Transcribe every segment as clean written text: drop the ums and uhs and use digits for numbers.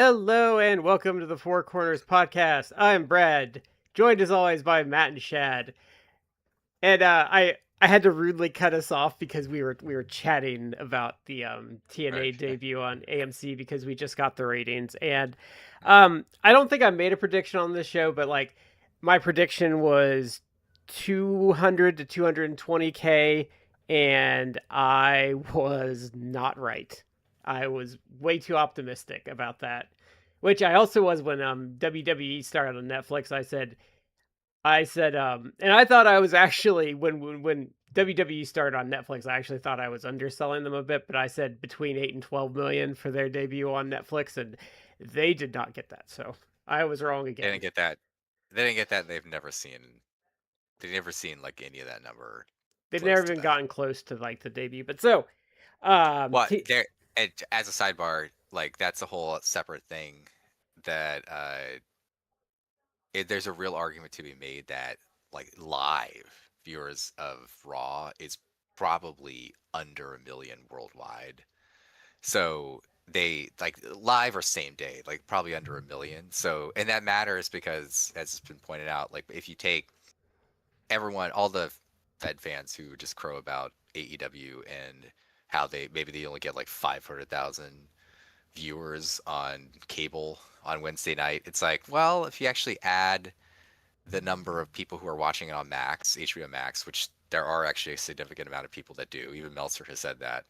Hello and welcome to the Four Corners podcast. I'm Brad, joined as always by Matt and Shad. And I had to rudely cut us off because we were chatting about the TNA Right. debut on AMC because we just got the ratings. And I don't think I made a prediction on this show, but like my prediction was 200 to 220K, and I was not right. I was way too optimistic about that, which I also was when WWE started on Netflix. I said, and I thought I was actually when WWE started on Netflix, I actually thought I was underselling them a bit, but I said between 8 and 12 million for their debut on Netflix, and they did not get that. So I was wrong They again. didn't get that. They didn't get that. They've never seen. They've never seen like any of that number They've close never to even that. gotten close to like the debut. But so, Well, there. And as a sidebar, like that's a whole separate thing. That there's a real argument to be made that like live viewers of Raw is probably under 1 million worldwide. So they like live or same day, like probably under 1 million. So, and that matters because, as it's been pointed out, like if you take everyone, all the Fed fans who just crow about AEW and how they only get like 500,000 viewers on cable on Wednesday night, it's like, well, if you actually add the number of people who are watching it on Max, HBO Max, which there are actually a significant amount of people that do, even Meltzer has said that,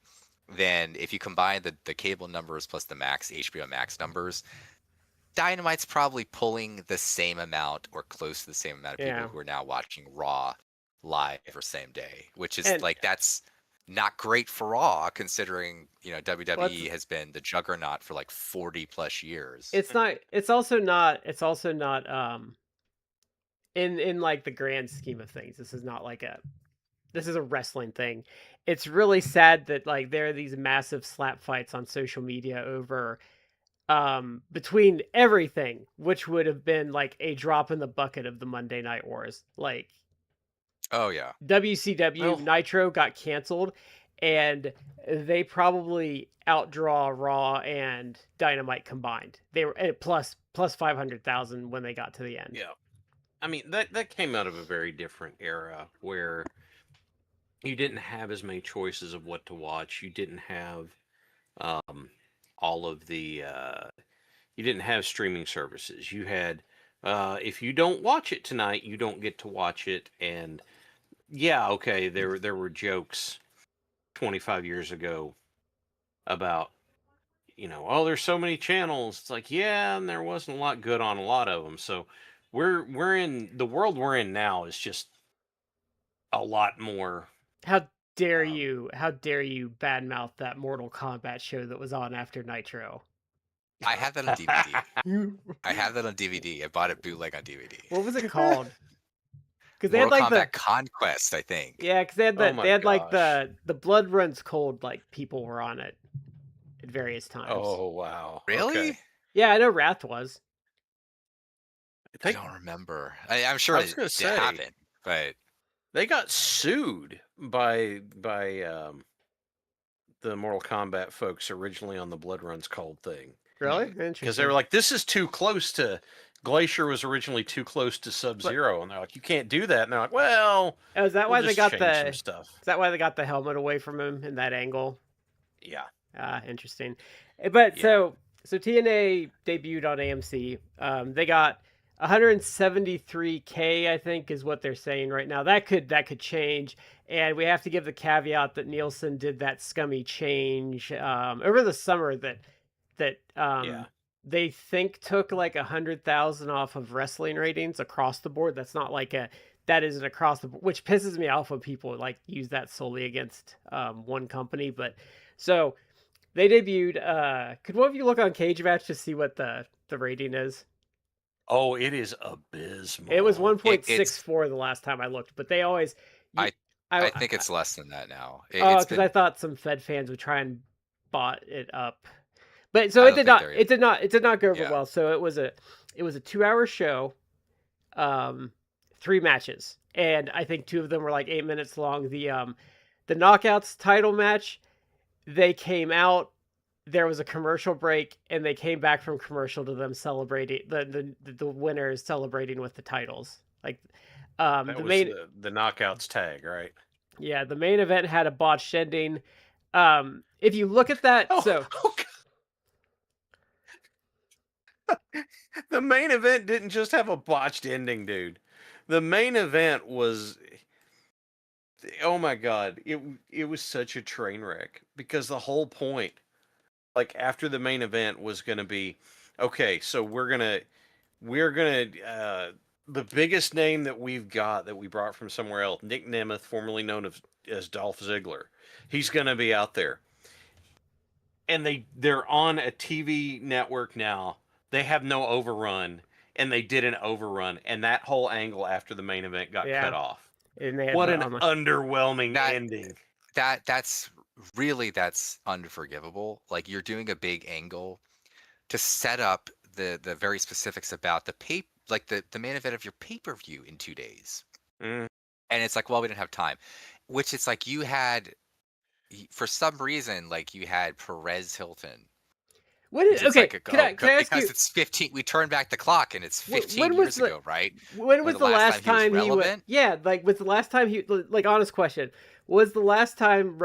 then if you combine the cable numbers plus the Max HBO Max numbers, Dynamite's probably pulling the same amount or close to the same amount of people who are now watching Raw live or same day, which is like that's not great for Raw considering, WWE has been the juggernaut for like 40 plus years. It's also not in like the grand scheme of things. This is a wrestling thing. It's really sad that like there are these massive slap fights on social media over between everything, which would have been like a drop in the bucket of the Monday Night Wars. Like, oh yeah, WCW Nitro got canceled, and they probably outdraw Raw and Dynamite combined. They were at plus 500,000 when they got to the end. Yeah, I mean that came out of a very different era where you didn't have as many choices of what to watch. You didn't have all of the you didn't have streaming services. You had if you don't watch it tonight, you don't get to watch it. And yeah, okay, there were jokes 25 years ago about oh, there's so many channels. It's like, yeah, and there wasn't a lot good on a lot of them. So we're in the world we're in now is just a lot more. How dare you badmouth that Mortal Kombat show that was on after Nitro? I have that on DVD. I have that on DVD. I bought it bootleg on DVD. What was it called? Because they had like Kombat Conquest, I think. Yeah, because they had like the blood runs cold, like people were on it at various times. Oh wow! Really? Okay. Yeah, I know Wrath was. I don't remember. I'm sure it happened, but they got sued by the Mortal Kombat folks originally on the blood runs cold thing. Really? Interesting. Because they were like, this is too close to. Glacier was originally too close to Sub-Zero, and they're like, you can't do that. And they're like, well, is that why they got the stuff? Is that why they got the helmet away from him in that angle? Yeah. Interesting. But yeah. So TNA debuted on AMC. They got 173K, I think, is what they're saying right now. That could change, and we have to give the caveat that Nielsen did that scummy change over the summer that they think took like 100,000 off of wrestling ratings across the board. That's not like that isn't across the board, which pisses me off when people like use that solely against one company. But so they debuted. Could one of you look on Cage Match to see what the rating is? Oh, it is abysmal. It was 1.64 the last time I looked, but they always. I think it's less than that now. Because I thought some Fed fans would try and bot it up. But so it did not go over well. So it was a 2-hour show, 3 matches, and I think 2 of them were like 8 minutes long. The Knockouts title match, they came out there was a commercial break, and they came back from commercial to them celebrating the winners celebrating with the titles. Like, That the was main the knockouts tag, right? yeah, the main event had a botched ending. If you look at that, so the main event didn't just have a botched ending, dude. The main event was, oh my god, it was such a train wreck because the whole point, like after the main event, was going to be, okay, so we're gonna the biggest name that we've got that we brought from somewhere else, Nick Nemeth, formerly known as Dolph Ziggler, he's gonna be out there, and they're on a TV network now. They have no overrun, and they did an overrun, and that whole angle after the main event got Yeah. cut off. and they had What the an underwhelming ending. That's unforgivable. Like, you're doing a big angle to set up the very specifics about the main event of your pay-per-view in 2 days. Mm. And it's like, well, we didn't have time. Which it's like you had, for some reason, like you had Perez Hilton. Okay, Like, can I ask because you? it's 15. We turn back the clock, and it's 15 When years was the ago, right? when was the last time he was relevant? Yeah, like was the last time he like honest question was the last time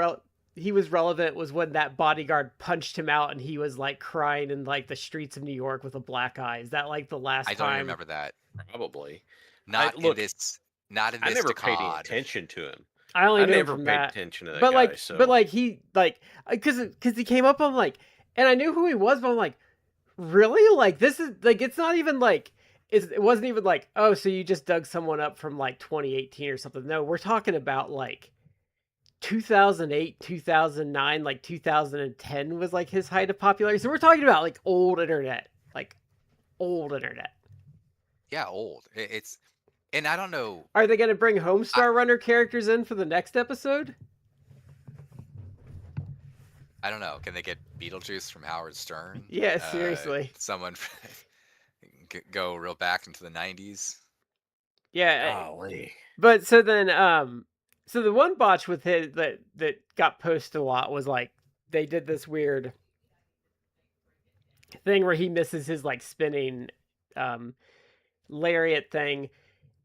he was relevant was when that bodyguard punched him out and he was like crying in like the streets of New York with a black eye. Is that like the last I time? don't remember that. Probably. Not look, in this. Not in I this. never paid any decade. attention to him. I only I knew him never from paid that. attention to that But guy. like, So, but like he like because he came up on like, and I knew who he was, but I'm like, really? Like this is like it's not even like it wasn't even like, oh, so you just dug someone up from like 2018 or something. No, we're talking about like 2008, 2009, like 2010 was like his height of popularity. So we're talking about like old internet, like old internet. Yeah, old. It's, and I don't know. Are they going to bring Homestar Runner characters in for the next episode? I don't know. Can they get Beetlejuice from Howard Stern? Yeah, seriously. Someone go real back into the 90s. Yeah. golly. But so then, so the one botch with his that got posted a lot was like they did this weird thing where he misses his like spinning lariat thing,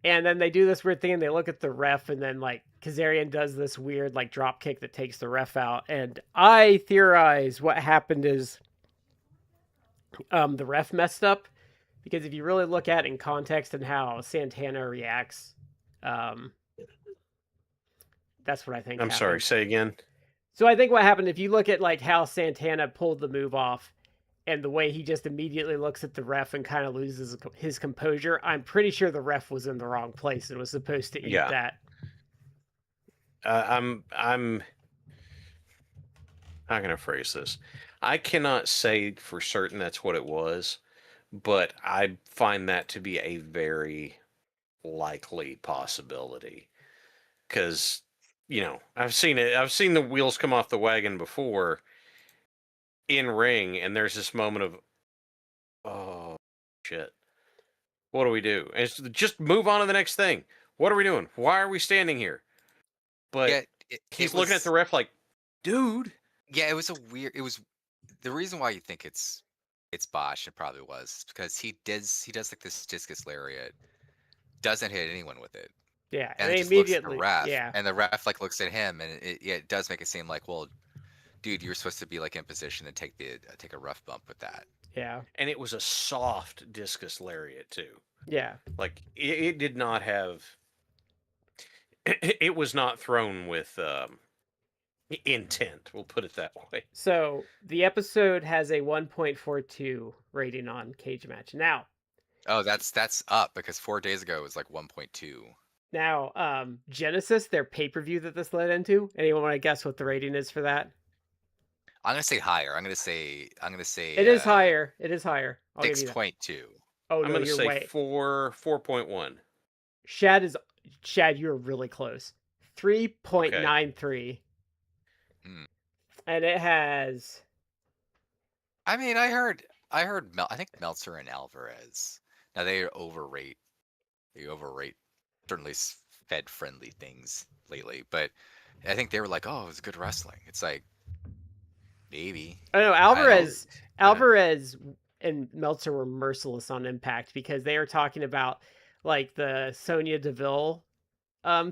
and then they do this weird thing and they look at the ref, and then like Kazarian does this weird like drop kick that takes the ref out, and I theorize what happened is the ref messed up, because if you really look at it in context and how Santana reacts, that's what I think I'm happened. sorry, say again. So I think what happened, if you look at like how Santana pulled the move off and the way he just immediately looks at the ref and kind of loses his composure, I'm pretty sure the ref was in the wrong place and was supposed to eat that. I'm how can I phrase this? I cannot say for certain that's what it was, but I find that to be a very likely possibility. Because, I've seen it. I've seen the wheels come off the wagon before in ring, and there's this moment of, oh, shit. What do we do? And it's just move on to the next thing. What are we doing? Why are we standing here? But Yeah, he's looking at the ref like, dude. Yeah, it was the reason why you think it's botched. It probably was because he does like this discus lariat, doesn't hit anyone with it. Yeah, and they just looks at the immediately, ref, yeah, and the ref like looks at him, and it does make it seem like, well, dude, you're supposed to be like in position to take a rough bump with that. yeah, And it was a soft discus lariat too. yeah. Like it did not have. It was not thrown with intent. We'll put it that way. So the episode has a 1.42 rating on Cage Match. Now, oh, that's up because 4 days ago it was like 1.2. Now, Genesis, their pay-per-view that this led into. Anyone want to guess what the rating is for that? I'm gonna say higher. I'm gonna say. It is higher. It is higher. I'll give you that. 6.2. Oh I'm no, going to you're say way. 4.1. Shad, you're really close. 3.93. Hmm. And it has. I mean, I think Meltzer and Alvarez. Now they overrate certainly Fed friendly things lately, but I think they were like, oh, it was good wrestling. It's like, maybe. I know I don't. Alvarez and Meltzer were merciless on Impact because they were talking about like the Sonya Deville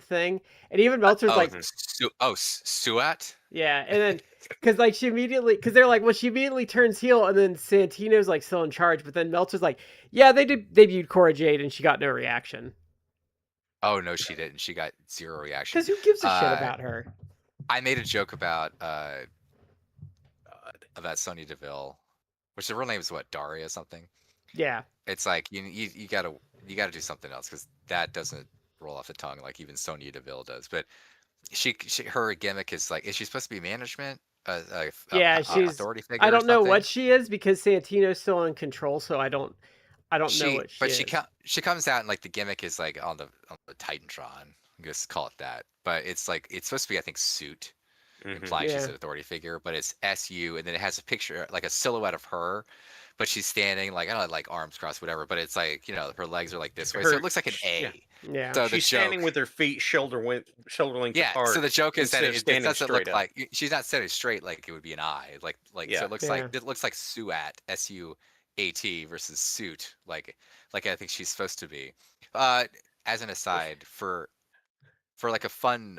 thing, and even Meltzer's like, Suat. yeah, and then because like because they're like, well, she immediately turns heel, and then Santino's like still in charge, but then Meltzer's like, yeah, they debuted Cora Jade, and she got no reaction. Oh no, she didn't. She got zero reaction. Because who gives a shit about her? I made a joke about God. Sonya Deville, which the real name is what, Daria something. Yeah, It's like you gotta do something else because that doesn't roll off the tongue like even Sonya Deville does. But her gimmick is like, is she supposed to be management, yeah, she's authority figure I or don't know something? what she is because Santino's still in control, so I don't know what she is. She comes out and like the gimmick is like on the Titantron. Just call it that. But it's like it's supposed to be, I think, suit, implying she's Yeah. an authority figure, but it's SU, and then it has a picture like a silhouette of her, but she's standing like, I don't know, like arms crossed, whatever. But it's like, her legs are like this way, so it looks like an A. Yeah. So She's standing with her feet shoulder length yeah. apart. So the joke is that it doesn't look straight up. like she's not standing straight like it would be an I. Like so Yeah. it looks like Suat, SUAT versus suit, like I think she's supposed to be. As an aside, for like a fun,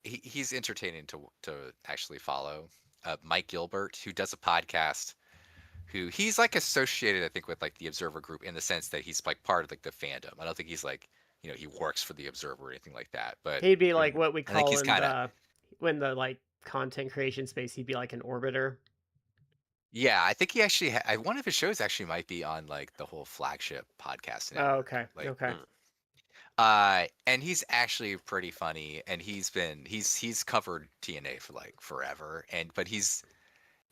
he's entertaining to actually follow. Mike Gilbert, who does a podcast, who he's like associated, I think, with like the Observer Group in the sense that he's like part of like the fandom. I don't think he's like, he works for the Observer or anything like that. But He'd be like what we I think call he's in kinda- when the like content creation space, he'd be like an orbiter. yeah, I think he actually one of his shows actually might be on like the whole flagship podcast Oh, network. okay. Like, Okay. and he's actually pretty funny, and he's covered TNA for like forever, but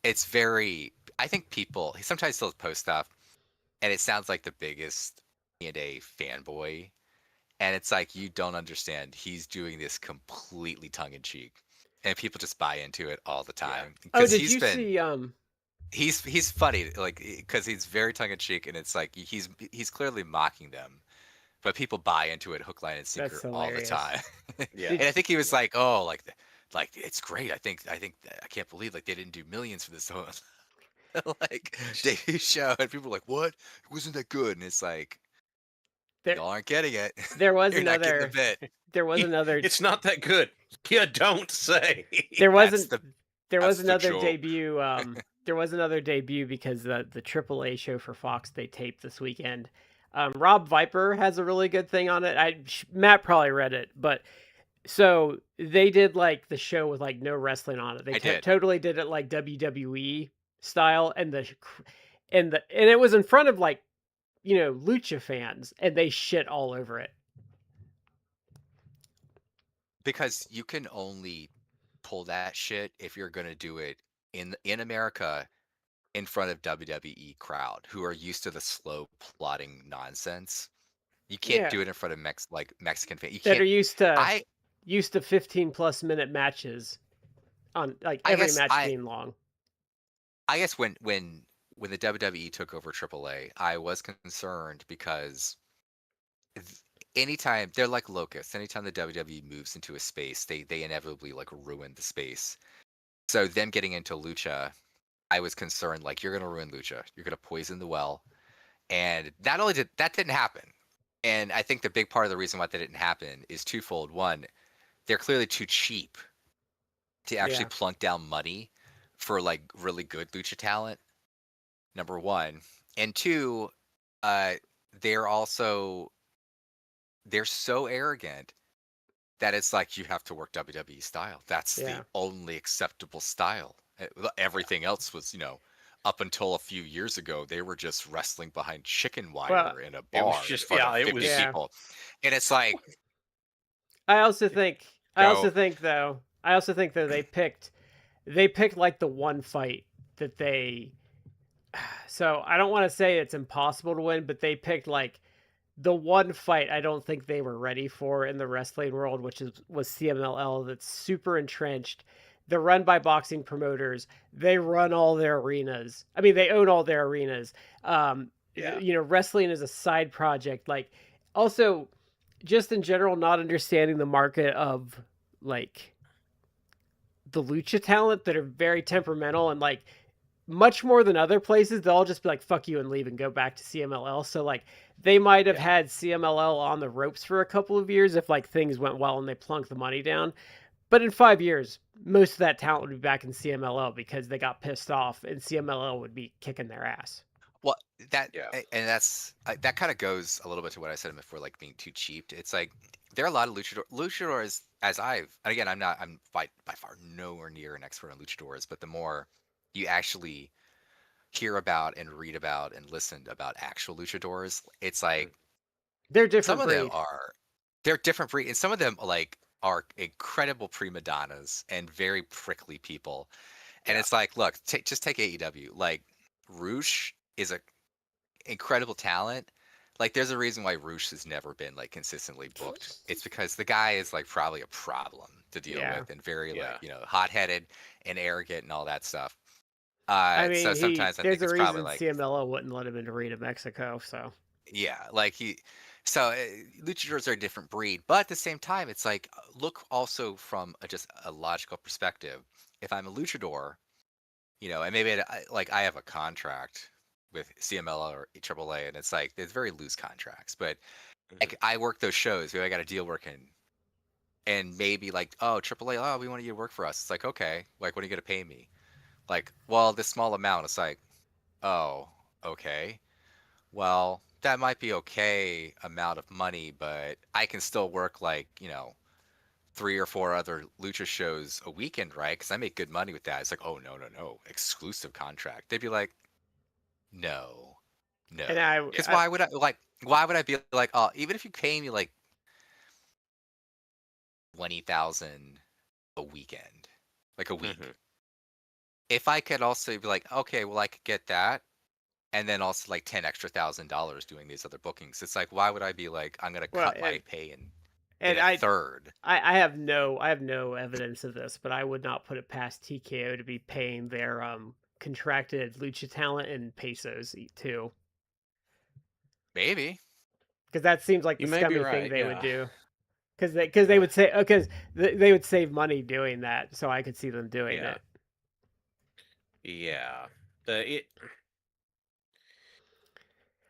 it's very, I think people, he sometimes he'll post stuff and it sounds like the biggest TNA fanboy, and it's like, you don't understand, he's doing this completely tongue-in-cheek, and people just buy into it all the time. Oh, did you see He's funny, like, because he's very tongue-in-cheek, and it's like he's clearly mocking them, but people buy into it hook, line, and sinker That's all the hilarious. time. Yeah. And I think he was like, oh, like it's great. I think I can't believe like they didn't do millions for this like debut show, and people were like, what? It wasn't that good, and it's like, y'all aren't getting it. There was You're not getting another the bit. there was another It's not that good. You don't say. there That's wasn't there was that's the another joke. debut there was another debut because the AAA show for Fox they taped this weekend. Rob Viper has a really good thing on it. Matt probably read it, but so they did like the show with like no wrestling on it. They totally did it like WWE style, and it was in front of like lucha fans, and they shit all over it. Because you can only pull that shit if you're gonna do it in America in front of WWE crowd who are used to the slow plotting nonsense. You can't do it in front of Mexican fans. You that are used to 15+ minute matches on like every match being long. I guess when the WWE took over AAA, I was concerned because anytime they're like locusts, anytime the WWE moves into a space, they inevitably like ruin the space. So them getting into lucha, I was concerned like, you're gonna ruin lucha, you're gonna poison the well, and that didn't happen. And I think the big part of the reason why that didn't happen is twofold. One, they're clearly too cheap to actually plunk down money for like really good lucha talent. Number one, and two, they're so arrogant that it's like, you have to work WWE style. That's the only acceptable style. Everything else was, up until a few years ago, they were just wrestling behind chicken wire in a bar. It was just, people. And it's like, I also think though they picked like the one fight that they, so I don't want to say it's impossible to win, but they picked like the one fight I don't think they were ready for in the wrestling world, which was CMLL. That's super entrenched. They're run by boxing promoters. They run all their arenas. I mean, they own all their arenas. Wrestling is a side project. Like, also, just in general, not understanding the market of like the lucha talent that are very temperamental and like much more than other places, they'll all just be like, fuck you and leave and go back to CMLL. So like they might have had CMLL on the ropes for a couple of years if like things went well and they plunked the money down. But in 5 years, most of that talent would be back in CMLL because they got pissed off and CMLL would be kicking their ass. Well, that kind of goes a little bit to what I said before, like being too cheap. It's like there are a lot of luchadors, and again, I'm by far nowhere near an expert on luchadors, but the more you actually hear about and read about and listen about actual luchadors, it's like they're different some of breed. they're different breed, and some of them like are incredible prima donnas and very prickly people. And it's like, look, just take AEW. Like Roosh is a incredible talent. Like there's a reason why Roosh has never been like consistently booked. It's because the guy is like probably a problem to deal with and very like, hot-headed and arrogant and all that stuff. I mean, so sometimes I think there's a it's probably reason like CMLL wouldn't let him into Arena Mexico. So like luchadors are a different breed, but at the same time, it's like look also from just a logical perspective. If I'm a luchador, and maybe I have a contract with CMLL or AAA, and it's like there's very loose contracts, but like I work those shows, maybe I got a deal working, and maybe like, oh, AAA, oh, we want you to work for us. It's like, okay, like what are you gonna pay me? Like, well, this small amount. It's like, oh, okay. Well, that might be okay amount of money, but I can still work like, 3 or 4 other lucha shows a weekend, right? Because I make good money with that. It's like, oh, no, exclusive contract. They'd be like, no. and Because why would I be like, oh, even if you pay me like 20,000 a weekend, like a week, if I could also be like, okay, well, I could get that, and then also like $10,000 doing these other bookings. It's like, why would I be like, I'm gonna cut my pay in a third? I have no evidence of this, but I would not put it past TKO to be paying their contracted lucha talent in pesos too. Maybe. Because that seems like the You may be scummy right, thing they would yeah. do. Because they would say they would save money doing that, so I could see them doing it. Yeah.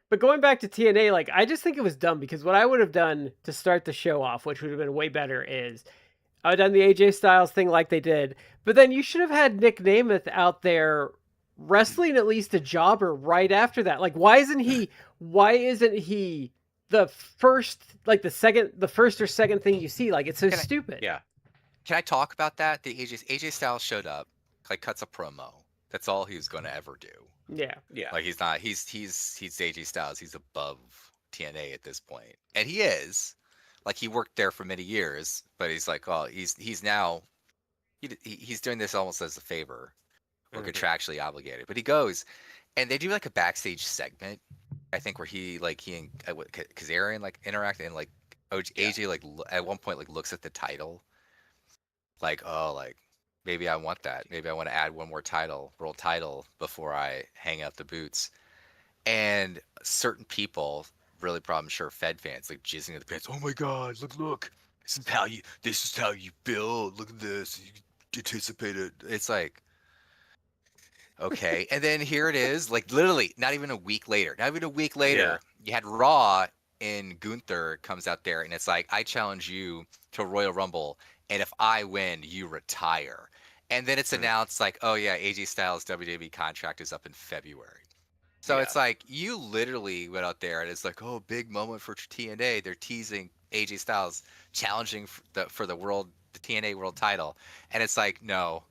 But going back to TNA, like I just think it was dumb because what I would have done to start the show off, which would have been way better, is I would have done the AJ Styles thing like they did, but then you should have had Nick Namath out there wrestling at least a jobber right after that. Like why isn't he the first, like the first or second thing you see? Like it's so stupid. Yeah. Can I talk about that? The AJ Styles showed up, like cuts a promo. That's all he was going to ever do. Yeah. Like he's not. He's AJ Styles. He's above TNA at this point, and he is. Like he worked there for many years, but he's like, oh, he's now. He's doing this almost as a favor, or contractually obligated. But he goes, and they do like a backstage segment, I think, where he and Kazarian like interact, and like AJ like at one point like looks at the title, like, oh, like maybe I want that. Maybe I want to add one more world title before I hang out the boots. And certain people, really probably, I'm sure, Fed fans, like jizzing at the pants. Oh my God! Look! This is how you build. Look at this. You anticipate it. It's like, okay. And then here it is, like literally, not even a week later. You had Raw, and Gunther comes out there, and it's like, I challenge you to Royal Rumble, and if I win, you retire. And then it's announced like, oh yeah, AJ Styles' WWE contract is up in February. So it's like you literally went out there, and it's like, oh, big moment for TNA. They're teasing AJ Styles challenging for the TNA world title, and it's like, no,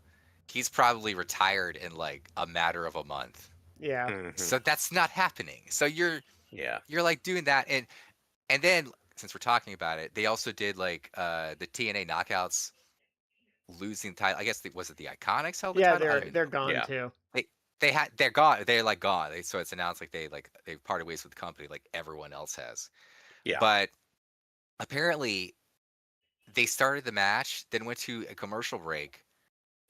he's probably retired in like a matter of a month. Yeah. So that's not happening. So you're like doing that, and then since we're talking about it, they also did like the TNA Knockouts losing title. I guess was it the Iconics held the title? They're gone too. They're gone. They're like gone. So it's announced like they parted ways with the company like everyone else has. Yeah. But apparently they started the match, then went to a commercial break.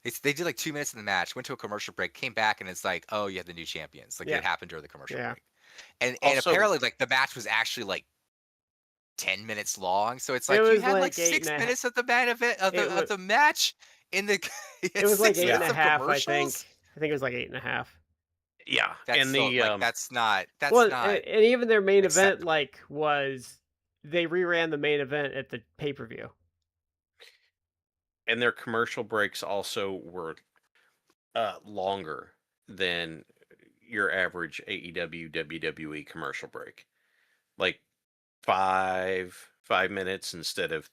They did like 2 minutes in the match, went to a commercial break, came back, and it's like, oh, you have the new champions. Like it happened during the commercial break. And Also, apparently like the match was actually like 10 minutes long. So it's like you had like 6 minutes of the main event of the match, in the It was like 6 8 and minutes a of half, I think. commercials. I think it was like 8.5. Yeah, That's and still, the like that's not Well, and even their main event acceptable. like was they reran the main event at the pay-per-view. and their commercial breaks also were longer than your average AEW WWE commercial break, like 5 minutes instead of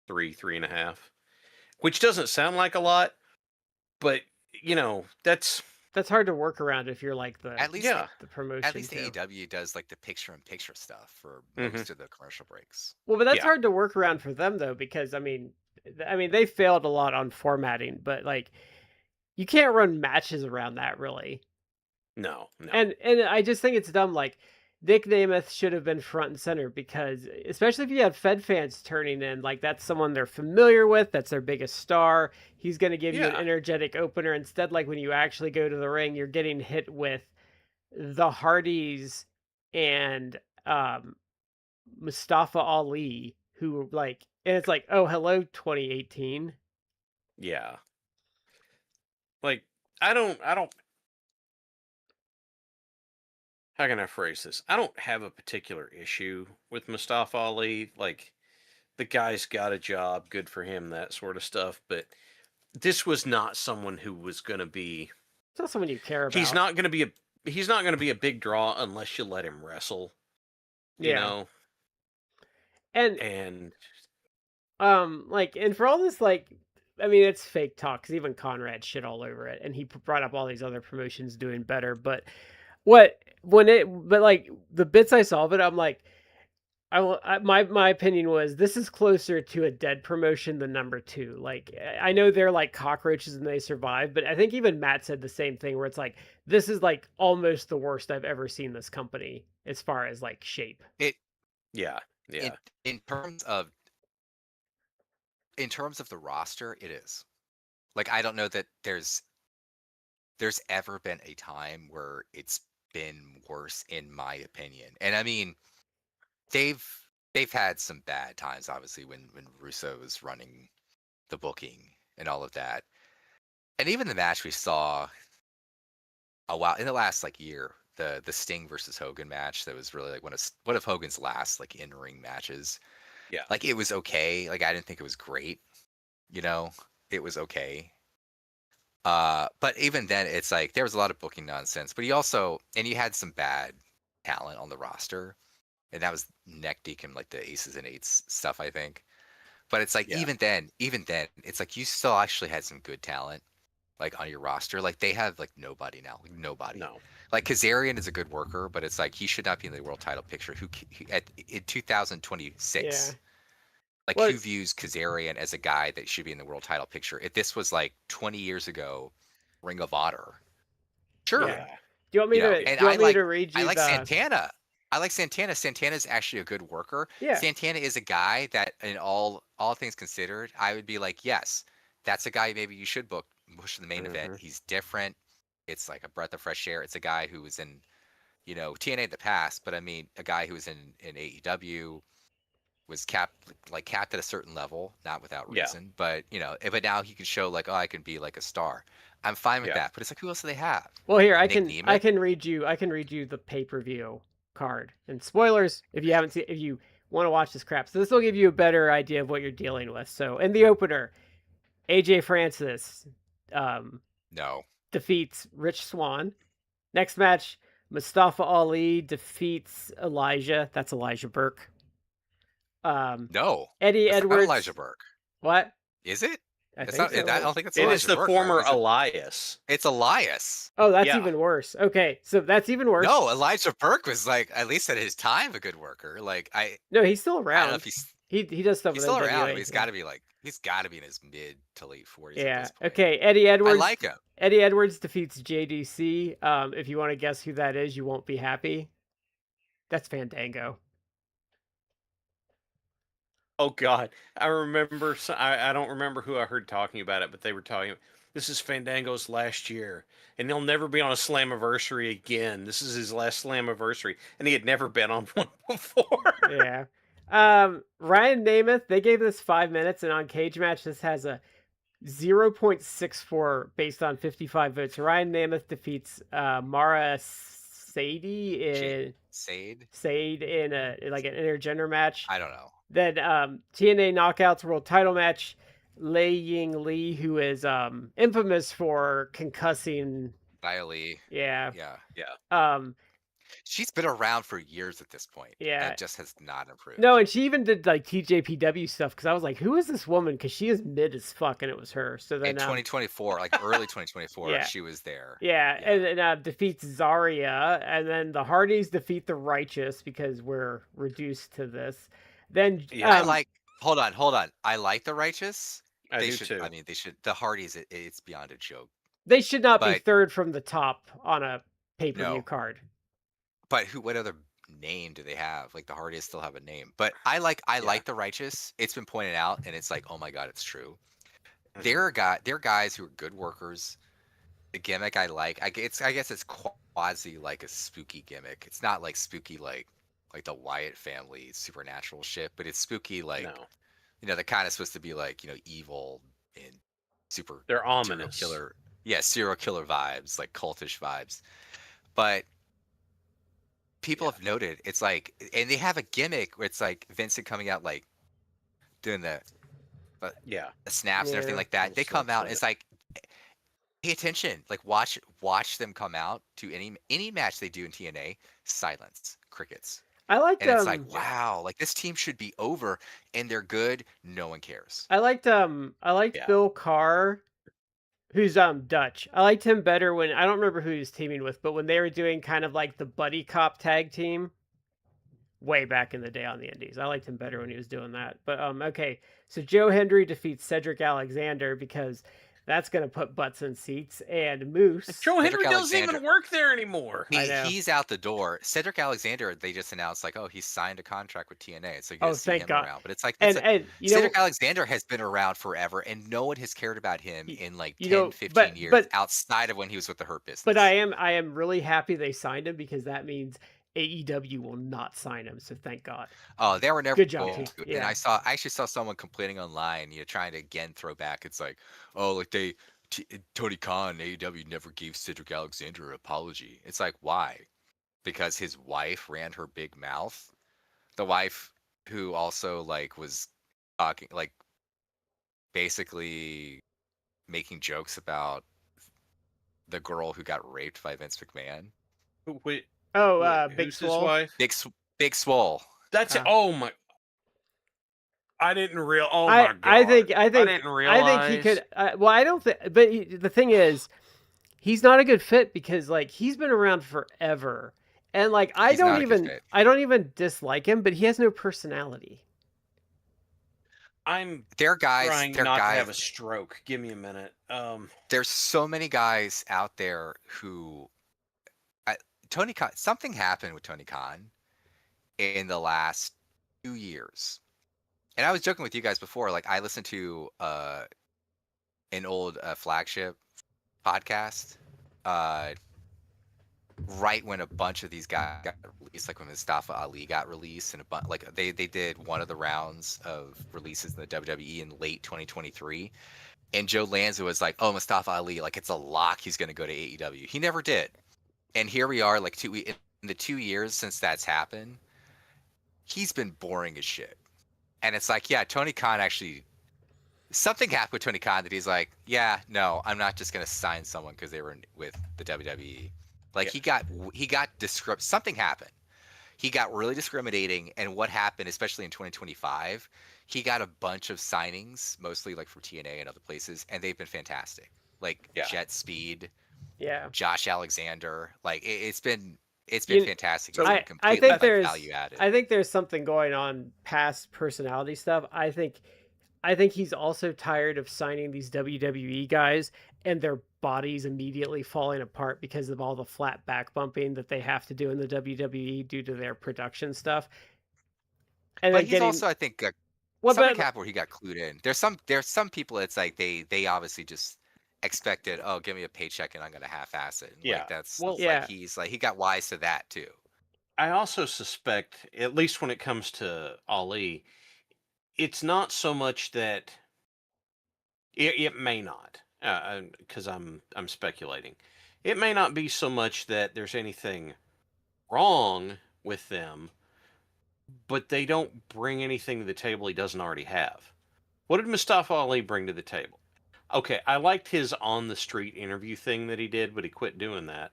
3.5, which doesn't sound like a lot, but that's That's hard to work around if you're like At least yeah. the at promotion least too. AEW does like the picture-in-picture stuff for Mhm. most of the commercial breaks. Well, but that's Yeah. hard to work around for them though, because I mean they failed a lot on formatting, but like you can't run matches around that really. No. And I just think it's dumb. Like Nick Namath should have been front and center because, especially if you had Fed fans turning in, like that's someone they're familiar with. That's their biggest star. He's going to give you an Yeah. energetic opener. Instead, like when you actually go to the ring, you're getting hit with the Hardys and Mustafa Ali, who like, and it's like, oh, hello, 2018. Yeah. Like I don't how can I phrase this? I don't have a particular issue with Mustafa Ali. Like the guy's got a job, good for him, that sort of stuff, but this was not someone who was going to be It's not someone you care about. he's not going to be a big draw unless you let him wrestle, you Yeah. know. And And like, and for all this, like, I mean, it's fake talk because even Conrad shit all over it, and he brought up all these other promotions doing better. But but like the bits I saw of it, I'm like, my opinion was this is closer to a dead promotion than number two. Like, I know they're like cockroaches and they survive, but I think even Matt said the same thing where it's like this is like almost the worst I've ever seen this company as far as like shape. yeah. In terms of the roster, it is. Like I don't know that there's ever been a time where it's been worse in my opinion. And I mean, they've had some bad times obviously when Russo was running the booking and all of that. And even the match we saw a while in the last like year, the Sting versus Hogan match that was really like one of Hogan's last like in-ring matches. Yeah. Like it was okay. Like I didn't think it was great. It was okay. But even then, it's like there was a lot of booking nonsense. But you had some bad talent on the roster, and that was neck deep in like the aces and eights stuff, I think. But it's like Yeah. even then, it's like you still actually had some good talent, like on your roster. Like they have like nobody now, like nobody. No. Like Kazarian is a good worker, but it's like he should not be in the world title picture. In 2026? Yeah. Like Well, who views Kazarian as a guy that should be in the world title picture? If this was like 20 years ago, Ring of Honor, sure. Yeah. Do you want me to? And Do you want me to read you I like the? Santana. I like Santana. Santana's actually a good worker. Yeah. Santana is a guy that, in all things considered, I would be like, yes, that's a guy maybe you should push the main event. He's different. It's like a breath of fresh air. It's a guy who was in, TNA in the past, but I mean, a guy who was in AEW. Was capped at a certain level, not without Yeah. reason. But but now he can show like, oh, I can be like a star. I'm fine with that. But it's like, who else do they have? Well, here I Nick can Nemeth? read you the pay-per-view card. And spoilers if you haven't seen, if you want to watch this crap. So this will give you a better idea of what you're dealing with. So in the opener, AJ Francis No. defeats Rich Swann. Next match, Mustafa Ali defeats Elijah. That's Elijah Burke. No. Eddie It's Edwards. Not Elijah Burke. What? Is it? I It's think not. so. I don't think it's It Elijah is the Burke. former Elias. It's Elias. Oh, that's Yeah. even worse. Okay, so that's even worse. No, Elijah Burke was like, at least at his time, a good worker. Like No, he's still I don't know around. if he's He does stuff he's with still around, NWA. but he's got to be in his mid to late 40s. At Yeah. this point. Okay. Eddie Edwards. I like him. Eddie Edwards defeats JDC. If you want to guess who that is, you won't be happy. That's Fandango. Oh God, I remember. I don't remember who I heard talking about it, but they were talking. This is Fandango's last year, and he'll never be on a Slammiversary again. This is his last Slammiversary, and he had never been on one before. Yeah. Ryan Namath. They gave this 5 minutes, and on Cage Match, this has a 0.64 based on 55 votes. Ryan Namath defeats Mara Sade in an intergender match. I don't know. Then TNA Knockouts World Title match. Lei Ying Lee, who is infamous for concussing. Lee. Yeah. Yeah. She's been around for years at this point. Yeah. And just has not improved. No, and she even did like TJPW stuff because I was like, who is this woman? Because she is mid as fuck, and it was her. So then in 2024, like early 2024, Yeah. she was there. Yeah, and then defeats Zarya, and then the Hardys defeat the Righteous because we're reduced to this. Then hold on. I like the Righteous. I do too. I mean, they should. The Hardys, it's beyond a joke. They should not be third from the top on a pay-per-view card. But what other name do they have? Like the Hardys still have a name. But I like the Righteous. It's been pointed out, and it's like, oh my god, it's true. They're guys who are good workers. The gimmick I like. I guess it's quasi like a spooky gimmick. It's not like spooky like the Wyatt family supernatural shit, but it's spooky like they're kind of supposed to be like evil and super. They're ominous. Serial killer vibes, like cultish vibes. But people have noted it's like, and they have a gimmick where it's like Vincent coming out like doing the snaps and everything like that. They come out and it's like, pay attention, like watch them come out to any match they do in TNA. Silence, crickets. I like and it's like, wow, like this team should be over and they're good. No one cares. I liked Bill Carr, who's Dutch. I liked him better when I don't remember who he was teaming with, but when they were doing kind of like the buddy cop tag team way back in the day on the Indies. I liked him better when he was doing that. But okay, so Joe Hendry defeats Cedric Alexander because that's going to put butts in seats. And Moose. Joe Hendry doesn't even work there anymore. He's out the door. Cedric Alexander, they just announced like, oh, he's signed a contract with TNA, so you get to see him around. But it's like, Cedric Alexander has been around forever, and no one has cared about him in like 10, 15 years outside of when he was with the Hurt Business. But I am really happy they signed him because that means AEW will not sign him, so thank God. Oh, they were never good job. And I actually saw someone complaining online, trying to again throw back. It's like, oh, like Tony Khan, AEW never gave Cedric Alexander an apology. It's like, why? Because his wife ran her big mouth. The wife who also like was talking, like basically making jokes about the girl who got raped by Vince McMahon. Wait. Oh, Big Swole. Wife? Big Swole. That's oh my! I didn't realize. Oh my god! I think I didn't realize. I think he could. Well, I don't think. But the thing is, he's not a good fit because like he's been around forever, and like I don't even dislike him, but he has no personality. They're trying not to have a stroke. Give me a minute. There's so many guys out there who. Tony Khan, something happened with Tony Khan in the last 2 years. And I was joking with you guys before, like I listened to an old flagship podcast right when a bunch of these guys got released, like when Mustafa Ali got released, and like they did one of the rounds of releases in the WWE in late 2023. And Joe Lanza was like, oh, Mustafa Ali, like it's a lock he's going to go to AEW. He never did. And here we are, like in the 2 years since that's happened, he's been boring as shit. And it's like, yeah, Tony Khan actually, something happened with Tony Khan that he's like, yeah, no, I'm not just gonna sign someone because they were with the WWE. Like he got something happened. He got really discriminating, and what happened, especially in 2025, he got a bunch of signings, mostly like from TNA and other places, and they've been fantastic. Like Jet Speed. Yeah, Josh Alexander, like it's been fantastic. I think there's value added. I think there's something going on past personality stuff. I think he's also tired of signing these WWE guys and their bodies immediately falling apart because of all the flat back bumping that they have to do in the WWE due to their production stuff. And but he's also, I think, something happened where he got clued in. There's some people. It's like they obviously just expected, oh, give me a paycheck and I'm gonna half-ass it. Like that's like he's like he got wise to that too. I also suspect, at least when it comes to Ali, it's not so much that It may not, because I'm speculating. It may not be so much that there's anything wrong with them, but they don't bring anything to the table he doesn't already have. What did Mustafa Ali bring to the table? Okay, I liked his on the street interview thing that he did, but he quit doing that.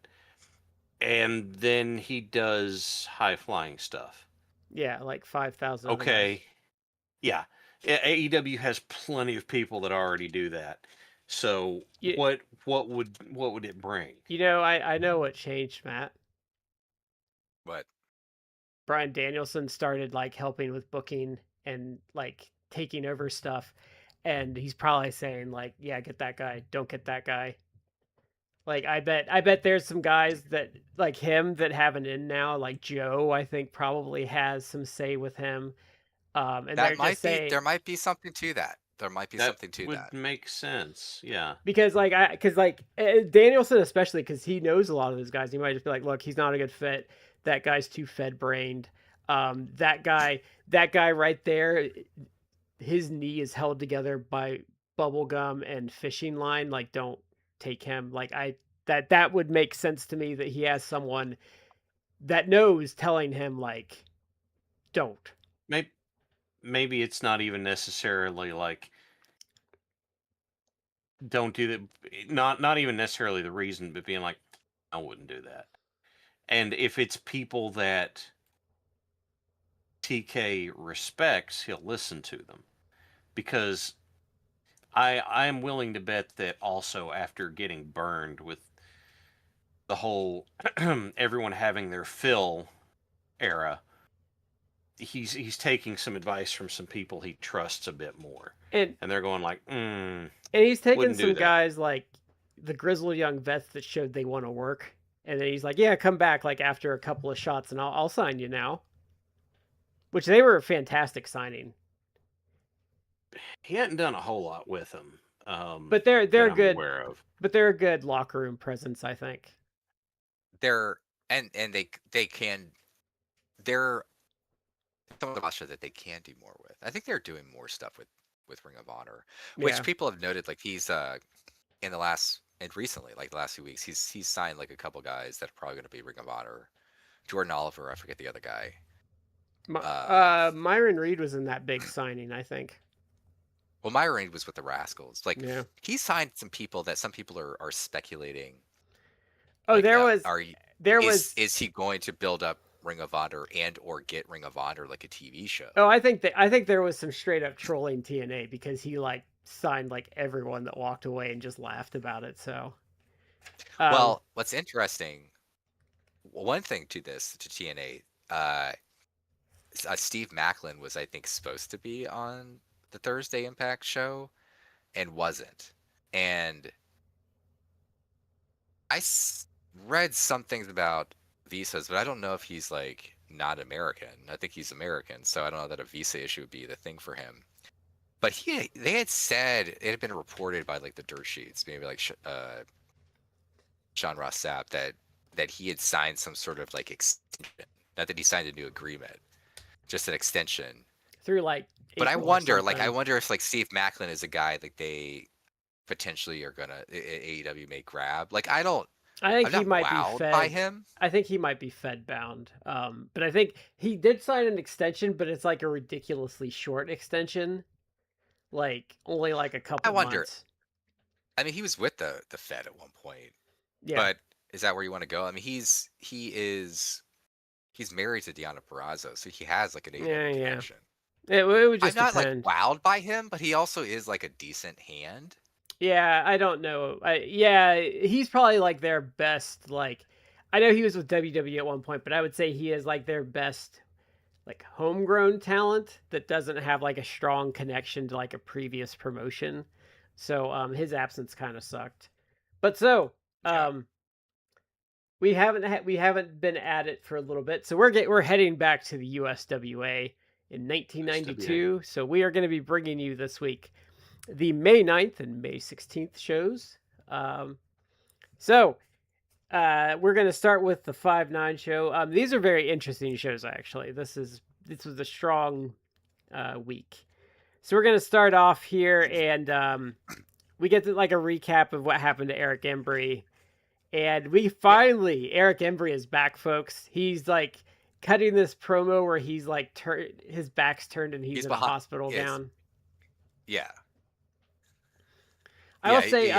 And then he does high flying stuff. Yeah, like 5,000 other guys. Okay, yeah. AEW has plenty of people that already do that. So You- what would it bring? You know, I know what changed, Matt. But Brian Danielson started like helping with booking and like taking over stuff, and he's probably saying like, "Yeah, get that guy. Don't get that guy." Like I bet there's some guys that like him that have an in now. Like Joe, I think probably has some say with him. And they're that just might be saying there might be something to that. There might be That something to would that. make sense. Yeah. because Danielson especially because he knows a lot of those guys. He might just be like, look, he's not a good fit. That guy's too fed brained. That guy right there, his knee is held together by bubble gum and fishing line. Like, don't take him. Like that would make sense to me that he has someone that knows telling him like, don't. Maybe it's not even necessarily like don't do that. Not even necessarily the reason, but being like, I wouldn't do that. And if it's people that TK respects, he'll listen to them. Because I'm willing to bet that also after getting burned with the whole everyone having their fill era, he's taking some advice from some people he trusts a bit more, And and they're going like, and he's taking wouldn't do some that. guys like the grizzled young vets that showed they want to work, and then he's like, "Yeah, come back like after a couple of shots, and I'll sign you now." Which they were a fantastic signing, He hadn't done a whole lot with them. but they're that I'm good. aware of. But they're a good locker room presence, I think. They're and they can they're some of the roster that they can do more with. I think they're doing more stuff with Ring of Honor, which Yeah. people have noted. Like he's in the last and recently, like the last few weeks, he's signed like a couple guys that are probably going to be Ring of Honor. Jordan Oliver, I forget the other guy. Myron Reed was in that big signing, I think. Well, Myron was with the Rascals. Like Yeah. he signed some people that some people are speculating. Oh, like, there was is he going to build up Ring of Honor and or get Ring of Honor like a TV show? Oh, I think there was some straight up trolling TNA because he like signed like everyone that walked away and just laughed about it. So, Well, what's interesting, one thing to TNA, Steve Macklin was, I think, supposed to be on the Thursday Impact show and wasn't. And I read some things about visas, but I don't know if he's like not American. I think he's American, so I don't know that a visa issue would be the thing for him. But they had said, it had been reported by like the dirt sheets, maybe like Sean Ross Sapp, that he had signed some sort of like extension. Not that he signed a new agreement, just an extension. through like. But I April or wonder something. if like Steve Macklin is a guy like they potentially are gonna AEW may grab. Like I think I'm he not might be wowed fed. by him. I think he might be fed bound. But I think he did sign an extension, but it's like a ridiculously short extension, like only like a couple I wonder. months. I mean, he was with the Fed at one point, Yeah, but is that where you want to go? I mean, he's married to Deanna Purrazzo, so he has like an AEW Yeah. connection. it would just I'm not depend. like wowed by him, but he also is like a decent hand. Yeah, I don't know. He's probably like their best. Like, I know he was with WWE at one point, but I would say he is like their best, like homegrown talent that doesn't have like a strong connection to like a previous promotion. So his absence kind of sucked. But so Yeah. we haven't been at it for a little bit. So we're heading back to the USWA in 1992. So we are going to be bringing you this week the May 9th and May 16th shows. So we're going to start with the 5-9 show. These are very interesting shows, actually. This was a strong week. So we're going to start off here, and we get to, like, a recap of what happened to Eric Embry. And we finally, Eric Embry is back, folks. He's like cutting this promo where he's like his back's turned and he's in a hospital gown. Yeah. I will say,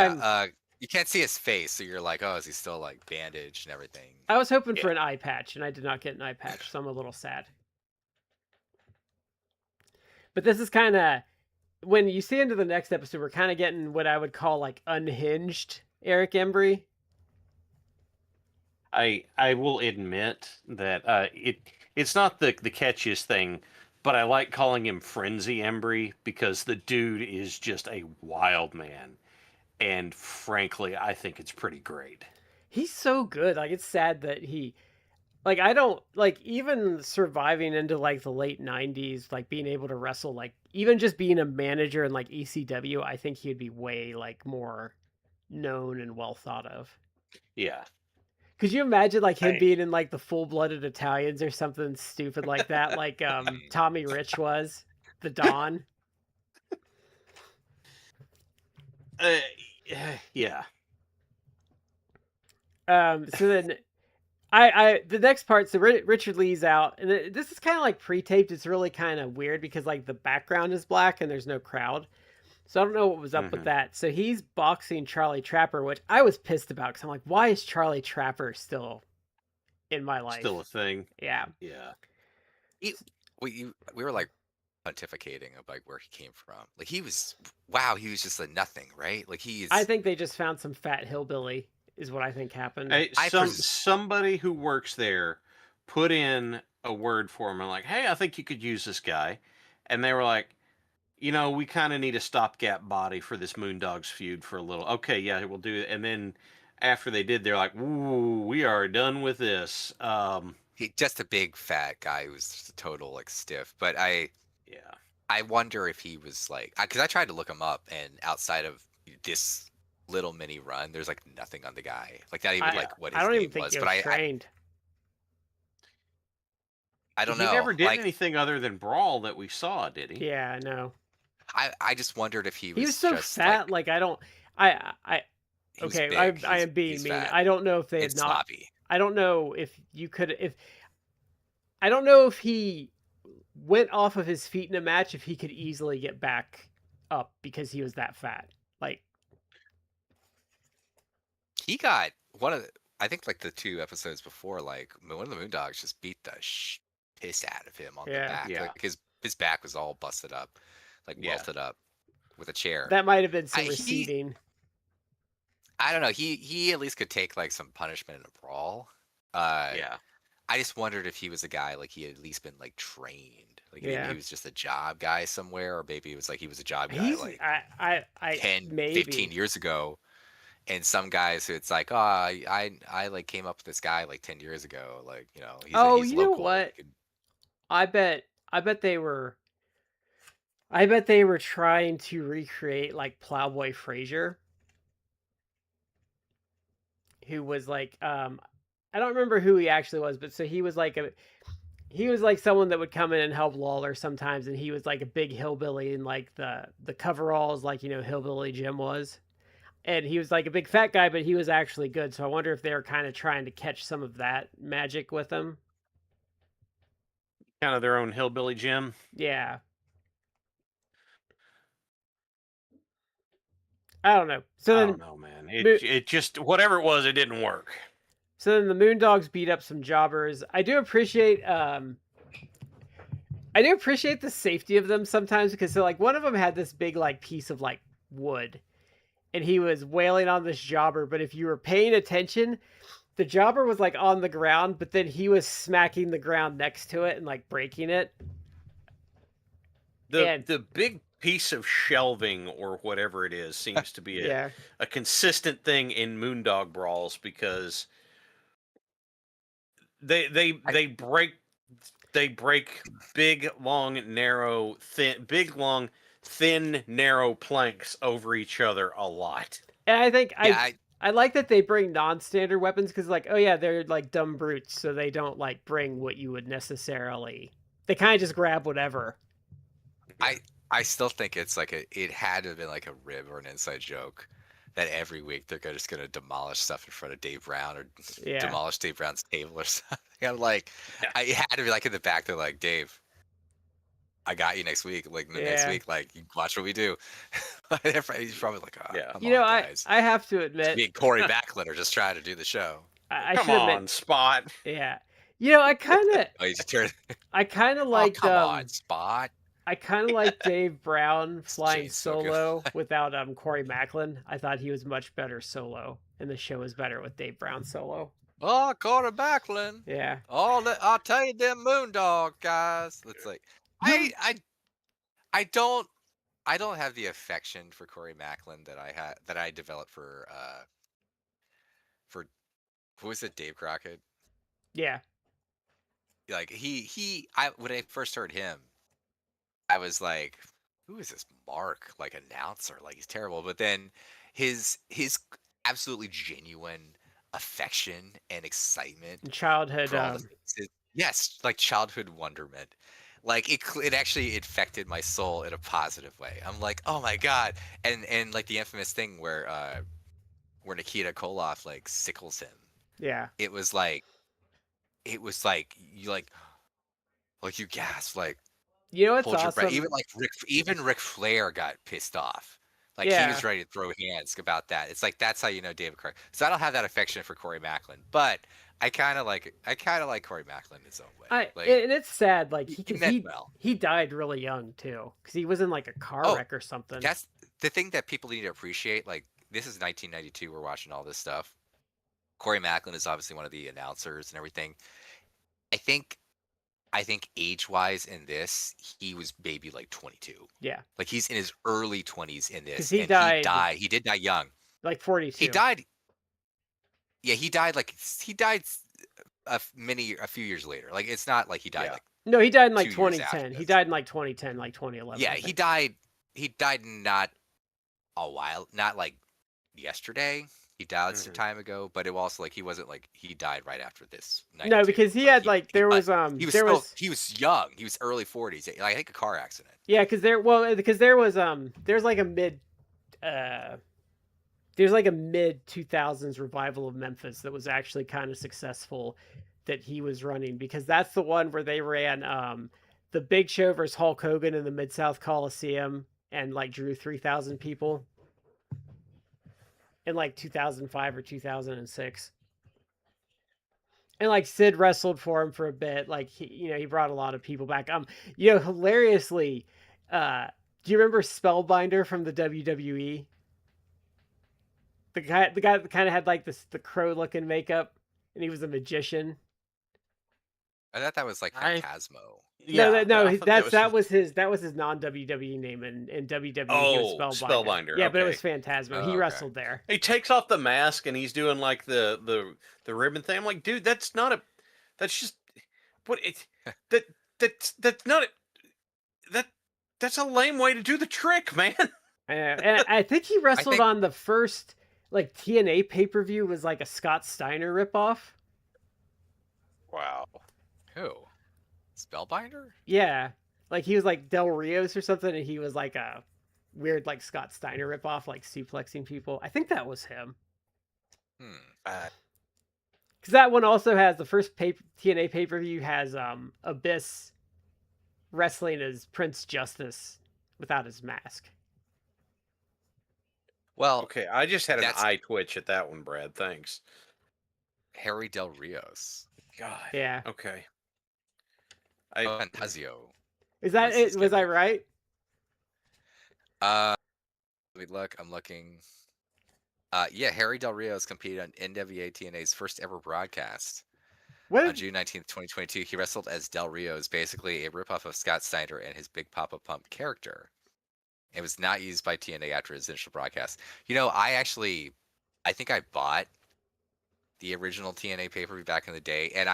you can't see his face, so you're like, oh, is he still like bandaged and everything? I was hoping for an eye patch, and I did not get an eye patch, so I'm a little sad. But this is kind of, when you see into the next episode, we're kind of getting what I would call like unhinged Eric Embry. I will admit that it's not the catchiest thing, but I like calling him Frenzy Embry because the dude is just a wild man, and frankly, I think it's pretty great. He's so good. Like, it's sad that he, like, I don't like, even surviving into like the late 90s, like being able to wrestle, like even just being a manager in like ECW, I think he'd be way like more known and well thought of. Yeah. Could you imagine like him being in like the Full-Blooded Italians or something stupid like that, like Tommy Rich was, the Don? Yeah. So then I the next part, so Richard Lee's out, and this is kind of like pre-taped. It's really kind of weird because like the background is black and there's no crowd. So I don't know what was up with that. So he's boxing Charlie Trapper, which I was pissed about because I'm like, why is Charlie Trapper still in my life? Still a thing. Yeah. Yeah. We were like pontificating of like where he came from. Like he was just a nothing, right? Like I think they just found some fat hillbilly is what I think happened. Somebody who works there put in a word for him and like, hey, I think you could use this guy. And they were like, you know, we kind of need a stopgap body for this Moondogs feud for a little. Okay, yeah, we'll do it. And then after they did, they're like, ooh, we are done with this. He just a big fat guy who was just a total like stiff. But I wonder if he was like, because I tried to look him up, and outside of this little mini run, there's like nothing on the guy. Like not even like what his name was. But trained. I don't know. He never did anything other than brawl that we saw, did he? Yeah, I know. I just wondered if he was so just fat. Like I don't. Okay, I am being mean. Fat. I don't know if they had not. Sloppy. I don't know if you could. I don't know if he went off of his feet in a match, if he could easily get back up because he was that fat. Like he got I think like the 2 episodes before, like one of the Moondogs just beat the piss out of him on the back. Yeah. Like his back was all busted up, like welted up with a chair. That might have been some receding. I don't know. He at least could take like some punishment in a brawl. I just wondered if he was a guy like he had at least been like trained. Like maybe he was just a job guy somewhere, or maybe it was like he was a job guy like 15 years ago. And some guys, it's like, oh, I like came up with this guy like 10 years ago. Like, you know, he's you local. know what? I bet they were trying to recreate like Plowboy Frazier, who was like, I don't remember who he actually was, but so he was like someone that would come in and help Lawler sometimes, and he was like a big hillbilly in like the coveralls, like, you know, Hillbilly Jim was. And he was like a big fat guy, but he was actually good. So I wonder if they were kind of trying to catch some of that magic with him. Kind of their own Hillbilly Jim. Yeah. I don't know. So I don't know, man. It just, whatever it was, it didn't work. So then the Moondogs beat up some jobbers. I do appreciate the safety of them sometimes, because so like one of them had this big like piece of like wood, and he was wailing on this jobber, but if you were paying attention, the jobber was like on the ground, but then he was smacking the ground next to it and like breaking it. The big piece of shelving or whatever it is seems to be a consistent thing in Moondog brawls, because they break big, long, narrow, thin, narrow planks over each other a lot. And I think I like that they bring non-standard weapons, because like, oh yeah, they're like dumb brutes, so they don't like bring what you would necessarily. They kind of just grab whatever. I I still think it's like it had to have been like a rib or an inside joke that every week they're just gonna demolish stuff in front of Dave Brown or Yeah. demolish Dave Brown's table or something. I'm like, it had to be like in the back. They're like, Dave, I got you next week. Like next Yeah. week, like you watch what we do. He's probably like, oh, Yeah. come You know, on, guys. I have to Me admit, and Corey Backlund are just trying to do the show. I Come should on, admit, Spot. yeah. You know, I kind of Oh, you just turn. liked come on, Spot. I kind of like Dave Brown flying Jane's so good. solo without Corey Macklin. I thought he was much better solo, and the show was better with Dave Brown solo. Oh, Corey Backlund. Yeah. Oh, I'll tell you, them Moondog guys. It's like I don't have the affection for Corey Macklin that I developed for who was it, Dave Crockett? Yeah. Like when I first heard him, I was like, who is this Mark? Like announcer, like he's terrible. But then his absolutely genuine affection and excitement And childhood. for all the things, yes, like childhood wonderment. Like it actually infected my soul in a positive way. I'm like, oh my god, and like the infamous thing where Nikita Koloff like sickles him. Yeah. It was like you you gasp, like You know what's hold your breath. awesome? Even Ric Flair got pissed off. Like he was ready to throw hands about that. It's like that's how you know David Crockett. So I don't have that affection for Corey Macklin, but I kind of like Corey Macklin in his own way. And it's sad, like he died really young too, because he was in like a car wreck or something. That's the thing that people need to appreciate. Like this is 1992. We're watching all this stuff. Corey Macklin is obviously one of the announcers and everything. I think age-wise in this, he was maybe like 22. Yeah. Like he's in his early 20s in this. 'Cause he died. He did die young. Like 42. He died. Yeah, he died a few years later. Like it's not like he died like no, he died in like 2 years after 2010. He this. died in like 2010, like 2011. Yeah, he died not a while, not like yesterday. He died some time ago, but it was also like he wasn't like he died right after this. No, because he had like there was he was young. He was early 40s. Like, I think a car accident. Yeah, because there was there's like a mid 2000s revival of Memphis that was actually kind of successful that he was running, because that's the one where they ran the Big Show versus Hulk Hogan in the Mid-South Coliseum and like drew 3,000 people in like 2005 or 2006. And like Sid wrestled for him for a bit. Like he brought a lot of people back. Hilariously, do you remember Spellbinder from the WWE? The guy that kind of had like the crow looking makeup, and he was a magician. I thought that was like Phantasmo. That was his non WWE name in WWE. He was Spellbinder. Yeah, okay. but it was Phantasmo. He wrestled there. He takes off the mask and he's doing like the ribbon thing. I'm like, dude, that's not a lame way to do the trick, man. And I think he wrestled on the first like TNA pay-per-view was like a Scott Steiner ripoff. Wow. Who? Spellbinder? Yeah. Like he was like Del Rios or something, and he was like a weird like Scott Steiner ripoff, like suplexing people. I think that was him. Because that one also has the first TNA pay-per-view has Abyss wrestling as Prince Justice without his mask. Well, okay, I just had an eye twitch at that one, Brad. Thanks. Harry Del Rios. God. Yeah. Okay. Fantasio. Is that it? Was I right? Let me look. I'm looking. Yeah, Harry Del Rios competed on NWA TNA's first ever broadcast. On June 19th, 2022, he wrestled as Del Rios, basically a ripoff of Scott Steiner and his Big Papa Pump character. It was not used by TNA after his initial broadcast. I think I bought the original TNA pay-per-view back in the day, and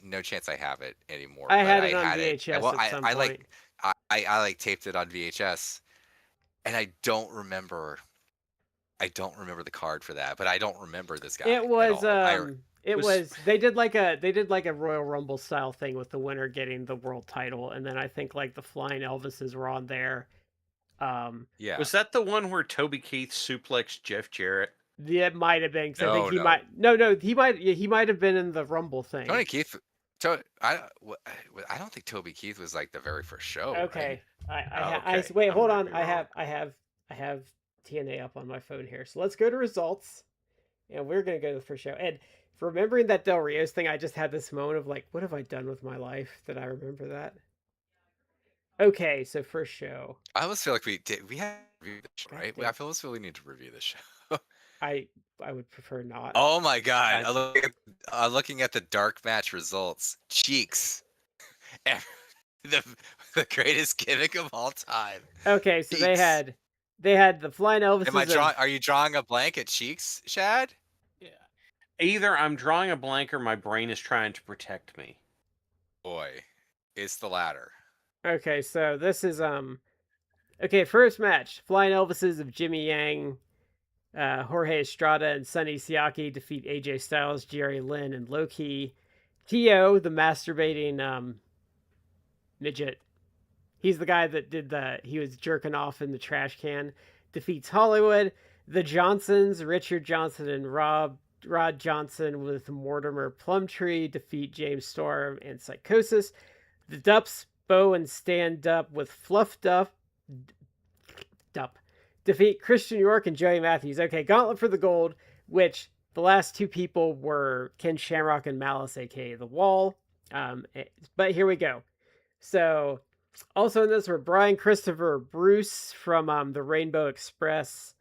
no chance I have it anymore. I had it on VHS at some point. I taped it on VHS, and I don't remember the card for that, but I don't remember this guy. It was they did like a Royal Rumble style thing with the winner getting the world title, and then I think like the Flying Elvises were on there, Yeah. Was that the one where Toby Keith suplexed Jeff Jarrett? It might have been, because I think No, he no. might. No, he might have been in the Rumble thing. Tony Keith. I don't think Toby Keith was like the very first show. Okay. Right? Okay. Wait, I hold might on. be wrong. I have TNA up on my phone here. So let's go to results, and we're gonna go to the first show. And for remembering that Del Rios thing, I just had this moment of like, what have I done with my life that I remember that? Okay, so first show. I almost feel like we had to review this show, right? Goddamn. I feel we need to review this show. I would prefer not. Oh my god! I- Looking at the dark match results, Cheeks, the the greatest gimmick of all time. Okay, so they Cheeks. had the Flying Elvises. Am I drawing? Are you drawing a blank at Cheeks, Shad? Yeah. Either I'm drawing a blank or my brain is trying to protect me. Boy, it's the latter. Okay, so this is okay, first match. Flying Elvises of Jimmy Yang, Jorge Estrada, and Sonny Siaki defeat AJ Styles, Jerry Lynn, and Low-Key. Tio, the masturbating midget. He's the guy that he was jerking off in the trash can. Defeats Hollywood. The Johnsons, Richard Johnson and Rod Johnson with Mortimer Plumtree defeat James Storm and Psychosis. The Dups, Bo and Stand Up with Fluff Dup defeat Christian York and Joey Matthews. Okay, Gauntlet for the Gold, which the last two people were Ken Shamrock and Malice, aka The Wall. But here we go. So, also in this were Brian Christopher Bruce from the Rainbow Express,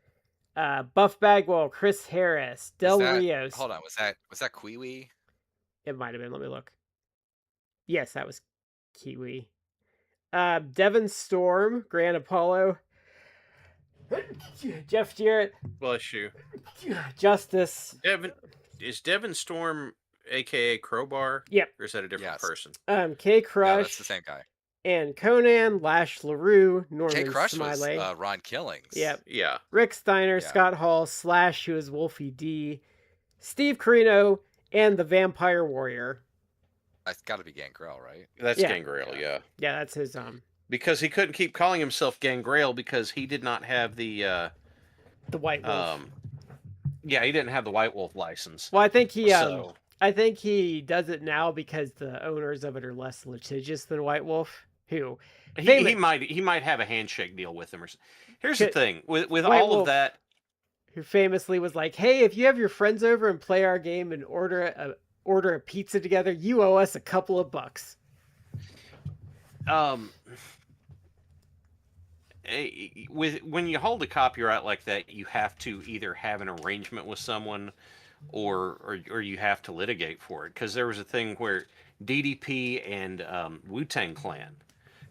Buff Bagwell, Chris Harris, Del Rios. Hold on, was that Kiwi? It might have been. Let me look. Yes, that was Kiwi. Devon Storm, Grand Apollo, Jeff Jarrett, Bless you. Justice. Is Devon Storm, aka Crowbar? Yep. Or is that a different Yes. person? K No, Crush. that's the same guy. And Conan, Lash LaRue, Norman K Crush Smiley. was Ron Killings. Yep. Yeah. Rick Steiner, Yeah. Scott Hall, Slash, who is Wolfie D, Steve Carino, and the Vampire Warrior. That's got to be Gangrel, right? That's Yeah. Gangrel, yeah. Yeah, that's his Because he couldn't keep calling himself Gangrel because he did not have the White Wolf. yeah, he didn't have the White Wolf license. Well, I think he So I think he does it now because the owners of it are less litigious than White Wolf, who he might have a handshake deal with him or something. Here's the thing with White all Wolf, of that, who famously was like, "Hey, if you have your friends over and play our game and order a pizza together, you owe us a couple of bucks." When you hold a copyright like that, you have to either have an arrangement with someone or you have to litigate for it. Because there was a thing where DDP and Wu-Tang Clan,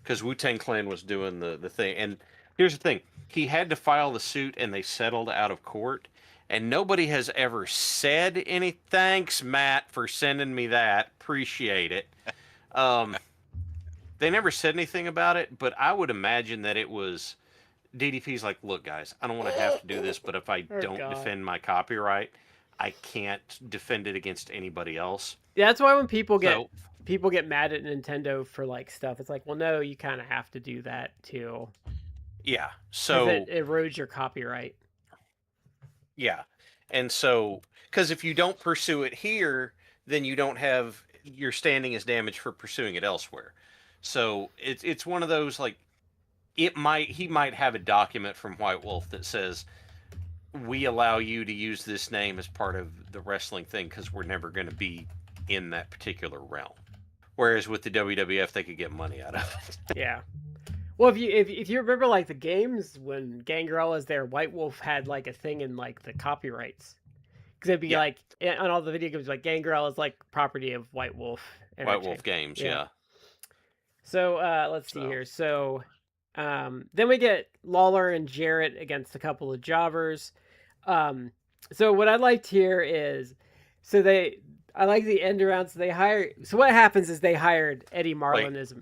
because Wu-Tang Clan was doing the thing. And here's the thing. He had to file the suit and they settled out of court. And nobody has ever said any thanks, Matt, for sending me that. Appreciate it. They never said anything about it, but I would imagine that it was DDP's like, look, guys, I don't want to have to do this, but if I don't defend my copyright, I can't defend it against anybody else. Yeah, that's why when people get mad at Nintendo for like stuff, it's like, well, no, you kind of have to do that too. Yeah, so it erodes your copyright. Yeah, and so because if you don't pursue it here, then you don't have your standing is damaged for pursuing it elsewhere. So it's one of those like he might have a document from White Wolf that says we allow you to use this name as part of the wrestling thing because we're never going to be in that particular realm. Whereas with the WWF, they could get money out of it. Yeah. Well, if you remember like the games when Gangrel was there, White Wolf had like a thing in like the copyrights because it'd be like on all the video games like Gangrel is like property of White Wolf. White Wolf Games, yeah. So let's see here. So then we get Lawler and Jarrett against a couple of jobbers. So what I'd like to hear is, I like the end around. So what happens is they hired Eddie Marlin as.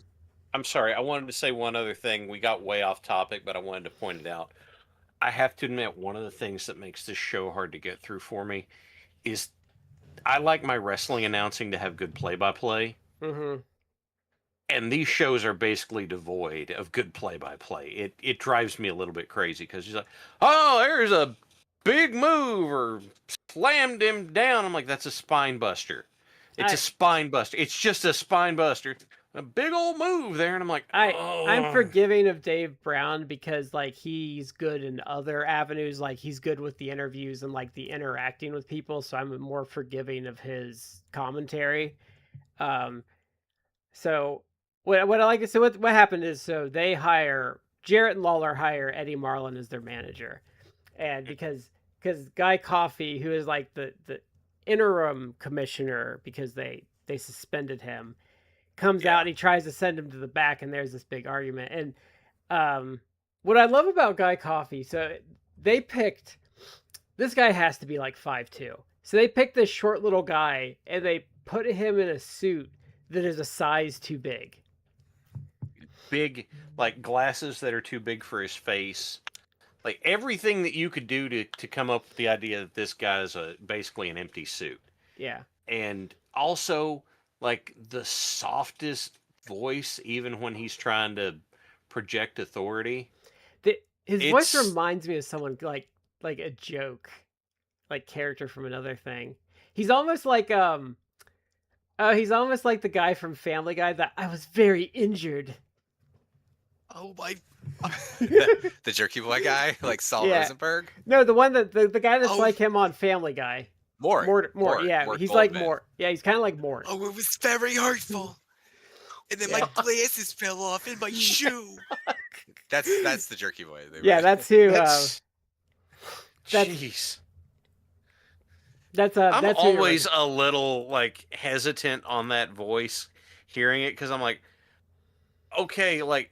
I'm sorry. I wanted to say one other thing. We got way off topic, but I wanted to point it out. I have to admit, one of the things that makes this show hard to get through for me is I like my wrestling announcing to have good play-by-play. Mm-hmm. And these shows are basically devoid of good play-by-play. It drives me a little bit crazy because he's like, oh, there's a big move or slammed him down. I'm like, that's a spine buster. It's a spine buster. It's just a spine buster. A big old move there, and I'm like, I'm forgiving of Dave Brown because like he's good in other avenues, like he's good with the interviews and like the interacting with people, so I'm more forgiving of his commentary. So what I like so what happened is so they hire Jarrett and Lawler hire Eddie Marlin as their manager, and because Guy Coffey, who is like the interim commissioner because they suspended him, comes out and he tries to send him to the back, and there's this big argument. And what I love about Guy Coffey, so they picked this guy has to be like 5'2", so they picked this short little guy and they put him in a suit that is a size too big. Big, like glasses that are too big for his face. Like everything that you could do to come up with the idea that this guy is basically an empty suit. Yeah. And also, like the softest voice, even when he's trying to project authority. His voice reminds me of someone like a joke, like character from another thing. He's almost like he's almost like the guy from Family Guy that I was very injured. Oh my! the Jerky Boy guy, like Saul Rosenberg. No, the one that the guy that's like him on Family Guy. Mort. Yeah, Mort he's Goldman. like Mort. Yeah, he's kind of like Mort. Oh, it was very hurtful. And then my glasses fell off in my shoe. That's the Jerky Boy. That's who. Jeez. I'm always a little like hesitant on that voice, hearing it, because I'm like, okay, like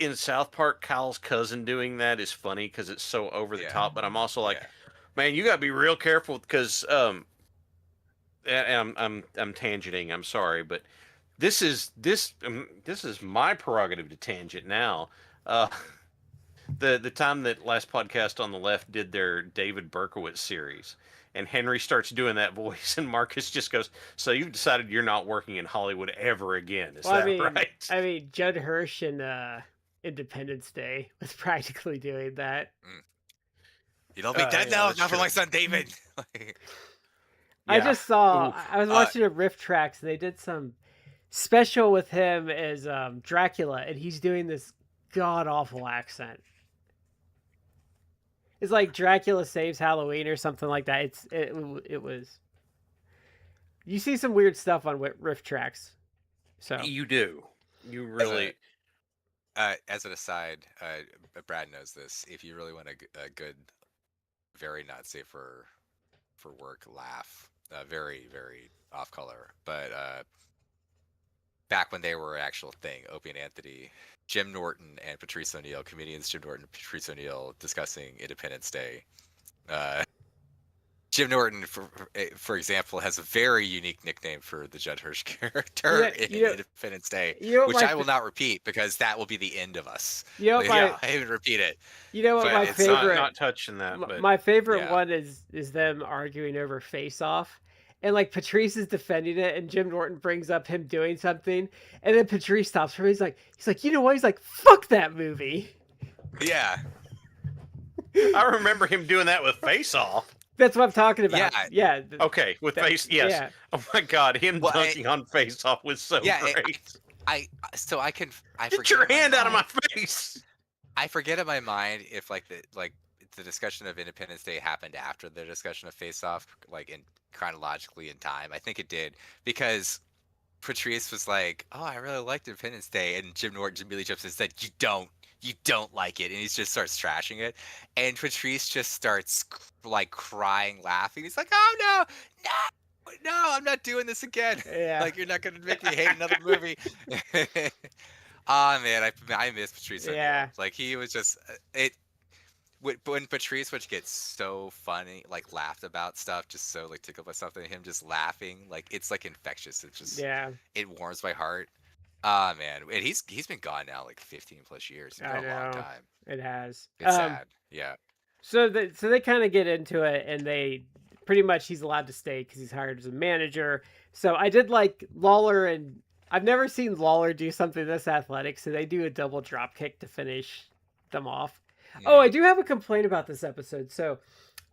in South Park, Kyle's cousin doing that is funny because it's so over the top. But I'm also like, man, you gotta be real careful because and I'm tangenting. I'm sorry, but this is my prerogative to tangent now. The time that last podcast on the left did their David Berkowitz series, and Henry starts doing that voice, and Marcus just goes, "So you've decided you're not working in Hollywood ever again? Is that right?" I mean, Judd Hirsch in Independence Day was practically doing that. You'll be dead now, not for my son David. I just saw. I was watching a Riff Tracks, and they did some special with him as Dracula, and he's doing this god awful accent. It's like Dracula Saves Halloween or something like that. It was. You see some weird stuff on Riff Tracks. So you do. You really. As an aside, Brad knows this. If you really want a good, very not safe for work laugh, very very off color, but back when they were an actual thing, Opie and Anthony, Jim Norton and Patrice O'Neill, comedians Jim Norton and Patrice O'Neill discussing Independence Day. Jim Norton, for example, has a very unique nickname for the Judd Hirsch character in Independence Day, which I will not repeat because that will be the end of us. I even repeat it. You know what my favorite? Not touching that. But, my favorite one is them arguing over Face Off. And like Patrice is defending it, and Jim Norton brings up him doing something, and then Patrice stops for him. He's like, you know what? He's like, fuck that movie. Yeah. I remember him doing that with Face Off. That's what I'm talking about. Yeah. Okay, with Face. Yes. Yeah. Oh my God, him dunking on Face Off was so great. I get your hand out of my face. I forget in my mind if the discussion of Independence Day happened after the discussion of Face Off, like in chronologically in time. I think it did, because Patrice was like, "Oh, I really liked Independence Day," and Jim Norton immediately jumps in and said, "You don't like it," and he just starts trashing it, and Patrice just starts like crying, laughing. He's like, "Oh no, I'm not doing this again. Like, you're not gonna make me hate another movie." Oh man, I miss Patrice. Yeah, like he was just when Patrice would get so funny, like laughed about stuff, just so like tickled by something, him just laughing, like it's like infectious. It's just it warms my heart. Ah man, and he's been gone now like 15 plus years. It's been a long time. It has. It's sad. Yeah. So they kind of get into it, and they pretty much he's allowed to stay because he's hired as a manager. So I did like Lawler and I've never seen Lawler do something this athletic, so they do a double drop kick to finish them off. Oh, I do have a complaint about this episode. So,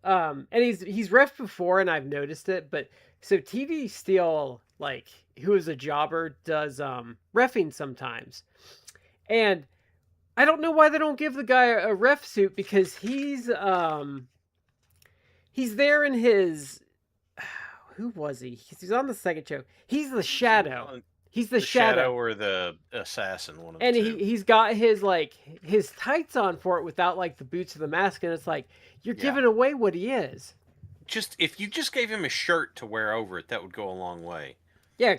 and he's ref before, and I've noticed it, but so TV Steel, like, who is a jobber, does reffing sometimes, and I don't know why they don't give the guy a ref suit, because he's there in his who was he? He's on the second show. He's the Shadow. He's the Shadow or the Assassin, one of and the two. he's got his like his tights on for it without like the boots or the mask, and it's like you're giving away what he is. Just if you just gave him a shirt to wear over it, that would go a long way. Yeah,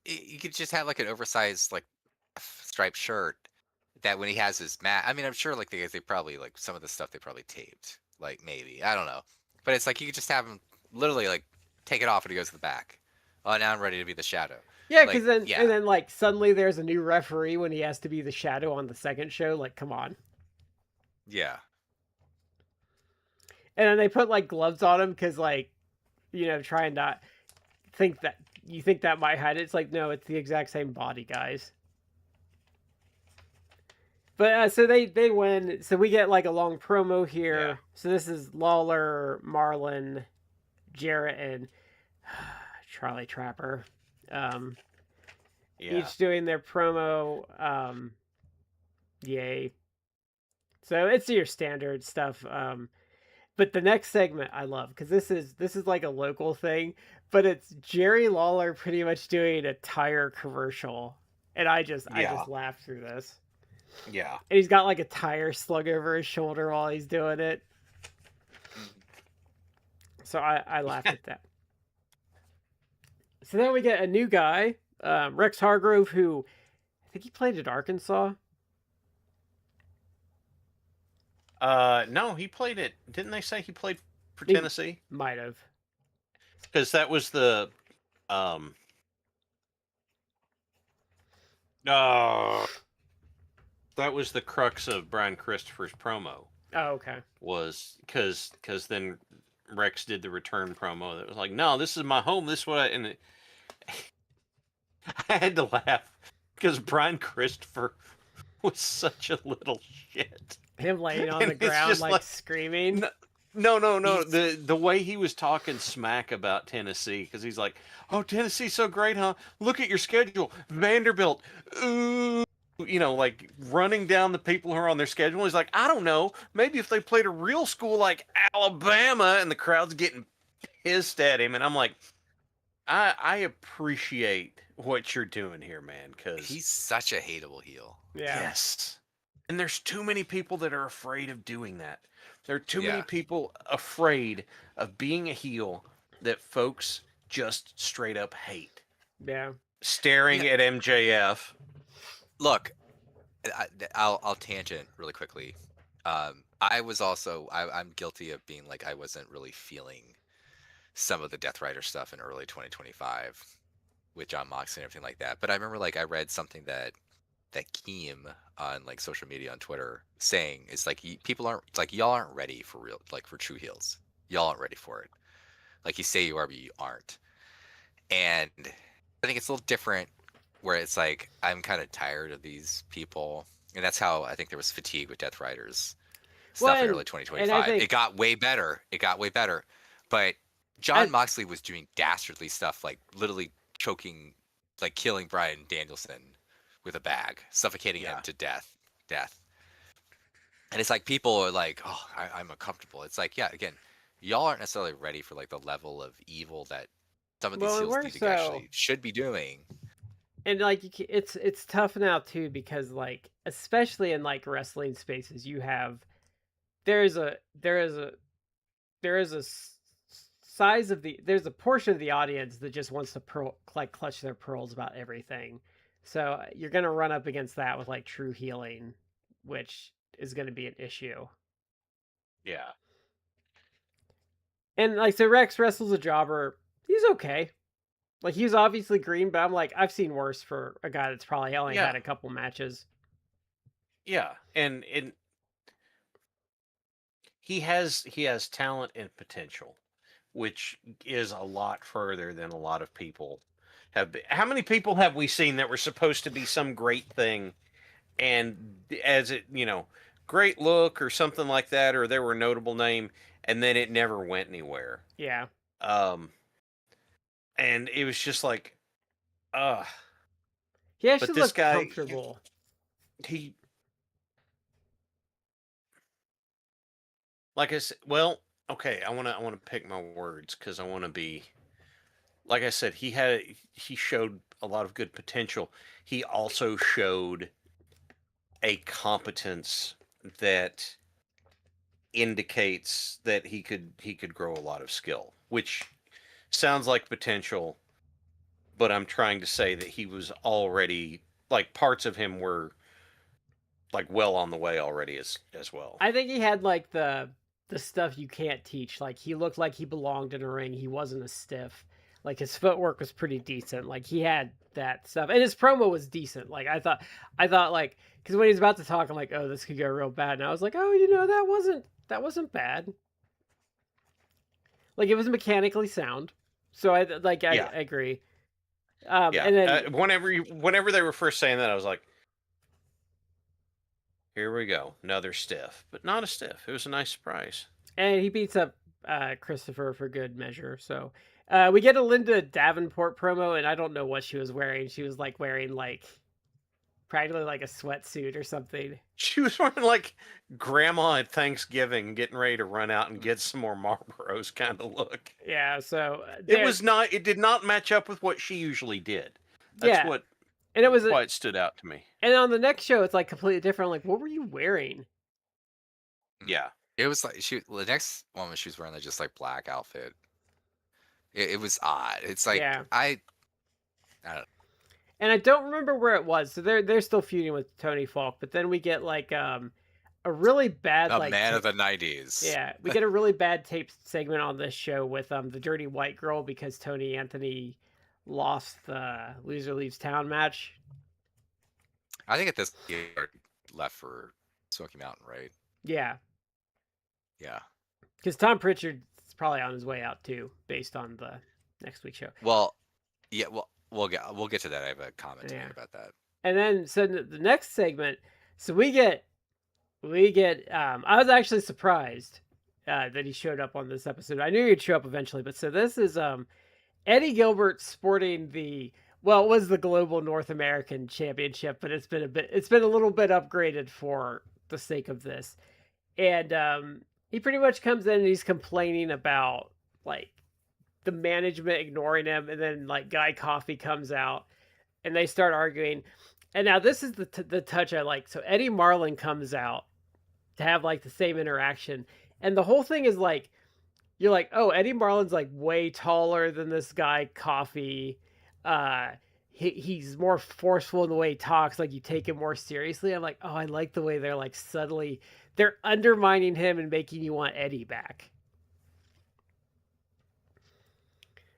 you could just have like an oversized like striped shirt that when he has his mask. I mean, I'm sure like they probably like some of the stuff they probably taped, like maybe I don't know, but it's like you could just have him literally like take it off when he goes to the back. Oh, now I'm ready to be the Shadow. Yeah, because and then like suddenly there's a new referee when he has to be the Shadow on the second show. Like, come on. Yeah. And then they put like gloves on him because like, try and not think that you think that might hide it. It's like, no, it's the exact same body, guys. But so they win. So we get like a long promo here. Yeah. So this is Lawler, Marlon, Jarrett, and Charlie Trapper. Each doing their promo. Yay. So it's your standard stuff. But the next segment I love, because this is like a local thing, but it's Jerry Lawler pretty much doing a tire commercial, and I just laughed through this. Yeah. And he's got like a tire slung over his shoulder while he's doing it. So I laughed at that. So then we get a new guy, Rex Hargrove, who I think he played at Arkansas. No, he played it. Didn't they say he played for Tennessee? Might have. Because that was the that was the crux of Brian Christopher's promo. Oh, okay. Was because then Rex did the return promo that was like, no, this is my home. This is what I had to laugh because Brian Christopher was such a little shit. Him laying on the ground like screaming. No. The way he was talking smack about Tennessee, because he's like, "Oh, Tennessee's so great, huh? Look at your schedule, Vanderbilt, ooh." Like running down the people who are on their schedule. He's like, I don't know, maybe if they played a real school like Alabama, and the crowd's getting pissed at him. And I'm like, I appreciate what you're doing here, man, because he's such a hateable heel. Yeah. Yes. And there's too many people that are afraid of doing that. There are too many people afraid of being a heel that folks just straight up hate. Yeah. Staring at MJF. Look, I'll tangent really quickly. I was also I'm guilty of being like I wasn't really feeling some of the Death Rider stuff in early 2025 with John Moxley and everything like that. But I remember like I read something that Keem on like social media on Twitter saying it's like people aren't like y'all aren't ready for real like for true heels. Y'all aren't ready for it. Like you say you are, but you aren't. And I think it's a little different where it's like I'm kind of tired of these people, and that's how I think there was fatigue with Death Riders stuff in early 2025. It got way better. But John Moxley was doing dastardly stuff, like literally choking, like killing Bryan Danielson with a bag, suffocating him to death. And it's like people are like, oh, I'm uncomfortable. It's like, yeah, again, y'all aren't necessarily ready for like the level of evil that some of these heels actually should be doing. And like it's tough now too, because like especially in like wrestling spaces, you have there's a portion of the audience that just wants to clutch their pearls about everything. So you're gonna run up against that with like true healing, which is gonna be an issue. Yeah. And like so Rex wrestles a jobber. He's okay. Like, he was obviously green, but I'm like, I've seen worse for a guy that's probably only had a couple matches. Yeah, and he has talent and potential, which is a lot further than a lot of people have been. How many people have we seen that were supposed to be some great thing, and as it, great look or something like that, or they were a notable name, and then it never went anywhere. Yeah. And it was just like, uh He but actually this looked guy, comfortable. he, like I said, well, okay, I want to pick my words because I want to be, like I said, he showed a lot of good potential. He also showed a competence that indicates that he could grow a lot of skill, which sounds like potential, but I'm trying to say that he was already, like, parts of him were like well on the way already as well. I think he had like the stuff you can't teach. Like he looked like he belonged in a ring. He wasn't a stiff. Like his footwork was pretty decent. Like he had that stuff, and his promo was decent. Like I thought like because when he was about to talk, I'm like, oh, this could go real bad, and I was like, oh, that wasn't bad. Like it was mechanically sound. So I Yeah. agree. Yeah. And then Whenever they were first saying that, I was like, here we go, another stiff, but not a stiff. It was a nice surprise. and he beats up Christopher for good measure. So we get a Linda Davenport promo, and I don't know what she was wearing. She was like wearing like practically like a sweatsuit or something. She was wearing like grandma at Thanksgiving, getting ready to run out and get some more Marlboros kind of look. Yeah, so It did not match up with what she usually did. That's yeah, what. and it was why it stood out to me. And on the next show, it's like completely different. Like, what were you wearing? Yeah, It was like the next one was she was wearing the just like black outfit. It was odd. It's like Yeah. I don't know. And I don't remember where it was. So they're still feuding with Tony Falk, but then we get like a really bad A like man of the 90s. Yeah, we get a really bad tape segment on this show with the dirty white girl because Tony Anthony lost the loser leaves town match. I think at this he left for Smoky Mountain, right? Yeah, Yeah. because Tom Pritchard's probably on his way out too, based on the next week's show. Well, yeah. Well, we'll get to that. I have a comment to Yeah. make about that. And then so the next segment, so we get. I was actually surprised that he showed up on this episode. I knew he'd show up eventually, but so this is Eddie Gilbert sporting it was the Global North American Championship, but it's been a little bit upgraded for the sake of this. And he pretty much comes in and he's complaining about like the management ignoring him, and then like Guy Coffey comes out and they start arguing. And now this is the touch I like. So Eddie Marlin comes out to have like the same interaction, and the whole thing is like you're like, oh, Eddie Marlin's like way taller than this guy Coffey. He's more forceful in the way he talks. Like you take him more seriously. I'm like, oh, I like the way they're like subtly they're undermining him and making you want Eddie back.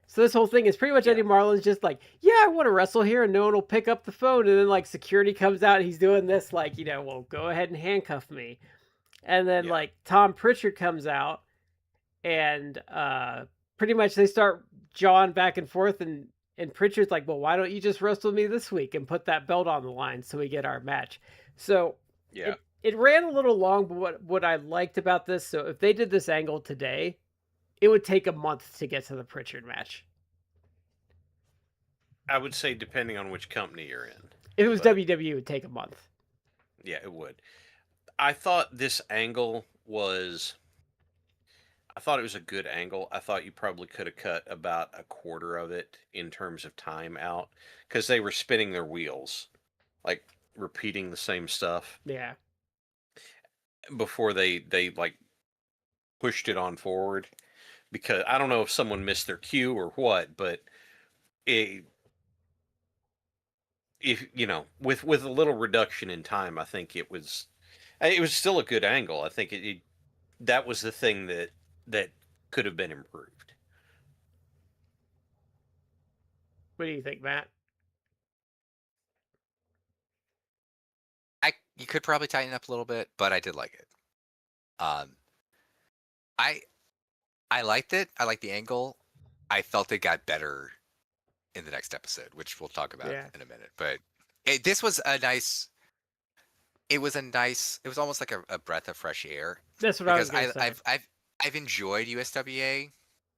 So this whole thing is pretty much Eddie Marlin's just like, yeah, I want to wrestle here, and no one will pick up the phone. And then like security comes out, and he's doing this like, well, go ahead and handcuff me. And then like Tom Pritchard comes out, and pretty much they start jawing back and forth, and Pritchard's like, well, why don't you just wrestle me this week and put that belt on the line so we get our match? So it ran a little long, but what I liked about this, so if they did this angle today, it would take a month to get to the Pritchard match. I would say depending on which company you're in. If it was WWE, it would take a month. Yeah, it would. I thought this angle was... I thought it was a good angle. I thought you probably could have cut about a quarter of it in terms of time out, because they were spinning their wheels, like repeating the same stuff. Yeah. Before they like pushed it on forward. Because I don't know if someone missed their cue or what, but if with a little reduction in time, I think it was still a good angle. I think that was the thing that could have been improved. What do you think, Matt? You could probably tighten up a little bit, but I did like it. I liked it. I liked the angle. I felt it got better in the next episode, which we'll talk about Yeah. in a minute. But this was a nice. It was almost like a breath of fresh air That's what I was because gonna say. I've enjoyed USWA,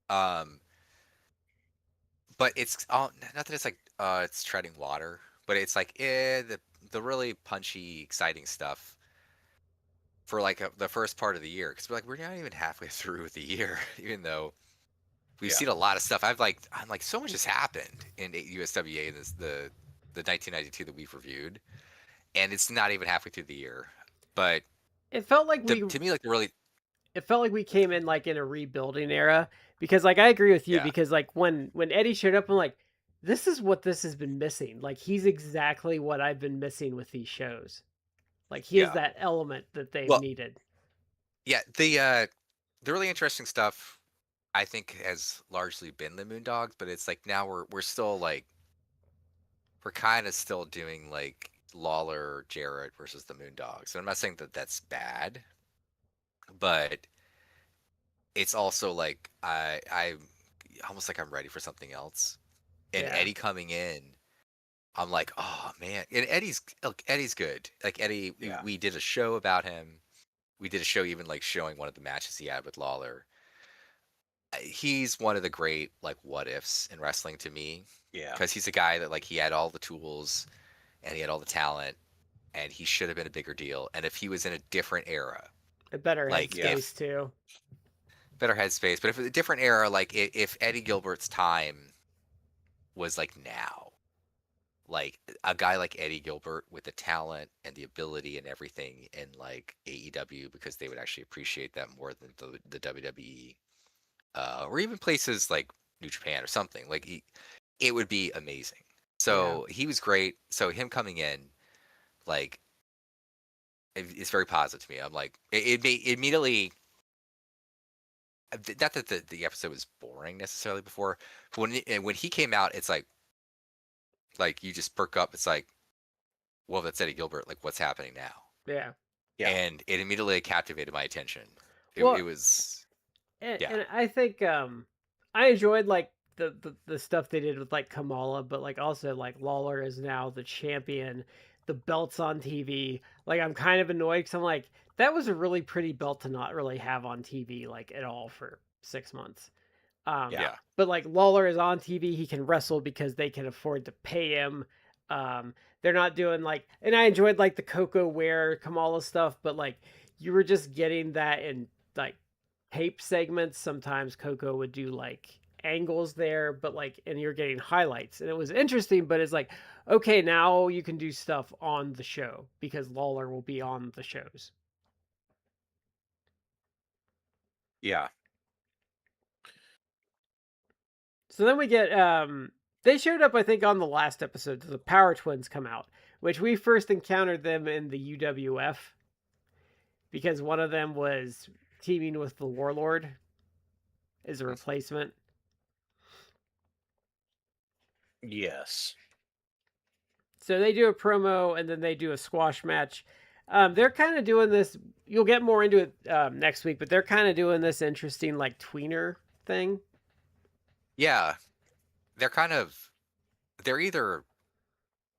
um, but it's all not that it's like it's treading water, but it's like the really punchy, exciting stuff for like the first part of the year because we're not even halfway through the year, even though we've seen a lot of stuff. I'm like so much has happened in USWA in the 1992 that we've reviewed, and it's not even halfway through the year. But It felt like to me, like really, it felt like we came in like in a rebuilding era because like I agree with you yeah, because like when Eddie showed up, I'm like, this is what this has been missing. Like he's exactly what I've been missing with these shows. Like he is yeah. that element that they've Well, needed. yeah, the really interesting stuff I think has largely been the Moondogs, but it's like now we're still like we're kind of still doing like Lawler Jarrett versus the Moondogs. And I'm not saying that that's bad, but it's also like I almost like I'm ready for something else. And Yeah. Eddie coming in, I'm like, oh man. And Eddie's good. Like Eddie, Yeah. we did a show about him. We did a show even like showing one of the matches he had with Lawler. He's one of the great like what ifs in wrestling to me Yeah. because he's a guy that like he had all the tools and he had all the talent and he should have been a bigger deal. And if he was in a different era, A better like headspace too. better headspace, but if it was a different era, like if Eddie Gilbert's time was like now, like a guy like Eddie Gilbert with the talent and the ability and everything in like AEW because they would actually appreciate that more than the WWE, or even places like New Japan or something. Like it would be amazing. So he was great. So him coming in, like, it's very positive to me. I'm like, it made immediately. Not that the episode was boring necessarily before, but when he came out, it's like you just perk up. It's like, well, that's Eddie Gilbert. Like, what's happening now? Yeah. Yeah. And it immediately captivated my attention. Well, It was, yeah, And I think I enjoyed like the stuff they did with like Kamala, but like also like Lawler is now the champion, the belt's on TV. Like I'm kind of annoyed because I'm like that was a really pretty belt to not really have on TV like at all for 6 months. yeah, But like Lawler is on TV, he can wrestle because they can afford to pay him. They're not doing like, and I enjoyed like the Coco Ware Kamala stuff, but like you were just getting that in like tape segments. Sometimes Coco would do like angles there, but like, and you're getting highlights, and it was interesting. But it's like, okay, now you can do stuff on the show because Lawler will be on the shows. Yeah. So then we get they showed up I think on the last episode. The Power Twins come out, which we first encountered them in the UWF because one of them was teaming with the Warlord as a replacement. Yes. So they do a promo and then they do a squash match. They're kind of doing this. You'll get more into it next week, but they're kind of doing this interesting like tweener thing. yeah. They're either,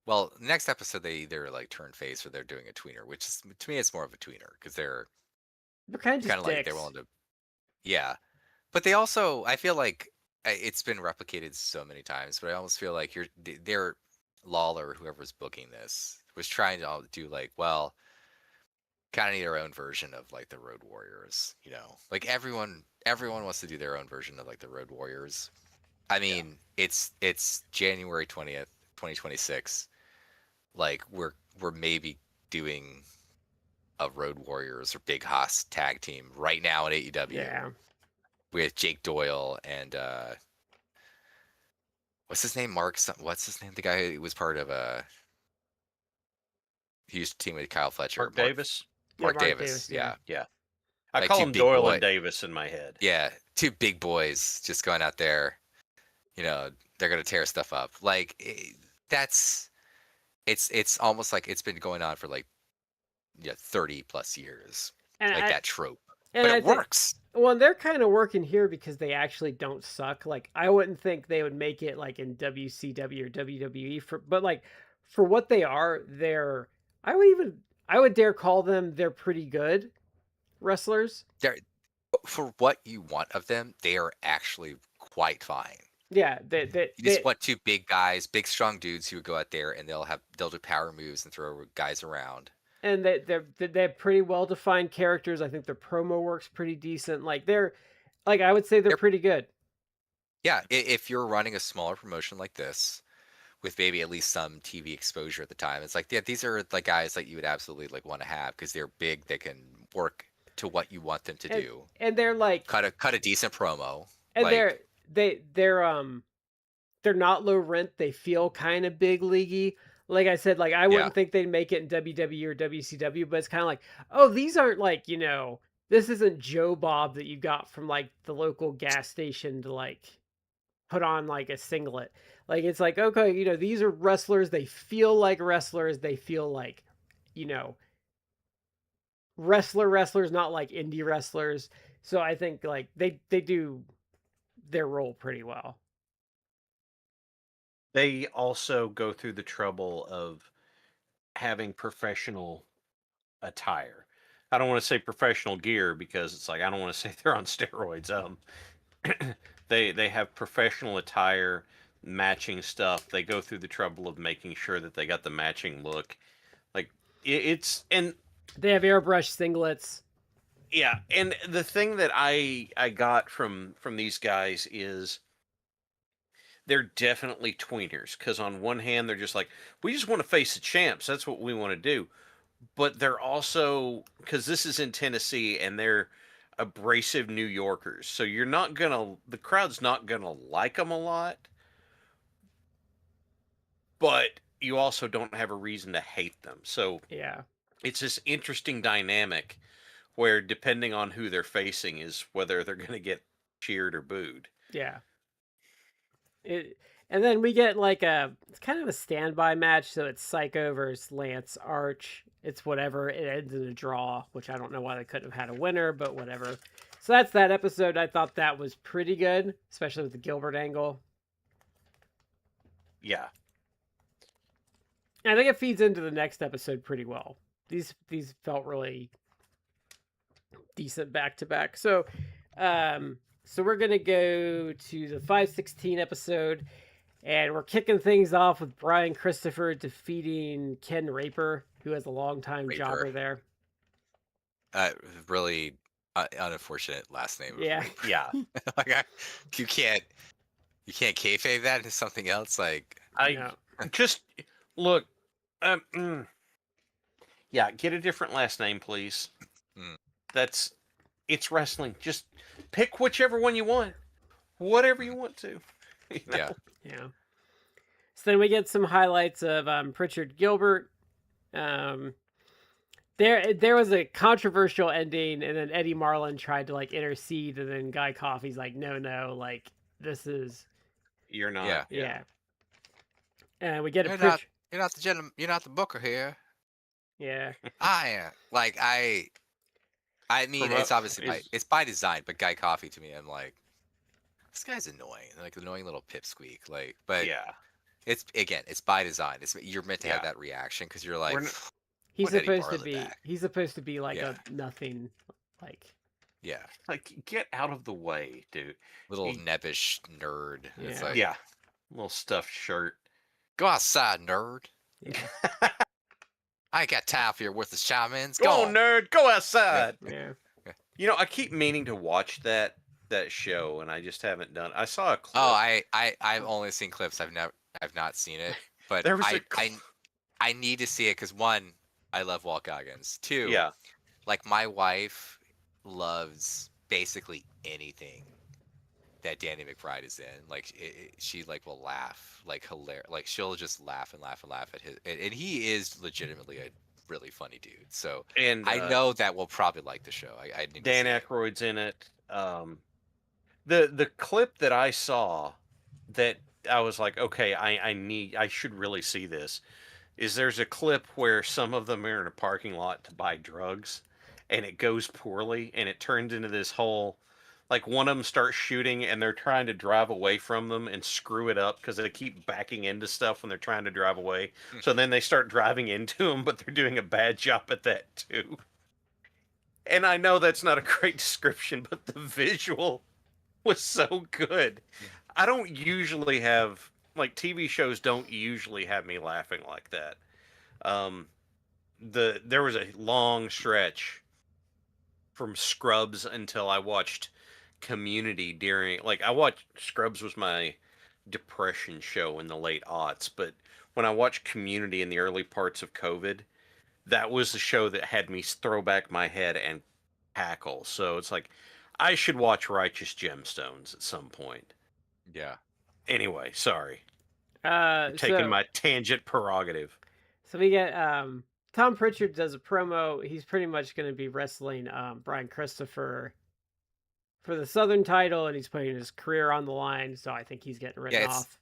well, next episode they either like turn face or they're doing a tweener, which is, to me it's more of a tweener because they're kind of kind just of like dicks. they're willing to, yeah. But they also, I feel like it's been replicated so many times, but I almost feel like they're Lawler, whoever's booking this, was trying to do like, well, kind of need their own version of like the Road Warriors, you know, like everyone wants to do their own version of like the Road Warriors. I mean, it's January 20th, 2026. Like we're maybe doing a Road Warriors or Big Haas tag team right now in AEW. Yeah. With Jake Doyle and what's his name? What's his name? The guy who was part of he used to team with Kyle Fletcher. Mark Davis. Mark Mark Davis. Yeah. Yeah. I Like call two him big Doyle boy- and Davis in my head. Yeah, two big boys just going out there. You know, they're gonna tear stuff up. Like it's almost like it's been going on for like 30 plus years. And Like that trope. And but I it think, works. well, they're kind of working here because they actually don't suck. Like, I wouldn't think they would make it like in WCW or WWE but like for what they are, I would even, I would dare call them, they're pretty good wrestlers. They're for what you want of them, they are actually quite fine. Yeah, You just want two big guys, big strong dudes who would go out there and they'll do power moves and throw guys around. and they have pretty well defined characters. I think their promo works pretty decent. Like I would say they're pretty good. Yeah, if you're running a smaller promotion like this, with maybe at least some TV exposure at the time, it's like, yeah, these are like guys that you would absolutely like want to have because they're big, they can work to what you want them to do. And they're like cut a decent promo. And like, they're not low rent. They feel kind of big leaguey. Like I said, like I wouldn't think they'd make it in WWE or WCW, but it's kind of like, oh, these aren't like, this isn't Joe Bob that you got from like the local gas station to like put on like a singlet. Like it's like, okay, these are wrestlers. They feel like wrestlers. They feel like, wrestlers, not like indie wrestlers. So I think like they do their role pretty well. They also go through the trouble of having professional attire. I don't want to say professional gear because it's like I don't want to say they're on steroids. They have professional attire, matching stuff. They go through the trouble of making sure that they got the matching look. Like it's and they have airbrush singlets. Yeah, and the thing that I got from these guys is they're definitely tweeners because on one hand they're just like, we just want to face the champs, that's what we want to do, but they're also, because this is in Tennessee and they're abrasive New Yorkers, so the crowd's not gonna like them a lot, but you also don't have a reason to hate them. So yeah, it's this interesting dynamic where depending on who they're facing is whether they're going to get cheered or booed. Yeah. And then we get like it's kind of a standby match, so it's Psycho versus Lance Arch. It's whatever. It ends in a draw, which I don't know why they couldn't have had a winner, but whatever. So that's that episode. I thought that was pretty good, especially with the Gilbert angle. Yeah. And I think it feeds into the next episode pretty well. These felt really decent back to back. So we're gonna go to the 516 episode, and we're kicking things off with Brian Christopher defeating Ken Raper, who has a longtime jobber there. Really unfortunate last name. Yeah, yeah. Like you can't kayfabe that into something else. Like just look. Yeah, get a different last name, please. It's wrestling. Just pick whichever one you want, whatever you want to. Yeah. So then we get some highlights of Pritchard Gilbert. There was a controversial ending, and then Eddie Marlin tried to like intercede, and then Guy Coffey's like, no, like this is you're not. Yeah. And we get you're not the gentleman. You're not the booker here. Yeah. I am. Like I mean, it's obviously it's by design, but Guy Coffey to me, I'm like, this guy's annoying, like an annoying little pipsqueak. Like, but yeah, it's by design. You're meant to have that reaction because you're like, he's supposed to be like a nothing, like. Yeah. Like, get out of the way, dude. Little nebbish nerd. Yeah. It's like, little stuffed shirt. Go outside, nerd. Yeah. I ain't got time for your worthless shamans. Go on, nerd. Go outside. Yeah. I keep meaning to watch that show, and I just haven't done. I saw a clip. Oh, I've only seen clips. I've not seen it, but I need to see it because one, I love Walt Goggins. Two, like my wife loves basically anything that Danny McBride is in. Like she like will laugh, like hilarious. Like she'll just laugh and laugh and laugh at his, and he is legitimately a really funny dude. So I know that we'll probably like the show. I need Dan Aykroyd's in it. The clip that I saw that I was like, okay, I should really see this. Is there's a clip where some of them are in a parking lot to buy drugs, and it goes poorly, and it turns into this whole, like, one of them starts shooting and they're trying to drive away from them and screw it up because they keep backing into stuff when they're trying to drive away. So then they start driving into them, but they're doing a bad job at that too. And I know that's not a great description, but the visual was so good. I don't usually have, like, TV shows don't usually have me laughing like that. There was a long stretch from Scrubs until I watched Community during, like, I watched Scrubs was my depression show in the late aughts, but when I watched Community in the early parts of COVID, that was the show that had me throw back my head and cackle. So it's like I should watch Righteous Gemstones at some point. Yeah. Anyway, sorry. You're taking my tangent prerogative. So we get Tom Pritchard does a promo. He's pretty much going to be wrestling Brian Christopher for the Southern title, and he's putting his career on the line. So I think he's getting written off.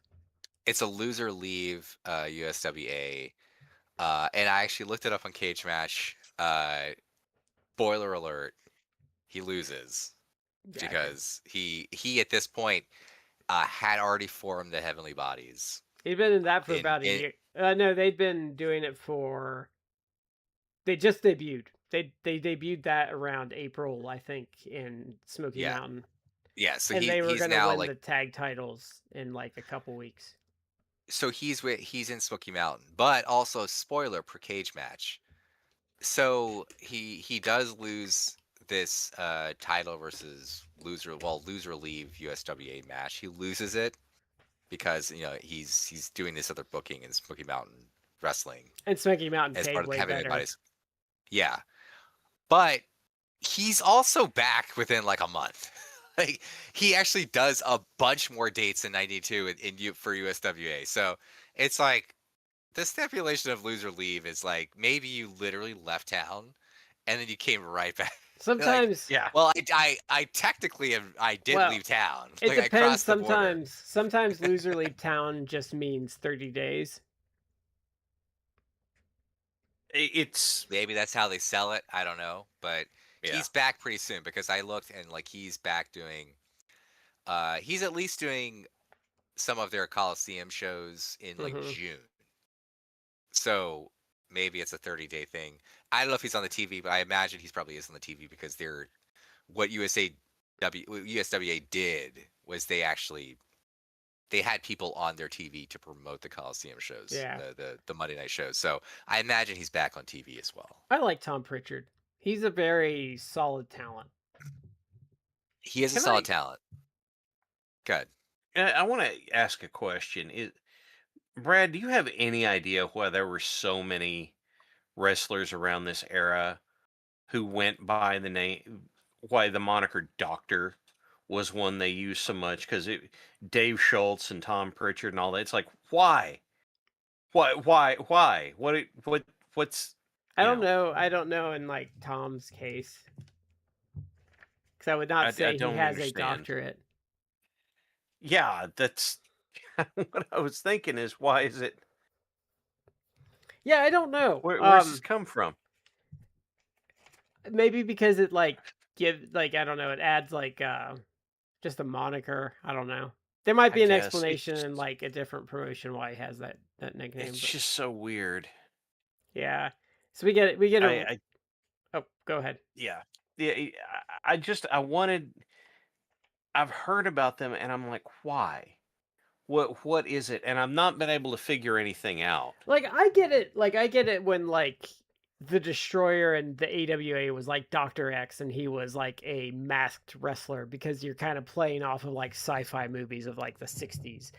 It's a loser leave USWA, and I actually looked it up on Cage Match. Spoiler alert: he loses because he at this point had already formed the Heavenly Bodies. He'd been in that for about a year. No, they'd been doing it for. They just debuted. They debuted that around April, I think, in Smoky Mountain. Yeah, so and they were going to win the tag titles in like a couple weeks. So he's in Smoky Mountain, but also spoiler per Cage Match. So he does lose this title versus loser leave USWA match. He loses it because he's doing this other booking in Smoky Mountain Wrestling. And Smoky Mountain as paid part of way Heavenly better. Bodies. Yeah, but he's also back within like a month. Like he actually does a bunch more dates in '92 for USWA. So it's like the stipulation of loser leave is like maybe you literally left town and then you came right back. Sometimes, like, well, I technically did leave town. It like, depends. I crossed Sometimes loser leave town just means 30 days. It's maybe that's how they sell it. I don't know, but he's back pretty soon because I looked and like he's back doing. He's at least doing some of their Coliseum shows in like June. So maybe it's a 30-day thing. I don't know if he's on the TV, but I imagine he's probably is on the TV because what USWA did was they had people on their TV to promote the Coliseum shows, the Monday night shows. So I imagine he's back on TV as well. I like Tom Pritchard. He's a very solid talent. He is a solid talent. Good. I want to ask a question. Brad, do you have any idea why there were so many wrestlers around this era who went by the name, why the moniker Doctor was one they used so much? Because Dave Schultz and Tom Pritchard and all that. It's like, why? Why? What's? I don't know. I don't know in like Tom's case, because I would not say he has a doctorate. Yeah, that's what I was thinking. Is why is it? Yeah, I don't know. Where's this come from? Maybe because it I don't know. It adds like just a moniker. I don't know. There might be an explanation in like a different promotion why he has that nickname. It's just so weird. Yeah. So we get it. Oh, go ahead. Yeah. I've heard about them and I'm like, why? What is it? And I've not been able to figure anything out. Like I get it when like the Destroyer and the AWA was like Dr. X and he was like a masked wrestler because you're kind of playing off of like sci-fi movies of like the 60s.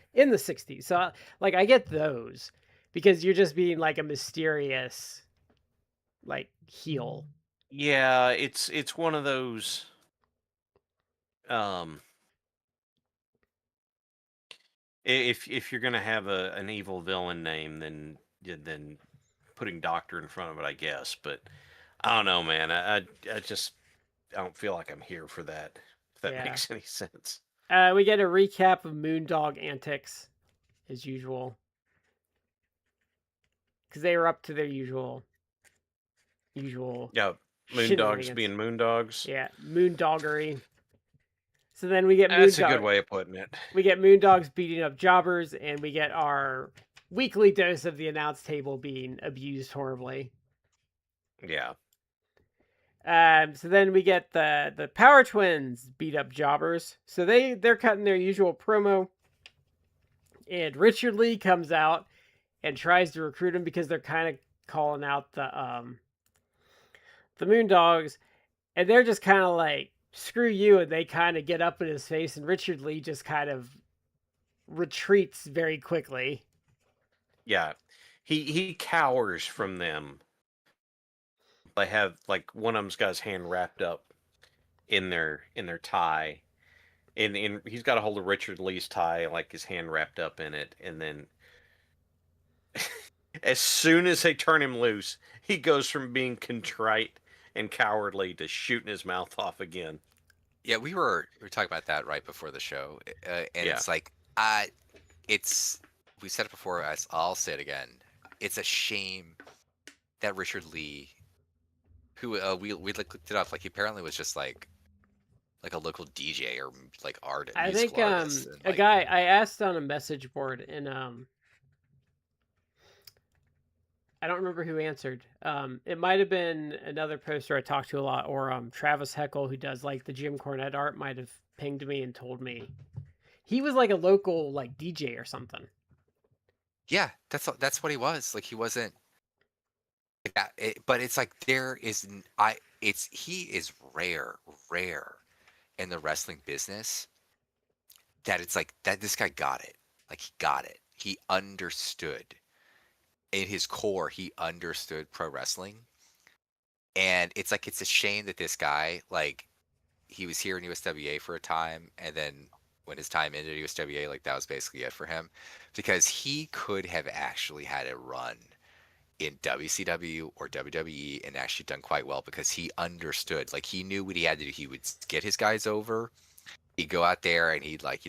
So like I get those because you're just being like a mysterious like heel. Yeah, it's one of those if you're gonna have an evil villain name, then putting Doctor in front of it, I guess. But I don't know, man. I don't feel like I'm here for that. If that makes any sense. We get a recap of Moondog antics, as usual, because they were up to their usual. Yeah, Moondogs shenanigans. being Moondogs. Yeah, moondoggery. So then we get That's a good way of putting it. We get Moondogs beating up jobbers, and we get our weekly dose of the announce table being abused horribly. Yeah. So then we get the Power Twins beat up jobbers. So they're cutting their usual promo, and Richard Lee comes out and tries to recruit him because they're kind of calling out the Moondogs, and they're just kind of like, screw you, and they kind of get up in his face, and Richard Lee just kind of retreats very quickly. Yeah. He cowers from them. They have like one of them's got his hand wrapped up in their tie. And he's got a hold of Richard Lee's tie, like his hand wrapped up in it, and then as soon as they turn him loose, he goes from being contrite and cowardly to shooting his mouth off again. Yeah, we were talking about that right before the show, and Yeah. it's like we said it before. I'll say it again. It's a shame that Richard Lee, who we looked it up, like he apparently was just like a local DJ or like artist. I think artist, and, a guy I asked on a message board, and I don't remember who answered. It might have been another poster I talked to a lot, or Travis Heckle, who does like the Jim Cornette art, might have pinged me and told me he was like a local like DJ or something. Yeah, that's what he was. Like he wasn't. But it's like he is rare in the wrestling business. That it's like that this guy got it. Like he got it. He understood. In his core, he understood pro wrestling. And it's like, it's a shame that this guy, like, he was here in USWA for a time, and then when his time ended at USWA, like, that was basically it for him. Because he could have actually had a run in WCW or WWE and actually done quite well, because he understood. Like, he knew what he had to do. He would get his guys over. He'd go out there and he'd, like,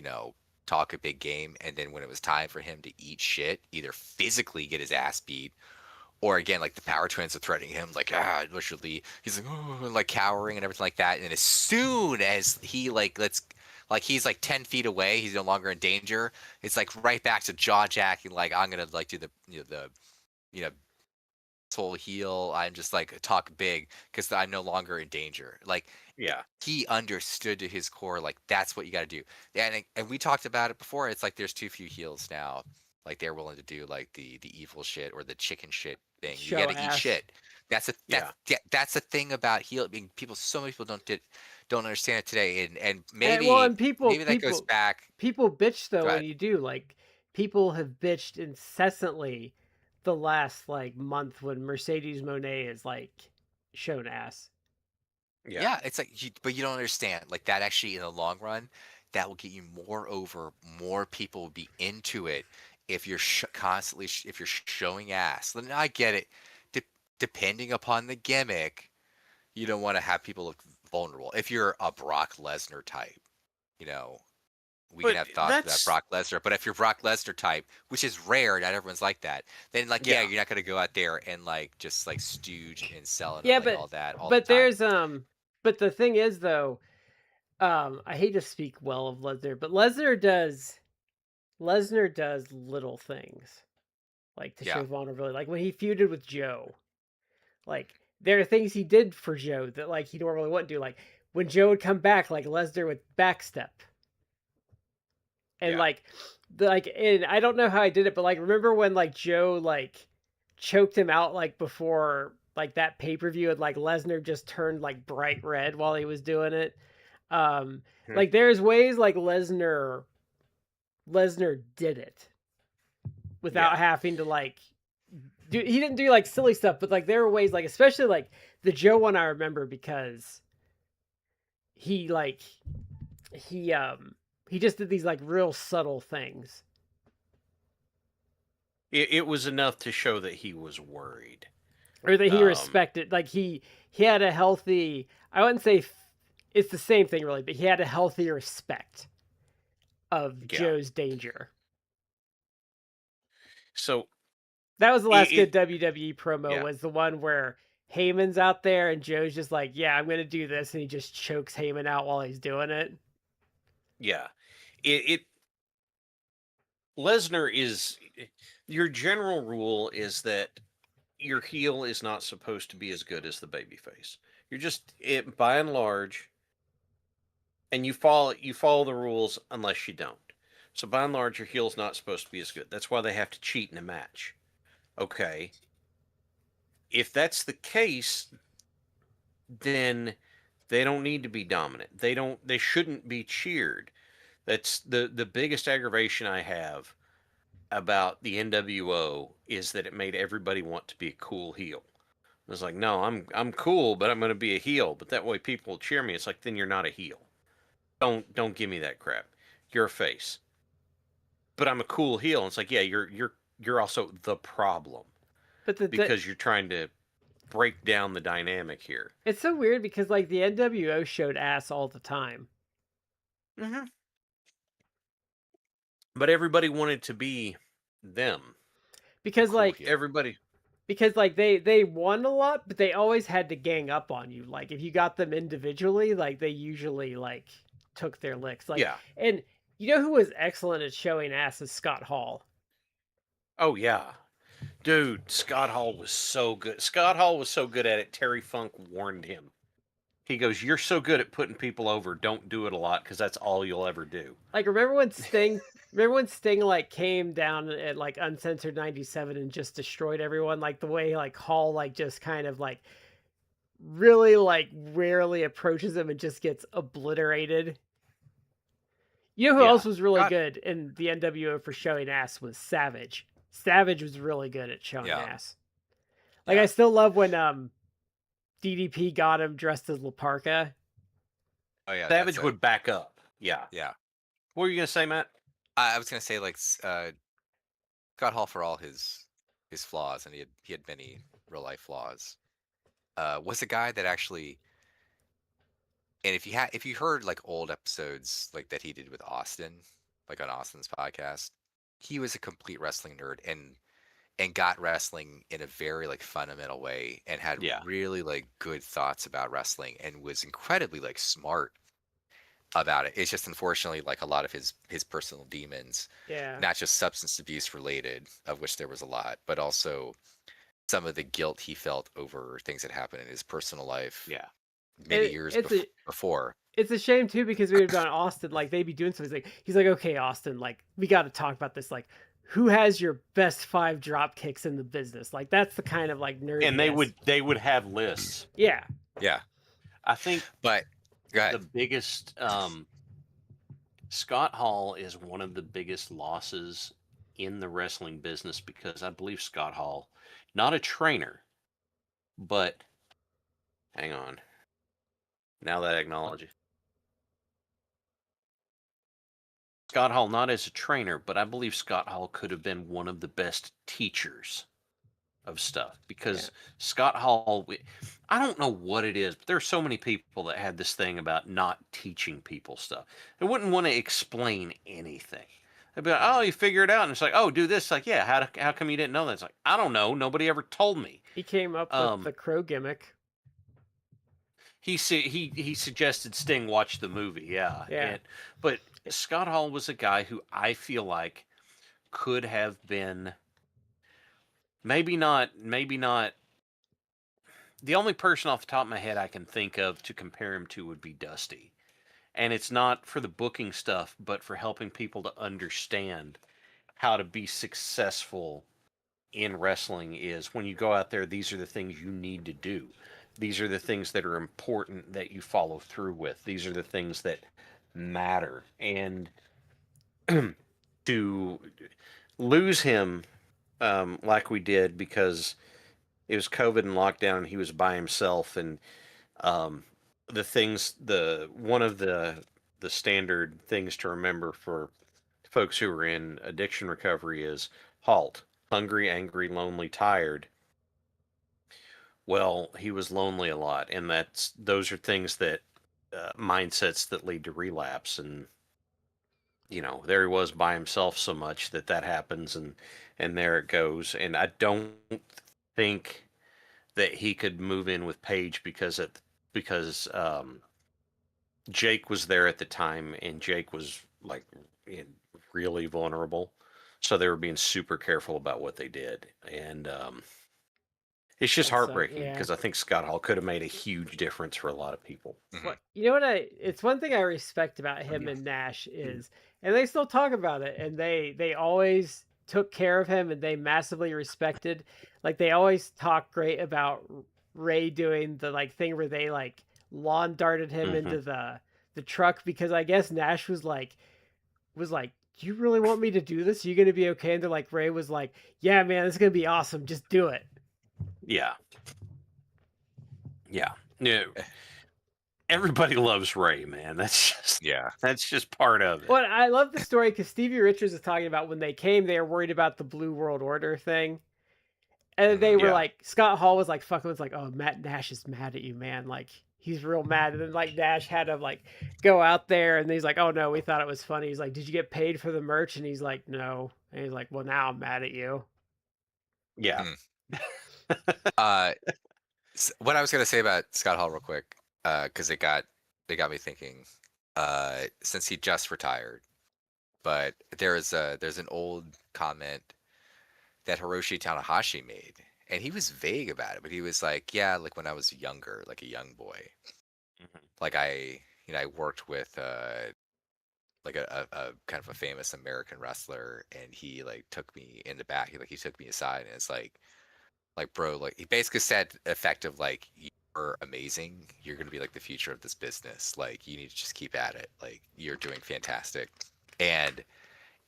talk a big game, and then when it was time for him to eat shit, either physically get his ass beat, or again, like the Power Twins are threatening him, like Richard Lee, he's like, oh, like cowering and everything like that. And as soon as he he's like 10 feet away, he's no longer in danger. It's like right back to jaw jacking, like I'm gonna like do the soul heel. I'm just like talk big because I'm no longer in danger. Like, yeah, he understood to his core, like that's what you got to do. And we talked about it before. It's like there's too few heels now. Like they're willing to do like the evil shit or the chicken shit thing. You got to eat shit. That's the thing about heel. I mean, so many people don't understand it today. And maybe maybe that goes back. People bitch though when you do. Like people have bitched incessantly the last like month when Mercedes Moné is like shown ass. Yeah, it's like, but you don't understand. Like that actually, in the long run, that will get you more over. More people will be into it if you're constantly if you're showing ass. Then I get it. Depending upon the gimmick, you don't want to have people look vulnerable. If you're a Brock Lesnar type, we can have thoughts about Brock Lesnar. But if you're Brock Lesnar type, which is rare, not everyone's like that, then like you're not gonna go out there and like just like stooge and sell and all that. But there's but the thing is though, I hate to speak well of Lesnar, but Lesnar does little things like to show vulnerability. Like when he feuded with Joe, like there are things he did for Joe that like he normally wouldn't do. Like when Joe would come back, like Lesnar would backstep. And and I don't know how I did it, but like remember when like Joe like choked him out like before like that pay-per-view, and like Lesnar just turned like bright red while he was doing it. Like there's ways like Lesnar did it without having to like he didn't do like silly stuff, but like there were ways, like especially like the Joe one I remember because he just did these like real subtle things. It was enough to show that he was worried, or that he respected. Like he had a healthy. I wouldn't say it's the same thing really, but he had a healthy respect of Joe's danger. So that was the last good WWE promo. Was the one where Heyman's out there and Joe's just like, yeah, I'm gonna do this, and he just chokes Heyman out while he's doing it. Yeah. It Lesnar is your general rule is that your heel is not supposed to be as good as the babyface. You're just by and large, and you follow the rules unless you don't. So by and large, your heel's not supposed to be as good. That's why they have to cheat in a match. Okay. If that's the case, then they don't need to be dominant. They shouldn't be cheered. That's the biggest aggravation I have about the NWO is that it made everybody want to be a cool heel. I was like, no, I'm cool, but I'm going to be a heel. But that way people will cheer me. It's like, then you're not a heel. Don't give me that crap. You're a face. But I'm a cool heel. And it's like, yeah, you're also the problem But because you're trying to break down the dynamic here. it's so weird because like the NWO showed ass all the time. Mm-hmm. But everybody wanted to be them. Because Cool like heel. Everybody. because like they won a lot, but they always had to gang up on you. Like if you got them individually, like they usually like took their licks. Like Yeah. and you know who was excellent at showing ass is Scott Hall. Oh yeah. Dude, Scott Hall was so good. Scott Hall was so good at it. Terry Funk warned him. He goes, "You're so good at putting people over. Don't do it a lot because that's all you'll ever do." Like remember when Sting like came down at like Uncensored 97 and just destroyed everyone, like the way like Hall like just kind of like really like rarely approaches him and just gets obliterated. You know who Yeah. else was really God. good in the NWO for showing ass was Savage. Savage was really good at showing Yeah. ass. Like Yeah. I still love when DDP got him dressed as La Parka. Oh yeah, Savage that's it. would back up. Yeah. Yeah. What were you gonna say, Matt? I was gonna say like Scott Hall, for all his flaws, and he had many real life flaws, was a guy that actually, and if you heard like old episodes like that he did with Austin, like on Austin's podcast, he was a complete wrestling nerd and got wrestling in a very like fundamental way and had Yeah. really like good thoughts about wrestling and was incredibly like smart about it. It's just unfortunately like a lot of his personal demons, Yeah. not just substance abuse related, of which there was a lot, but also some of the guilt he felt over things that happened in his personal life Yeah. many years before. It's a shame too because we would have done Austin, like they'd be doing something. He's like, okay, Austin, like we got to talk about this. Like, who has your best 5 drop kicks in the business? Like that's the kind of like nerd. And they would have lists. Yeah. Yeah, I think but go ahead. the biggest Scott Hall is one of the biggest losses in the wrestling business because I believe Scott Hall, not a trainer, but hang on. Now that I acknowledge it. Scott Hall, not as a trainer, but I believe Scott Hall could have been one of the best teachers of stuff because Scott Hall, I don't know what it is, but there are so many people that had this thing about not teaching people stuff. They wouldn't want to explain anything. They'd be like, "Oh, you figure it out," and it's like, "Oh, do this." Like, yeah, how come you didn't know that? It's like, I don't know. Nobody ever told me. He came up with the crow gimmick. He suggested Sting watch the movie, yeah. But Scott Hall was a guy who I feel like could have been maybe not. The only person off the top of my head I can think of to compare him to would be Dusty. And it's not for the booking stuff, but for helping people to understand how to be successful in wrestling is when you go out there, these are the things you need to do. These are the things that are important that you follow through with. These are the things that matter. And to lose him like we did because it was COVID and lockdown and he was by himself and one of the standard things to remember for folks who are in addiction recovery is HALT. Hungry, angry, lonely, tired. Well, he was lonely a lot, and those are things that mindsets that lead to relapse. And there he was by himself so much that happens, and there it goes. And I don't think that he could move in with Paige because Jake was there at the time, and Jake was like really vulnerable, so they were being super careful about what they did, and it's just heartbreaking because I think Scott Hall could have made a huge difference for a lot of people. Well, you know what it's one thing I respect about him and Nash is, and they still talk about it, and they always took care of him, and they massively respected, like they always talk great about Ray doing the like thing where they like lawn darted him into the truck, because I guess Nash was like, do you really want me to do this? Are you gonna be okay? And they're like, Ray was like, yeah man, it's gonna be awesome, just do it. Yeah. Everybody loves Ray, man. That's just part of it. Well, I love the story because Stevie Richards is talking about when they came, they were worried about the Blue World Order thing. And they were like, Scott Hall was like, fucking was like, oh, Matt Nash is mad at you, man. Like, he's real mad. And then like Nash had to like go out there, and he's like, oh no, we thought it was funny. He's like, did you get paid for the merch? And he's like, no. And he's like, well, now I'm mad at you. Yeah. What I was gonna say about Scott Hall real quick, because they got me thinking, since he just retired, but there's an old comment that Hiroshi Tanahashi made, and he was vague about it, but he was like, yeah, like when I was younger, like a young boy, like I worked with like a kind of a famous American wrestler, and he like took me in the back, he took me aside, and it's like bro, like he basically said effective, like, you're amazing, you're gonna be like the future of this business, like you need to just keep at it, like you're doing fantastic. And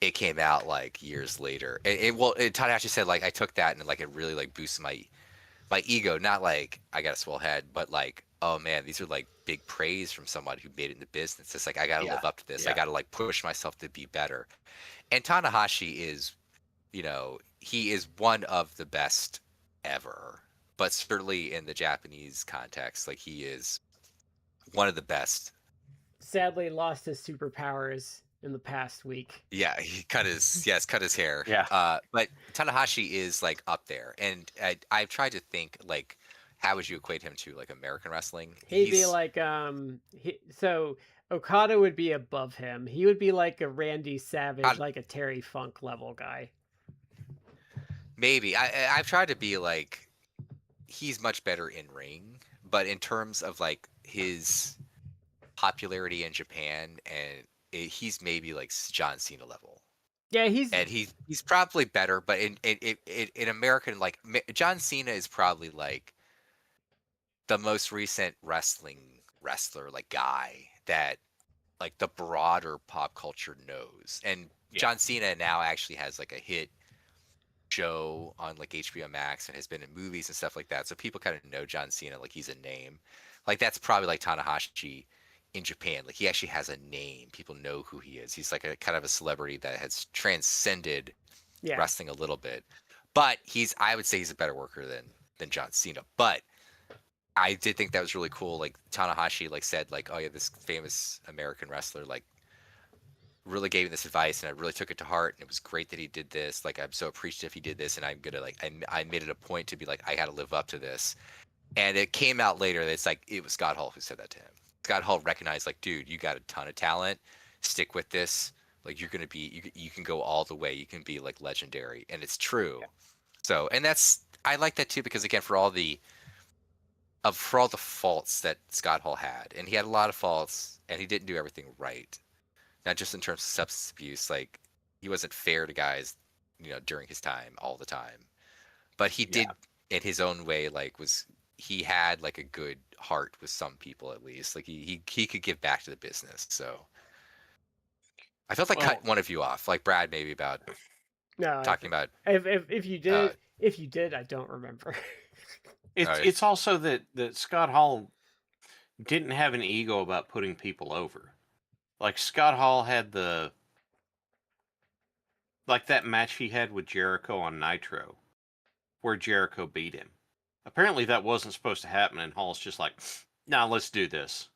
it came out like years later. Tanahashi said like I took that and like it really like boosted my ego. Not like I got a swell head, but like, oh man, these are like big praise from someone who made it in the business. It's like I gotta live up to this. I gotta like push myself to be better. And Tanahashi is, he is one of the best ever. But certainly in the Japanese context, like he is one of the best. Sadly lost his superpowers in the past week. Yeah, he cut his hair. Yeah. But Tanahashi is like up there, and I've tried to think like, how would you equate him to like American wrestling? He'd be like so Okada would be above him. He would be like a Randy Savage, like a Terry Funk level guy. Maybe I've tried to be like, he's much better in ring, but in terms of like his popularity in Japan, and he's maybe like John Cena level. Yeah, he's probably better, but in American, like John Cena is probably like the most recent wrestler, like guy that like the broader pop culture knows. And John Cena now actually has like a hit show on like HBO Max and has been in movies and stuff like that. So people kind of know John Cena, like he's a name. Like that's probably like Tanahashi in Japan. Like he actually has a name. People know who he is. He's like a kind of a celebrity that has transcended wrestling a little bit. But I would say he's a better worker than John Cena. But I did think that was really cool. Like Tanahashi like said like, oh yeah, this famous American wrestler like really gave me this advice, and I really took it to heart, and it was great that he did this. Like I'm so appreciative he did this, and I'm gonna like I made it a point to be like, I had to live up to this. And it came out later that it's like it was Scott Hall who said that to him. Scott Hall recognized like, dude, you got a ton of talent. Stick with this. Like you're gonna be, you can go all the way. You can be like legendary, and it's true. Yeah. So, and I like that too, because again, for all the faults that Scott Hall had, and he had a lot of faults, and he didn't do everything right. Not just in terms of substance abuse, like he wasn't fair to guys, during his time all the time. But he did in his own way, like he had like a good heart with some people at least. Like he could give back to the business. So I felt like cut one of you off, like Brad maybe about talking about if you did, I don't remember. It's also that Scott Hall didn't have an ego about putting people over. Like Scott Hall had that match he had with Jericho on Nitro, where Jericho beat him. Apparently that wasn't supposed to happen, and Hall's just like, nah, let's do this.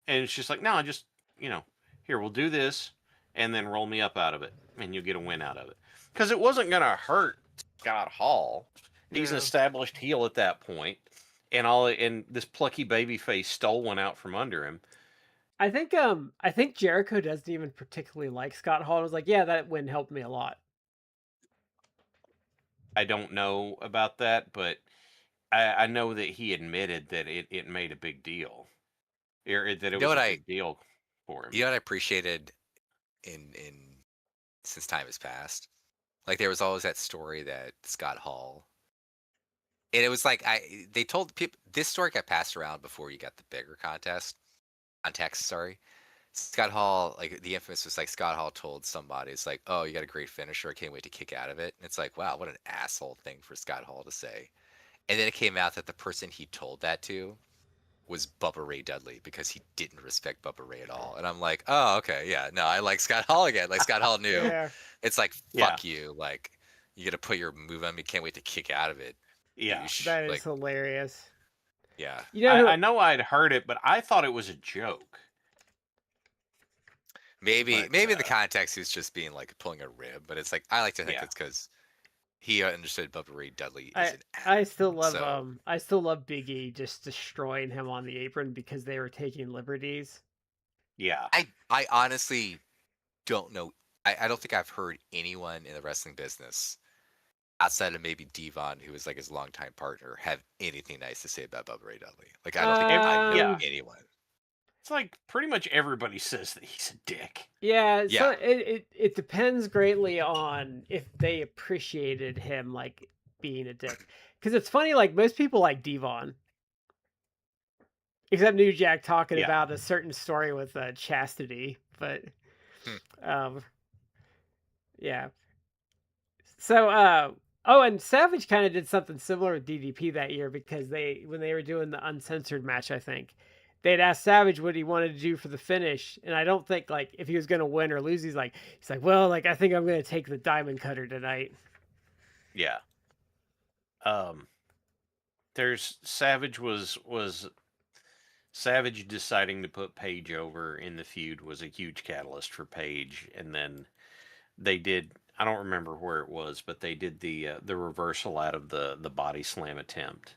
And it's just like, no, just, here, we'll do this, and then roll me up out of it, and you'll get a win out of it. Because it wasn't going to hurt Scott Hall. He's an Yeah. established heel at that point, and this plucky babyface stole one out from under him. I think Jericho doesn't even particularly like Scott Hall. I was like, yeah, that win helped me a lot. I don't know about that, but I know that he admitted that it made a big deal, or that You it know was what a I big deal for him. you know what I appreciated in since time has passed? Like there was always that story that Scott Hall, and it was like they told people this story got passed around before you got the bigger context, sorry. Scott Hall, like the infamous was like Scott Hall told somebody, it's like, oh, you got a great finisher, I can't wait to kick out of it. And it's like, wow, what an asshole thing for Scott Hall to say. And then it came out that the person he told that to was Bubba Ray Dudley because he didn't respect Bubba Ray at all. And I'm like, oh, okay, yeah, no, I like Scott Hall again. Like Scott Hall knew. Yeah. It's like, Yeah. fuck you. Like, you got to put your move on me. Can't wait to kick out of it. Yeah, douche. That is Like, hilarious. yeah. You know, I know I'd heard it, but I thought it was a joke. Maybe But, maybe the context is just being like pulling a rib, but it's like I like to think Yeah. it's because he understood Bubba Ray Dudley is an I still love so- I still love Big E just destroying him on the apron because they were taking liberties. Yeah. I honestly don't know. I don't think I've heard anyone in the wrestling business outside of maybe Devon, who was like his longtime partner, have anything nice to say about Bubba Ray Dudley. Like I don't think I know Yeah. anyone. It's like pretty much everybody says that he's a dick. Yeah, so Yeah. it depends greatly on if they appreciated him like being a dick. Because it's funny, like most people like Devon. Except New Jack talking Yeah. about a certain story with Chastity, but yeah. So oh, and Savage kind of did something similar with DDP that year because when they were doing the uncensored match, I think they'd asked Savage what he wanted to do for the finish, and I don't think like if he was going to win or lose, he's like, well, like I think I'm going to take the diamond cutter tonight. Yeah. There's Savage was Savage deciding to put Paige over in the feud was a huge catalyst for Paige, and then they did. I don't remember where it was, but they did the reversal out of the body slam attempt.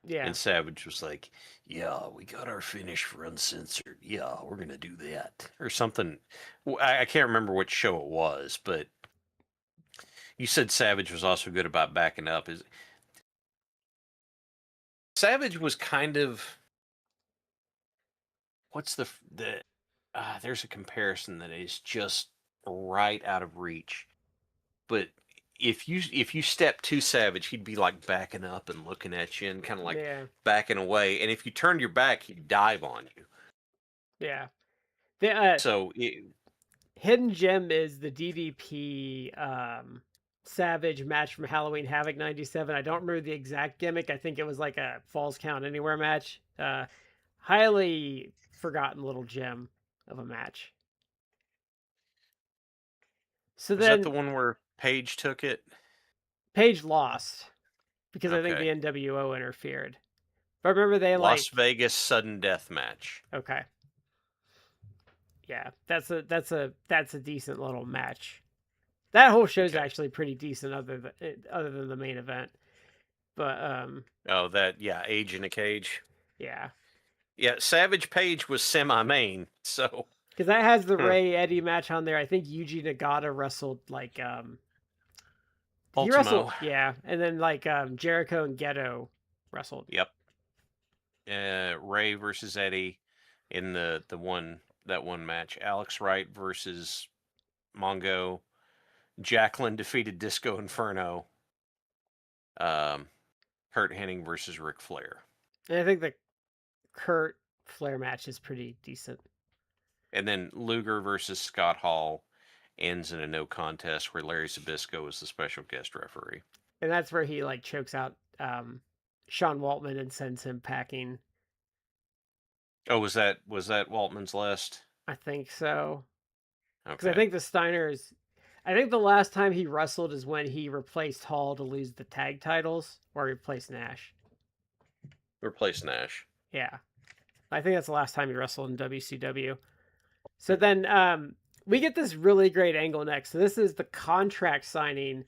Yeah. And Savage was like, "Yeah, we got our finish for uncensored. Yeah, we're gonna do that or something." I can't remember which show it was, but you said Savage was also good about backing up. Is Savage was kind of what's the there's a comparison that is just right out of reach, but if you step too Savage, he'd be like backing up and looking at you and kind of like Yeah. backing away, and if you turned your back, he'd dive on you. Yeah. The So Hidden Gem is the DDP Savage match from Halloween Havoc 97. I don't remember the exact gimmick. I think it was like a Falls Count Anywhere match. Highly forgotten little gem of a match. So was then that the one where Paige took it? Paige lost because I think Okay. the NWO interfered. But remember they Las Vegas sudden death match. Okay. Yeah, that's a decent little match. That whole show's Okay. actually pretty decent other than the main event. But Oh, Age in a Cage. yeah. Yeah, Savage Paige was semi-main, so Because that has the Ray Eddie match on there. I think Yuji Nagata wrestled like he Ultimo. wrestled, yeah, and then like Jericho and Ghetto wrestled. Yep. Ray versus Eddie in that one match. Alex Wright versus Mongo. Jacqueline defeated Disco Inferno. Kurt Hennig versus Ric Flair. And I think the Kurt Flair match is pretty decent. And then Luger versus Scott Hall ends in a no contest where Larry Zbyszko is the special guest referee. And that's where he like chokes out Sean Waltman and sends him packing. Oh, was that Waltman's list? I think so. Because Okay. I think the last time he wrestled is when he replaced Hall to lose the tag titles, or replaced Nash. Replace Nash. Yeah. I think that's the last time he wrestled in WCW. So then we get this really great angle next. So this is the contract signing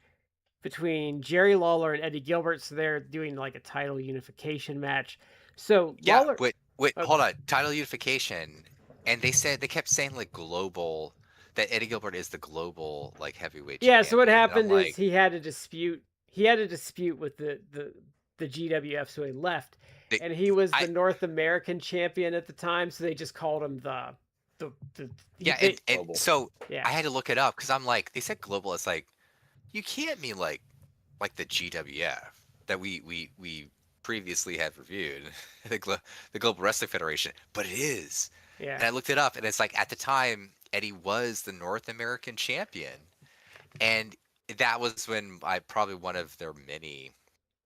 between Jerry Lawler and Eddie Gilbert. So they're doing like a title unification match. So Yeah, Lawler, wait, oh, hold on. Title unification, and they kept saying like global, that Eddie Gilbert is the global like heavyweight yeah. So what champion, and I'm happened is like, he had a dispute. He had a dispute with the GWF, so he left, they, and he was the I North American champion at the time. So they just called him the yeah, and Global. so yeah. I had to look it up because I'm like, they said global. It's like you can't mean like the GWF that we previously had reviewed, the Global Wrestling Federation, but it is. Yeah. And I looked it up, and it's like at the time Eddie was the North American champion, and that was when I probably one of their many.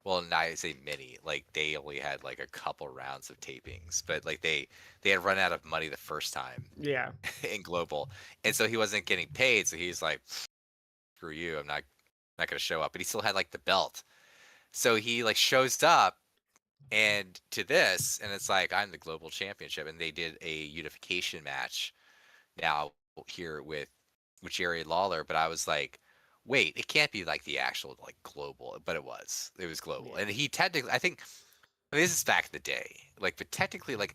Well, not I say many, like they only had like a couple rounds of tapings, but like they had run out of money the first time Yeah. in Global, and so he wasn't getting paid. So he's like, "Screw you, I'm not gonna show up." But he still had like the belt, so he like shows up and to this, and it's like I'm the global championship, and they did a unification match now here with Jerry Lawler, but I was like, wait, it can't be like the actual like global, but it was global, Yeah. and he technically, I think, I mean, this is back in the day, like, but technically, like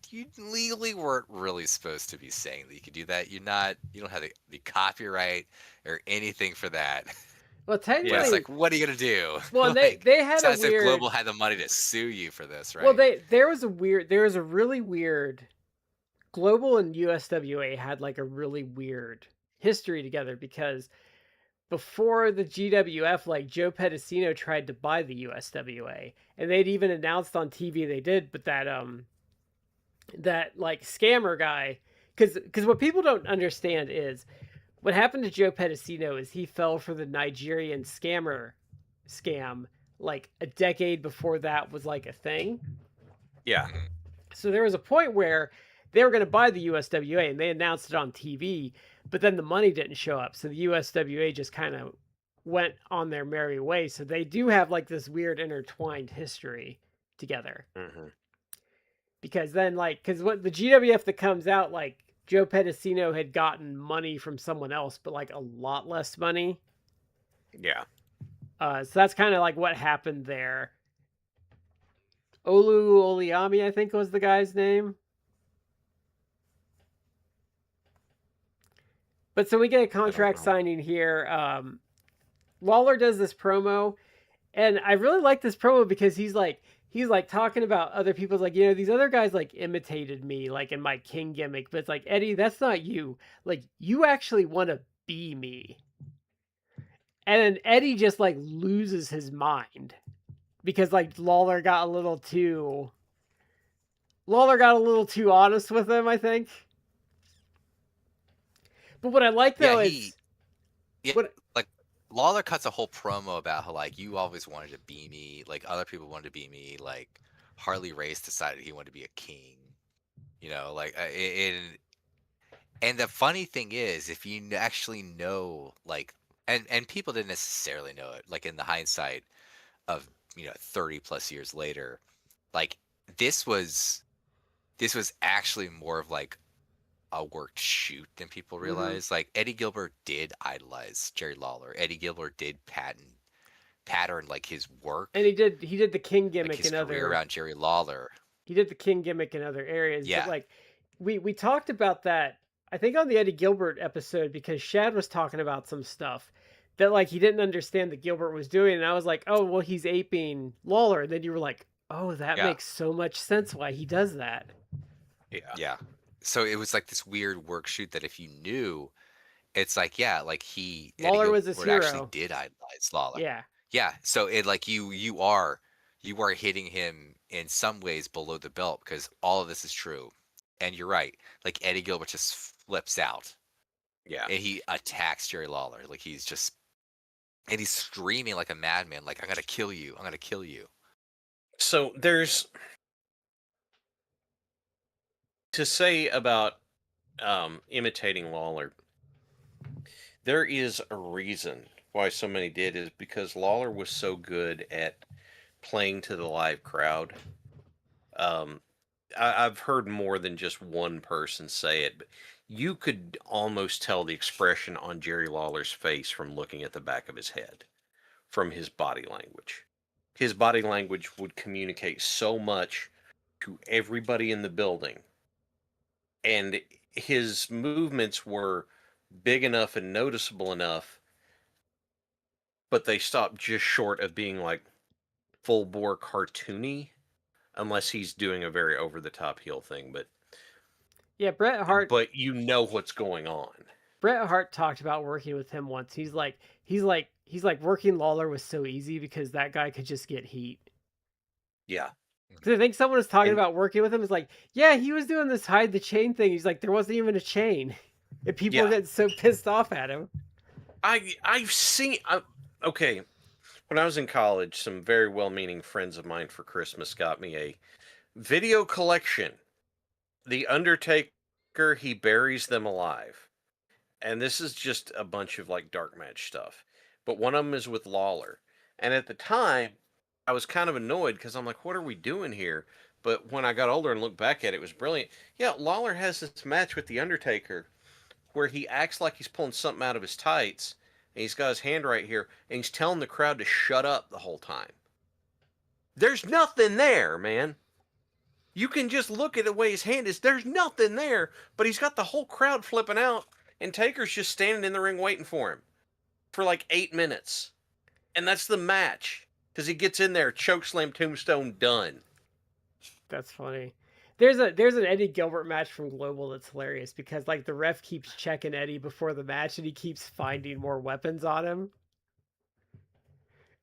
you legally weren't really supposed to be saying that you could do that. You don't have the copyright or anything for that. Well, But technically, it's like, what are you gonna do? well, Like, they had it's a not as if weird. Global had the money to sue you for this, Well, right? there was a really weird. Global and USWA had like a really weird history together because before the GWF, like Joe Pedicino tried to buy the USWA, and they'd even announced on TV they did, but that like scammer guy, because what people don't understand is what happened to Joe Pedicino is he fell for the Nigerian scam like a decade before that was like a thing. Yeah. Mhm. So there was a point where they were going to buy the USWA and they announced it on TV, but then the money didn't show up. So the USWA just kind of went on their merry way. So they do have like this weird intertwined history together. Mm-hmm. Because then, like, because what the GWF that comes out, like, Joe Pedicino had gotten money from someone else, but like a lot less money. Yeah. So that's kind of like what happened there. Olu Oliami, I think was the guy's name. But so we get a contract signing here. Lawler does this promo, and I really like this promo because he's like talking about other people's like, these other guys like imitated me like in my king gimmick, but it's like, Eddie, that's not you. Like, you actually want to be me. And then Eddie just like loses his mind because like Lawler got a little too honest with him, I think. But what I like though is what like Lawler cuts a whole promo about how like you always wanted to be me, like other people wanted to be me, like Harley Race decided he wanted to be a king, like and the funny thing is, if you actually know, like, and people didn't necessarily know it, like in the hindsight of 30 plus years later, like this was actually more of like a worked shoot than people realize. Like Eddie Gilbert did idolize Jerry Lawler. Eddie Gilbert did pattern like his work, and he did the king like gimmick his in career other around Jerry Lawler. he did the king gimmick in other areas. Yeah. But like we talked about that, I think, on the Eddie Gilbert episode, because Shad was talking about some stuff that like he didn't understand that Gilbert was doing, and I was like, oh well, he's aping Lawler, and then you were like, oh, that Yeah. makes so much sense why he does that. Yeah. So it was like this weird work shoot that if you knew, it's like, yeah, like Lawler Eddie was his Gilbert actually hero. did idolize Lawler. Yeah. Yeah. So it like you are hitting him in some ways below the belt because all of this is true. And you're right. Like Eddie Gilbert just flips out. Yeah. And he attacks Jerry Lawler. Like he's screaming like a madman, like, I'm gonna kill you. I'm gonna kill you. So there's to say about imitating Lawler. There is a reason why so many did, is because Lawler was so good at playing to the live crowd. I've heard more than just one person say it, but you could almost tell the expression on Jerry Lawler's face from looking at the back of his head from his body language. His body language would communicate so much to everybody in the building. And his movements were big enough and noticeable enough, but they stopped just short of being like full bore cartoony, unless he's doing a very over the top heel thing. Yeah, Bret Hart. But you know what's going on. Bret Hart talked about working with him once. He's like working Lawler was so easy because that guy could just get heat. Yeah. Because I think someone was talking about working with him. It's like, yeah, he was doing this hide the chain thing. He's like, there wasn't even a chain. And people get so pissed off at him. I've seen. Okay, when I was in college, some very well-meaning friends of mine for Christmas got me a video collection. The Undertaker, he buries them alive. And this is just a bunch of like dark match stuff. But one of them is with Lawler. And at the time, I was kind of annoyed because I'm like, what are we doing here? But when I got older and looked back at it, it was brilliant. Yeah, Lawler has this match with The Undertaker where he acts like he's pulling something out of his tights. And he's got his hand right here. And he's telling the crowd to shut up the whole time. There's nothing there, man. You can just look at the way his hand is. There's nothing there. But he's got the whole crowd flipping out. And Taker's just standing in the ring waiting for him for like 8 minutes. And that's the match. Because he gets in there, chokeslam, tombstone, done. That's funny. There's an Eddie Gilbert match from Global that's hilarious because like the ref keeps checking Eddie before the match and he keeps finding more weapons on him.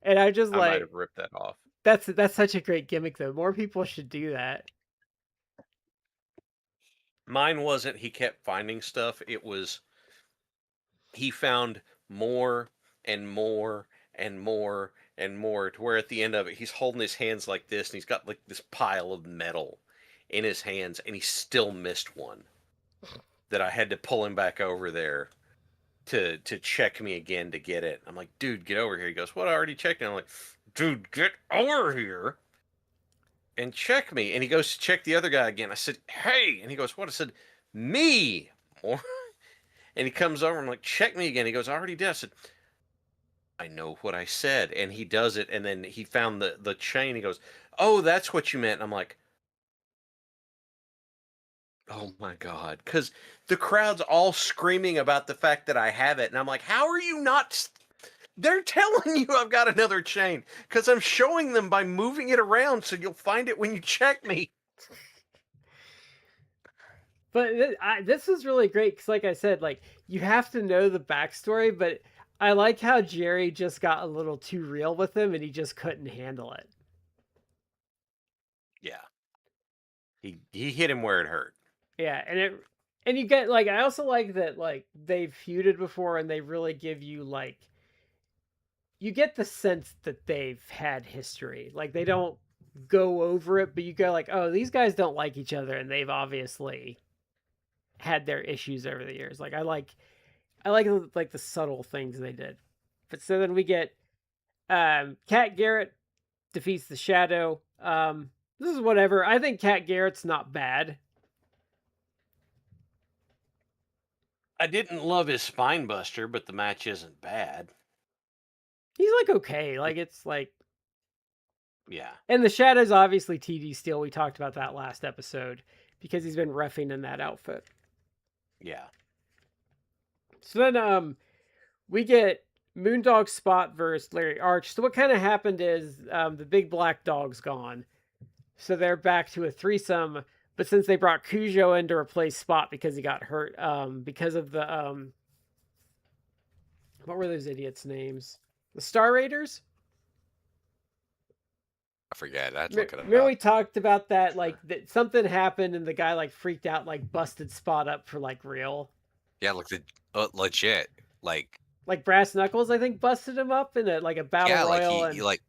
And I might have ripped that off. That's such a great gimmick though. More people should do that. Mine wasn't he kept finding stuff. It was he found more and more and more and more to where at the end of it he's holding his hands like this and he's got like this pile of metal in his hands and he still missed one that I had to pull him back over there to check me again to get it. I'm like, dude, get over here. He goes, what? I already checked it. I'm like, dude, get over here and check me. And he goes to check the other guy again. I said, hey. And he goes, what? I said, me. And he comes over. I'm like, check me again. He goes, I already did. I said, I know what I said. And he does it. And then he found the chain. He goes, oh, that's what you meant. And I'm like, oh my God. Because the crowd's all screaming about the fact that I have it. And I'm like, how are you not... They're telling you I've got another chain. Because I'm showing them by moving it around so you'll find it when you check me. But this was really great because like I said, like you have to know the backstory, but I like how Jerry just got a little too real with him and he just couldn't handle it. Yeah. He hit him where it hurt. Yeah, and you get like I also like that like they've feuded before and they really give you like you get the sense that they've had history. Like they don't go over it, but you go like, oh, these guys don't like each other and they've obviously had their issues over the years. Like I like the subtle things they did. But so then we get Kat Garrett defeats the Shadow. This is whatever. I think Kat Garrett's not bad. I didn't love his spine buster, but the match isn't bad. He's like okay. Like it's like yeah. And the Shadow's obviously TD Steel. We talked about that last episode because he's been reffing in that outfit. Yeah. So then we get Moondog Spot versus Larry Arch. So what kind of happened is the big black dog's gone. So they're back to a threesome. But since they brought Cujo in to replace Spot because he got hurt, because of the what were those idiots' names? The Star Raiders? I forget. I had to look it up. Remember we talked about that, like that something happened and the guy like freaked out, like busted Spot up for like real. Yeah, like the legit, like Brass Knuckles, I think busted him up in a battle royal. Like he like.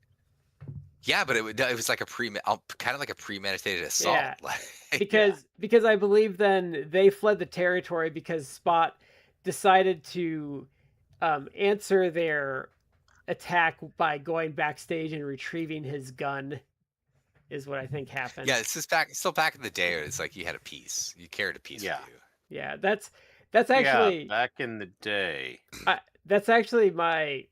Yeah, but it was like kind of like a premeditated assault. Yeah, because I believe then they fled the territory because Spot decided to answer their attack by going backstage and retrieving his gun. Is what I think happened. Yeah, it's just still back in the day. It's like you had a piece, you carried a piece with you. Yeah, that's actually back in the day. That's actually my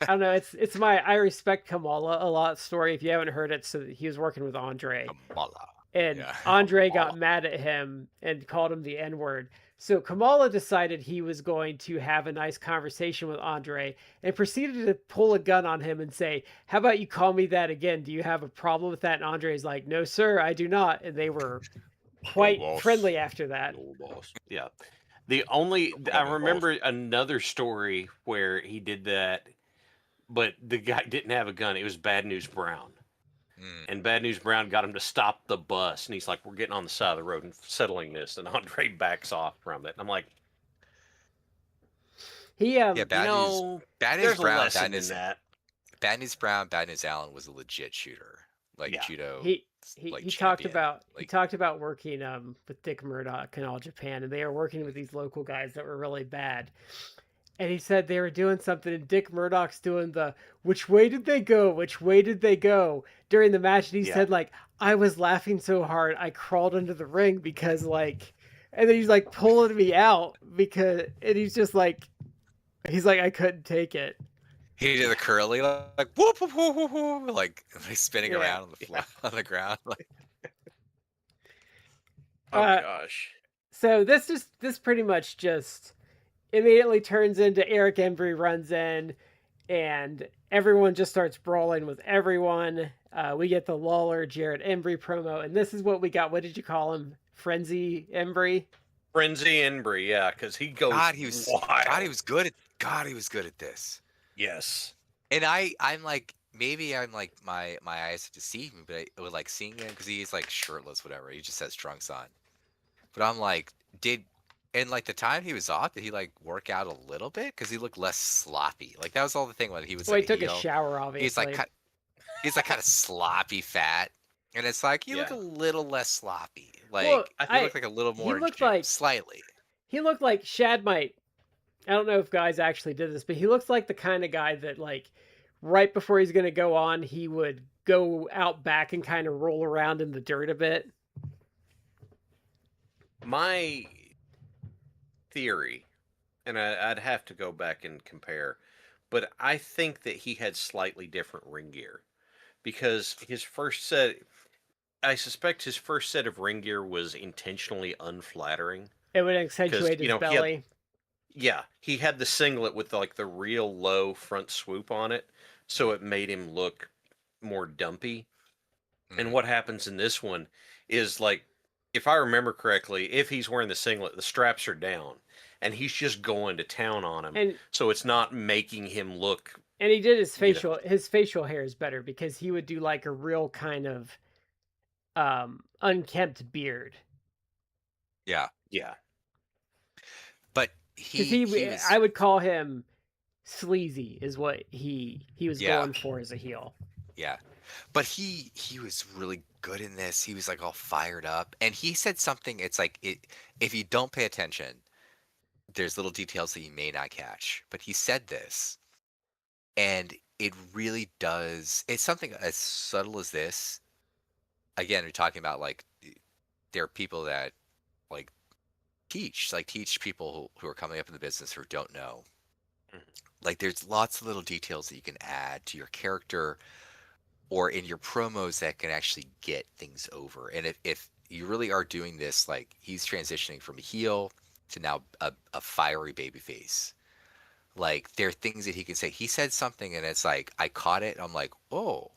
I don't know. It's my I respect Kamala a lot story. If you haven't heard it, so he was working with Andre, Kamala. and Yeah. Andre got Kamala. mad at him and called him the N word. So Kamala decided he was going to have a nice conversation with Andre and proceeded to pull a gun on him and say, "How about you call me that again? Do you have a problem with that?" And Andre's like, "No, sir, I do not." And they were No quite boss. friendly after that. No boss. Yeah. I remember another story where he did that, but the guy didn't have a gun. It was Bad News Brown. And Bad News Brown got him to stop the bus, and he's like, "We're getting on the side of the road and settling this." And Andre backs off from it. And I'm like, He Yeah, you Bad News. know, Bad News there's a Brown. lesson Bad in News. that. Bad News Brown. Bad News Allen was a legit shooter, like Yeah. judo. he like he talked champion. about he Like, talked about working with Dick Murdoch in all Japan, and they were working with these local guys that were really bad. And he said they were doing something, and Dick Murdoch's doing the "which way did they go? Which way did they go?" during the match, and he Yeah. said like, "I was laughing so hard I crawled under the ring because like," and then he's like pulling me out because, and he's like I couldn't take it. he did the curly, like whoop whoop whoop whoop, whoop like spinning Yeah. around on the floor, on the ground. Like, Oh Uh, gosh. So this pretty much just immediately turns into Eric Embry runs in, and everyone just starts brawling with everyone. We get the Lawler Jarrett Embry promo, and this is what we got. What did you call him? Frenzy Embry? Frenzy Embry, yeah, because he goes God, he was good at. God, he was good at this. Yes. And I'm like, maybe I'm like my eyes have deceived me, but I would like seeing him because he's like shirtless, whatever. He just has trunks on. But I'm like, and like the time he was off, did he like work out a little bit? Because he looked less sloppy. Like that was all the thing when he was. Well, Like he took a heel. shower, obviously. He's like kind of sloppy fat, and it's like you look a Yeah. little less sloppy. Like Well, you look like a little more. looked in shape, like- slightly. He looked like Shad might. I don't know if guys actually did this, but he looks like the kind of guy that like right before he's going to go on, he would go out back and kind of roll around in the dirt a bit. My theory, and I'd have to go back and compare, but I think that he had slightly different ring gear because I suspect his first set of ring gear was intentionally unflattering. It would accentuate his belly. He had the singlet with like the real low front swoop on it, so it made him look more dumpy. And what happens in this one is like, if I remember correctly, if he's wearing the singlet, the straps are down, and he's just going to town on him. And So it's not making him look. and he did his facial hair is better because he would do like a real kind of unkempt beard. Yeah, Yeah. but Because was, I would call him sleazy is what he was going for as a heel. Yeah. But he was really good in this. He was like all fired up. And he said something, it's like if you don't pay attention, there's little details that you may not catch. But he said this, and it really does. It's something as subtle as this. Again, we're talking about like there are people that like teach people who are coming up in the business who don't know. Like there's lots of little details that you can add to your character or in your promos that can actually get things over. And if you really are doing this, like he's transitioning from a heel to now a fiery babyface. Like there are things that he can say. He said something and it's like, I caught it. I'm like, oh,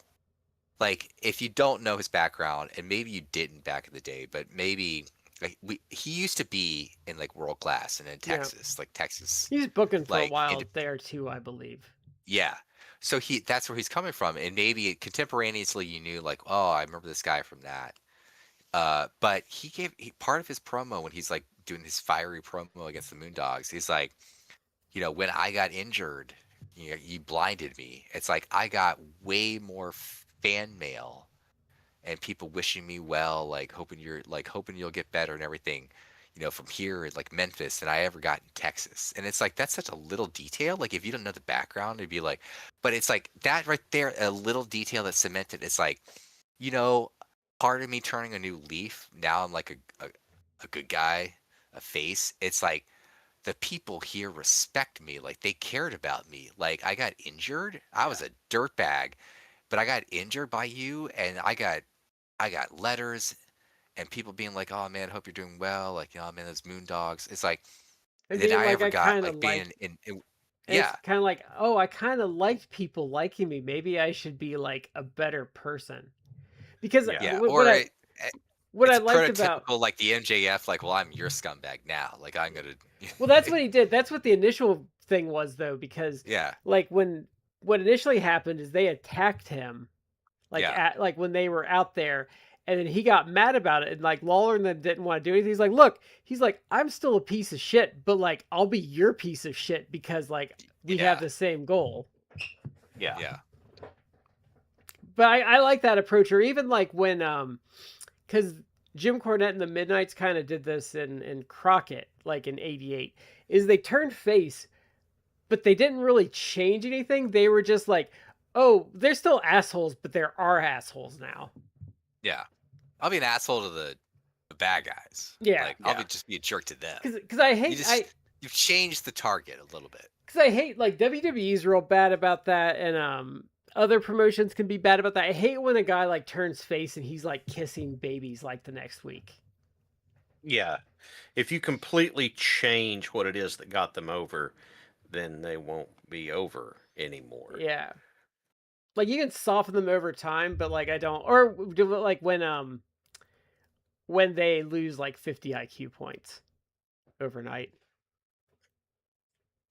like if you don't know his background, and maybe you didn't back in the day, but maybe like he used to be in like world class and in Texas, like Texas. He's booking for like, a while there too, I believe. Yeah. So that's where he's coming from, and maybe contemporaneously you knew like, oh, I remember this guy from that. But he part of his promo when he's like doing his fiery promo against the Moondogs. He's like, when I got injured, you blinded me. It's like I got way more fan mail and people wishing me well, like hoping you'll get better and everything. From here, like Memphis, and I ever got in Texas. And it's like, that's such a little detail. Like, if you don't know the background, it'd be like, but it's like that right there, a little detail that's cemented. It's like, part of me turning a new leaf. Now I'm like a good guy, a face. It's like, the people here respect me. Like, they cared about me. Like, I got injured. I was a dirtbag, but I got injured by you, and I got letters and people being like, "Oh man, hope you're doing well." Like, "Oh man, those Moondogs." It's like, And did being I like, ever I got kind of like being like, in and it's yeah, kind of like, oh, I kind of liked people liking me. Maybe I should be like a better person. Because Yeah. yeah, what or I what I it's liked about prototypical like the MJF, like, well, I'm your scumbag now. Like, I'm gonna well, that's what he did. That's what the initial thing was, though, because yeah, like when what initially happened is they attacked him, like yeah, at like when they were out there, and then he got mad about it, and like Lawler and them didn't want to do anything. He's like, look, he's like, I'm still a piece of shit, but like I'll be your piece of shit because like we have yeah, the same goal. Yeah. yeah, But I like that approach, or even like when because Jim Cornette and the Midnights kind of did this in Crockett, like in '88, is they turned face, but they didn't really change anything. They were just like, oh, they're still assholes, but there are assholes now. yeah. I'll be an asshole to the bad guys. Yeah, Like, I'll just be a jerk to them. because I hate You've changed the target a little bit. because I hate like WWE's real bad about that, and other promotions can be bad about that. I hate when a guy like turns face and he's like kissing babies like the next week. Yeah. If you completely change what it is that got them over, then they won't be over anymore. Yeah. Like you can soften them over time, but like I don't or do it like when they lose like 50 IQ points overnight.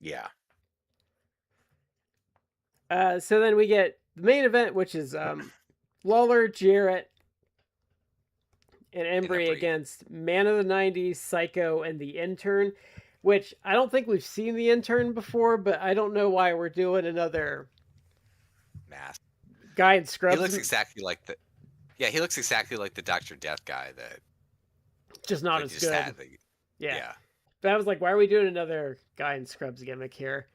Yeah. So then we get the main event, which is Lawler, Jarrett, and Embry against Man of the 90s, Psycho, and the Intern, which I don't think we've seen the Intern before, but I don't know why we're doing another Mask. guy in scrubs. He looks exactly like the Dr. Death guy that just not as good. Yeah. But I was like, why are we doing another guy in scrubs gimmick here?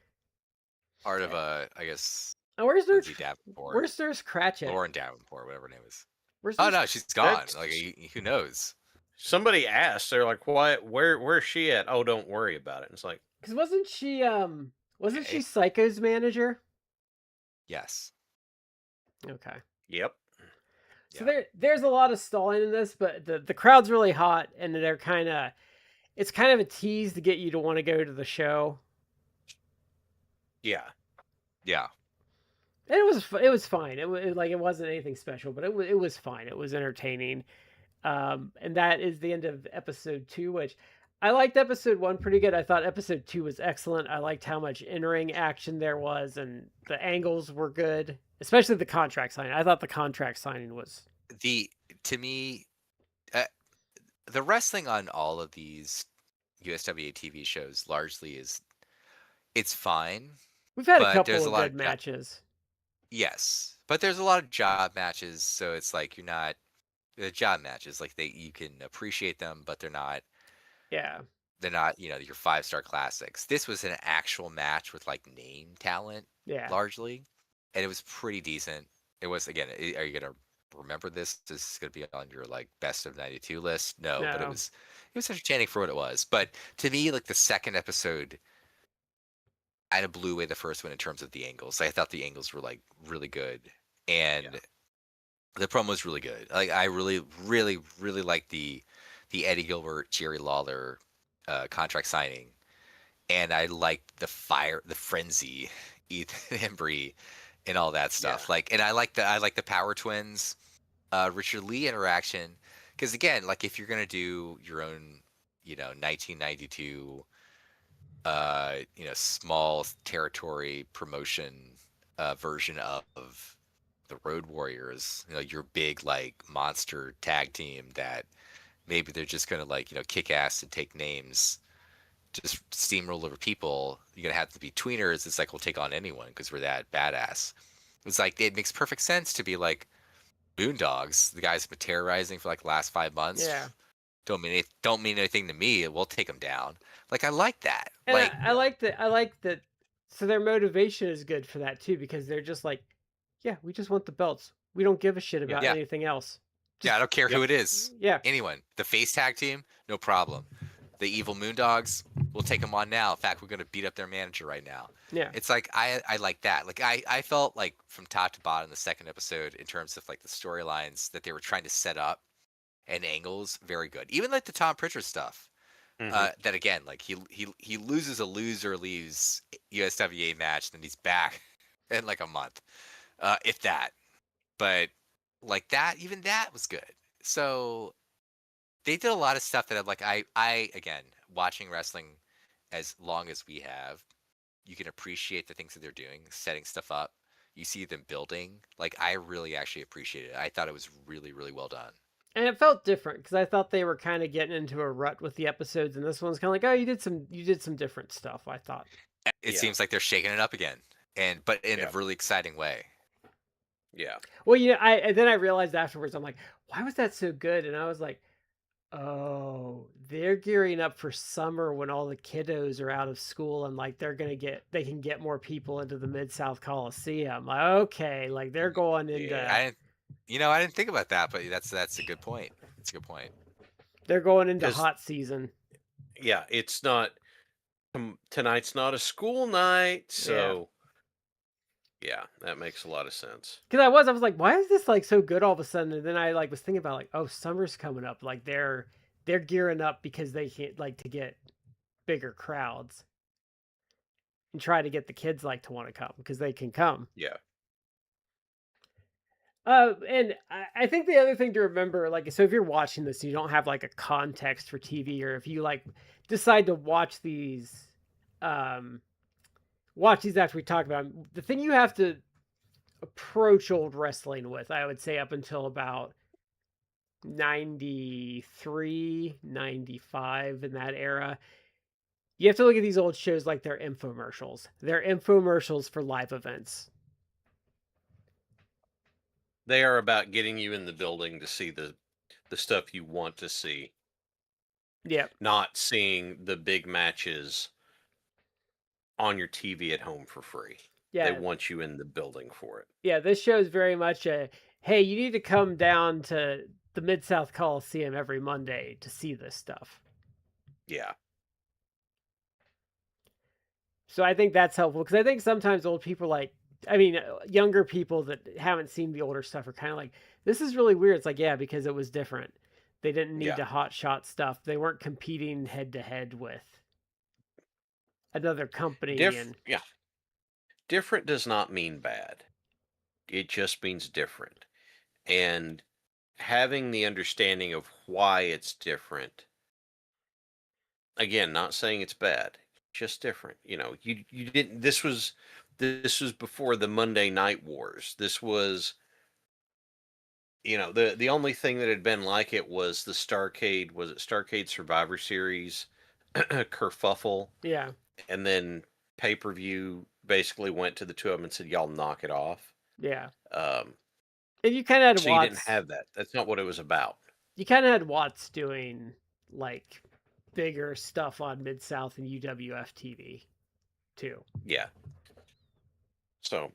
Part of I guess. Oh, where's Where's Nurse Cratchit? Lauren Davenport, whatever her name is. Where's oh no, she's gone. That's... Like, who knows? Somebody asked, they're like, "What? Where's she at?" Oh, don't worry about it. And it's like, because wasn't she Psycho's manager? Yes. Okay. Yep. So there's a lot of stalling in this, but the crowd's really hot, and it's kind of a tease to get you to want to go to the show. Yeah. Yeah. And it was fine. It wasn't anything special, but it was fine. It was entertaining. And that is the end of episode 2, which I liked episode 1 pretty good. I thought episode 2 was excellent. I liked how much in-ring action there was, and the angles were good, especially the contract signing. I thought the contract signing was to me, the wrestling on all of these USWA TV shows largely it's fine. We've had a couple of good matches. Yes, but there's a lot of job matches, so it's like you're not the job matches. Like you can appreciate them, but they're not. Yeah. They're not, your 5-star classics. This was an actual match with like name talent, largely, and it was pretty decent. It was, again. Are you gonna remember this? This is gonna be on your like best of '92 list? No, but it was entertaining for what it was. But to me, like the second episode, kind of blew away the first one in terms of the angles. I thought the angles were like really good, and the promo was really good. Like I really, really, really liked the Eddie Gilbert, Jerry Lawler contract signing, and I liked the frenzy, Ethan Embry, and all that stuff. Like, and I like the Power Twins, Richard Lee interaction, because again, like if you're gonna do your own, 1992. Small territory promotion version of the Road Warriors, your big like monster tag team that maybe they're just gonna like, kick ass and take names, just steamroll over people. You're gonna have to be tweeners. It's like we'll take on anyone because we're that badass. It's like it makes perfect sense to be like Moondogs. The guys have been terrorizing for like the last 5 months. Yeah. Don't mean anything to me. We'll take them down. Like I like that. And like I like that. So their motivation is good for that too, because they're just like, yeah, we just want the belts. We don't give a shit about anything else. I don't care who it is. Yeah. Anyone. The face tag team, no problem. The evil Moondogs, we'll take them on now. In fact, we're gonna beat up their manager right now. Yeah. It's like I like that. Like I felt like from top to bottom the second episode in terms of like the storylines that they were trying to set up and angles, very good. Even like the Tom Pritchard stuff. That again, like he loses a loser leaves USWA match, then he's back in like a month, if that. But like that, even that was good. So they did a lot of stuff that I again, watching wrestling as long as we have, you can appreciate the things that they're doing, setting stuff up. You see them building. Like I really actually appreciated it. I thought it was really, really well done. And it felt different because I thought they were kind of getting into a rut with the episodes, and this one's kind of like, oh, you did some different stuff. I thought. It seems like they're shaking it up again, but in a really exciting way. Yeah. Well, then I realized afterwards, I'm like, why was that so good? And I was like, oh, they're gearing up for summer when all the kiddos are out of school and like they can get more people into the Mid-South Coliseum. Like, okay, like they're going into. I didn't think about that, but that's a good point. It's a good point. They're going into hot season. Yeah, it's not tonight's not a school night, so yeah, that makes a lot of sense. Because I was like, why is this like so good all of a sudden? And then I like was thinking about like, oh, summer's coming up. Like they're gearing up because they can't like to get bigger crowds and try to get the kids like to want to come because they can come. Yeah. And I think the other thing to remember, like, so if you're watching this, you don't have like a context for TV, or if you like decide to watch these after we talk about them, the thing you have to approach old wrestling with, I would say up until about 93, 95, in that era, you have to look at these old shows like they're infomercials. They're infomercials for live events. They are about getting you in the building to see the stuff you want to see. Yeah. Not seeing the big matches on your TV at home for free. Yeah. They want you in the building for it. Yeah, this show is very much a, hey, you need to come down to the Mid-South Coliseum every Monday to see this stuff. Yeah. So I think that's helpful because I think sometimes old people younger people that haven't seen the older stuff are kind of like, this is really weird. It's like, yeah, because it was different. They didn't need to hot shot stuff. They weren't competing head to head with another company. Different does not mean bad. It just means different. And having the understanding of why it's different, again, not saying it's bad, just different. You didn't, this was before the Monday Night Wars. This was, the only thing that had been like it was the Starrcade Survivor Series kerfuffle. Yeah. And then pay-per-view basically went to the two of them and said, y'all knock it off. Yeah. And you kind of had so Watts. You didn't have that. That's not what it was about. You kind of had Watts doing like bigger stuff on Mid-South and UWF TV too. Yeah. So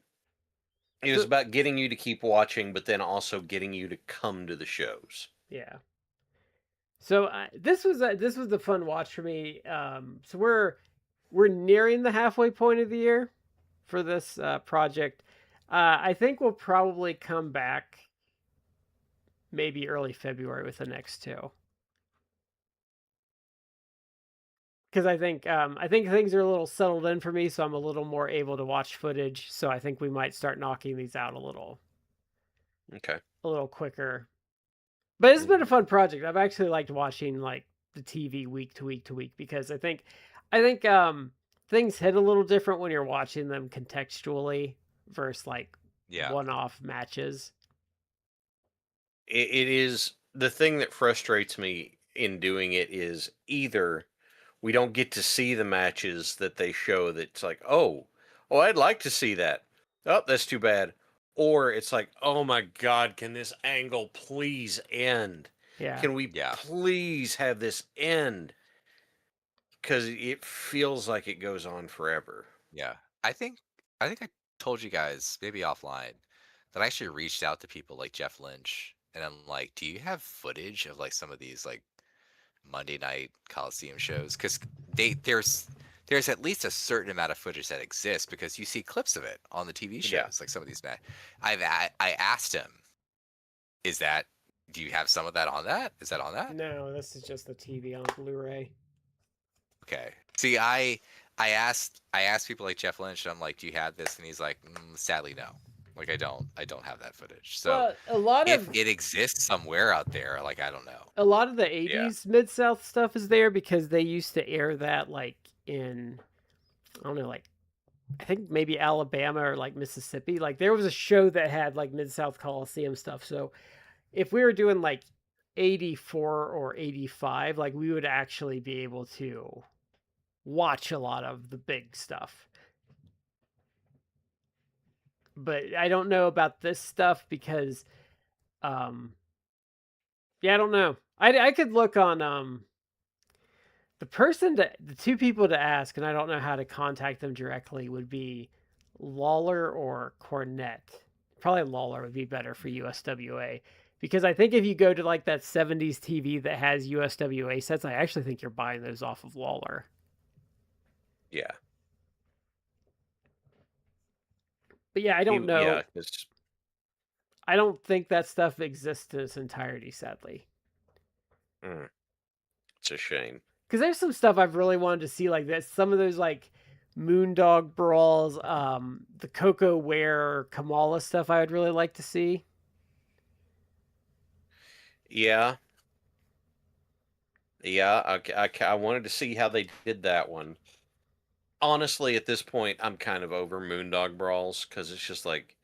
it was about getting you to keep watching, but then also getting you to come to the shows. Yeah. So this was a fun watch for me. So we're nearing the halfway point of the year for this project. I think we'll probably come back maybe early February with the next two. Because I think things are a little settled in for me, so I'm a little more able to watch footage. So I think we might start knocking these out a little quicker. But it's been a fun project. I've actually liked watching like the TV week to week to week because I think things hit a little different when you're watching them contextually versus like one-off matches. It is the thing that frustrates me in doing it is either we don't get to see the matches that they show that's like, oh, I'd like to see that. Oh, that's too bad. Or it's like, oh my God, can this angle please end? Yeah. Can we please have this end? Because it feels like it goes on forever. Yeah. I think I told you guys, maybe offline, that I actually reached out to people like Jeff Lynch and I'm like, do you have footage of like some of these like Monday night Coliseum shows, because there's at least a certain amount of footage that exists because you see clips of it on the TV shows, Yeah. like some of these I asked him, do you have some of that on that? Is that on that? No, this is just the TV on Blu-ray. Okay. See, I asked people like Jeff Lynch, and I'm like, do you have this? And he's like, sadly, no. Like, I don't have that footage. So Well, a lot if of it exists somewhere out there, like, I don't know. a lot of the 80s Mid-South stuff is there because they used to air that like in, I don't know, like I think maybe Alabama or like Mississippi. Like there was a show that had like Mid-South Coliseum stuff. So if we were doing like 84 or 85, like we would actually be able to watch a lot of the big stuff. But I don't know about this stuff because yeah, I don't know. I could look on the two people to ask, and I don't know how to contact them directly, would be Lawler or Cornett. Probably Lawler would be better for USWA. Because I think if you go to like that 70s TV that has USWA sets, I actually think you're buying those off of Lawler. Yeah. But yeah, I don't know. Yeah, I don't think that stuff exists in its entirety, sadly. It's a shame. Because there's some stuff I've really wanted to see like this. Some of those like Moondog brawls, the Coco Ware Kamala stuff I would really like to see. Yeah. Yeah, I wanted to see how they did that one. Honestly, at this point, I'm kind of over Moondog brawls because it's just like,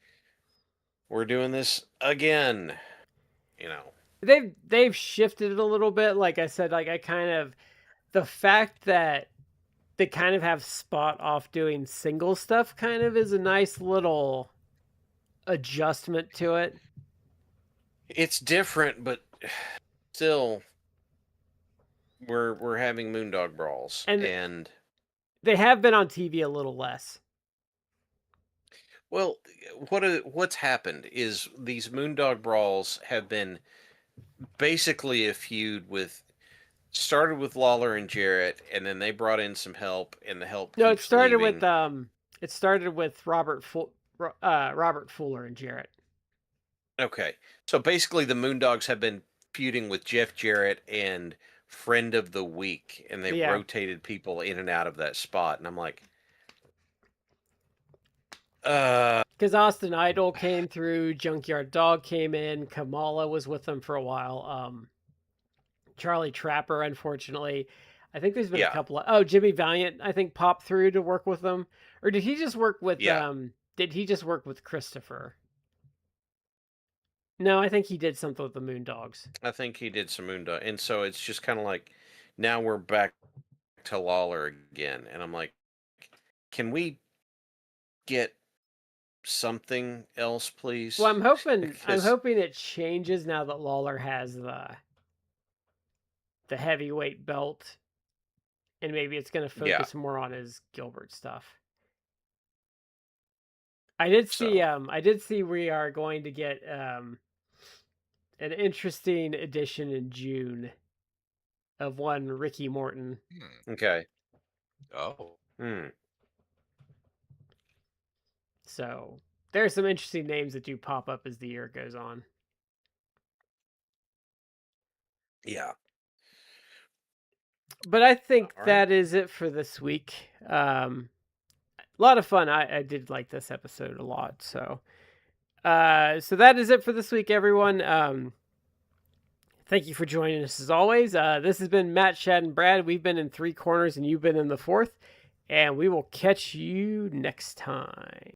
we're doing this again, you know. They've shifted it a little bit. Like I said, like I kind of, the fact that they kind of have Spot off doing single stuff kind of is a nice little adjustment to it. It's different, but still, we're having Moondog brawls, and they have been on TV a little less. Well, what's happened is these Moondog brawls have been basically a feud started with Lawler and Jarrett, and then they brought in some help, and the help. No, it started leaving. with Robert Fuller and Jarrett. Okay, so basically the Moondogs have been feuding with Jeff Jarrett and Friend of the Week, and they rotated people in and out of that spot, and I'm like, because Austin Idol came through, Junkyard Dog came in, Kamala was with them for a while. Charlie Trapper, unfortunately, I think there's been a couple of Jimmy Valiant, I think, popped through to work with them, or did he just work with Did he just work with Christopher? No, I think he did something with the Moondogs. I think he did some Moondog, and so it's just kind of like now we're back to Lawler again, and I'm like, can we get something else, please? Well, I'm hoping it changes now that Lawler has the heavyweight belt, and maybe it's going to focus more on his Gilbert stuff. I did see we are going to get an interesting edition in June of one Ricky Morton. Okay. Oh. So there are some interesting names that do pop up as the year goes on. Yeah. But I think that is it for this week. A lot of fun. I did like this episode a lot. So that is it for this week, everyone. Thank you for joining us as always. This has been Matt, Shad, and Brad. We've been in 3 corners and you've been in the 4th. And we will catch you next time.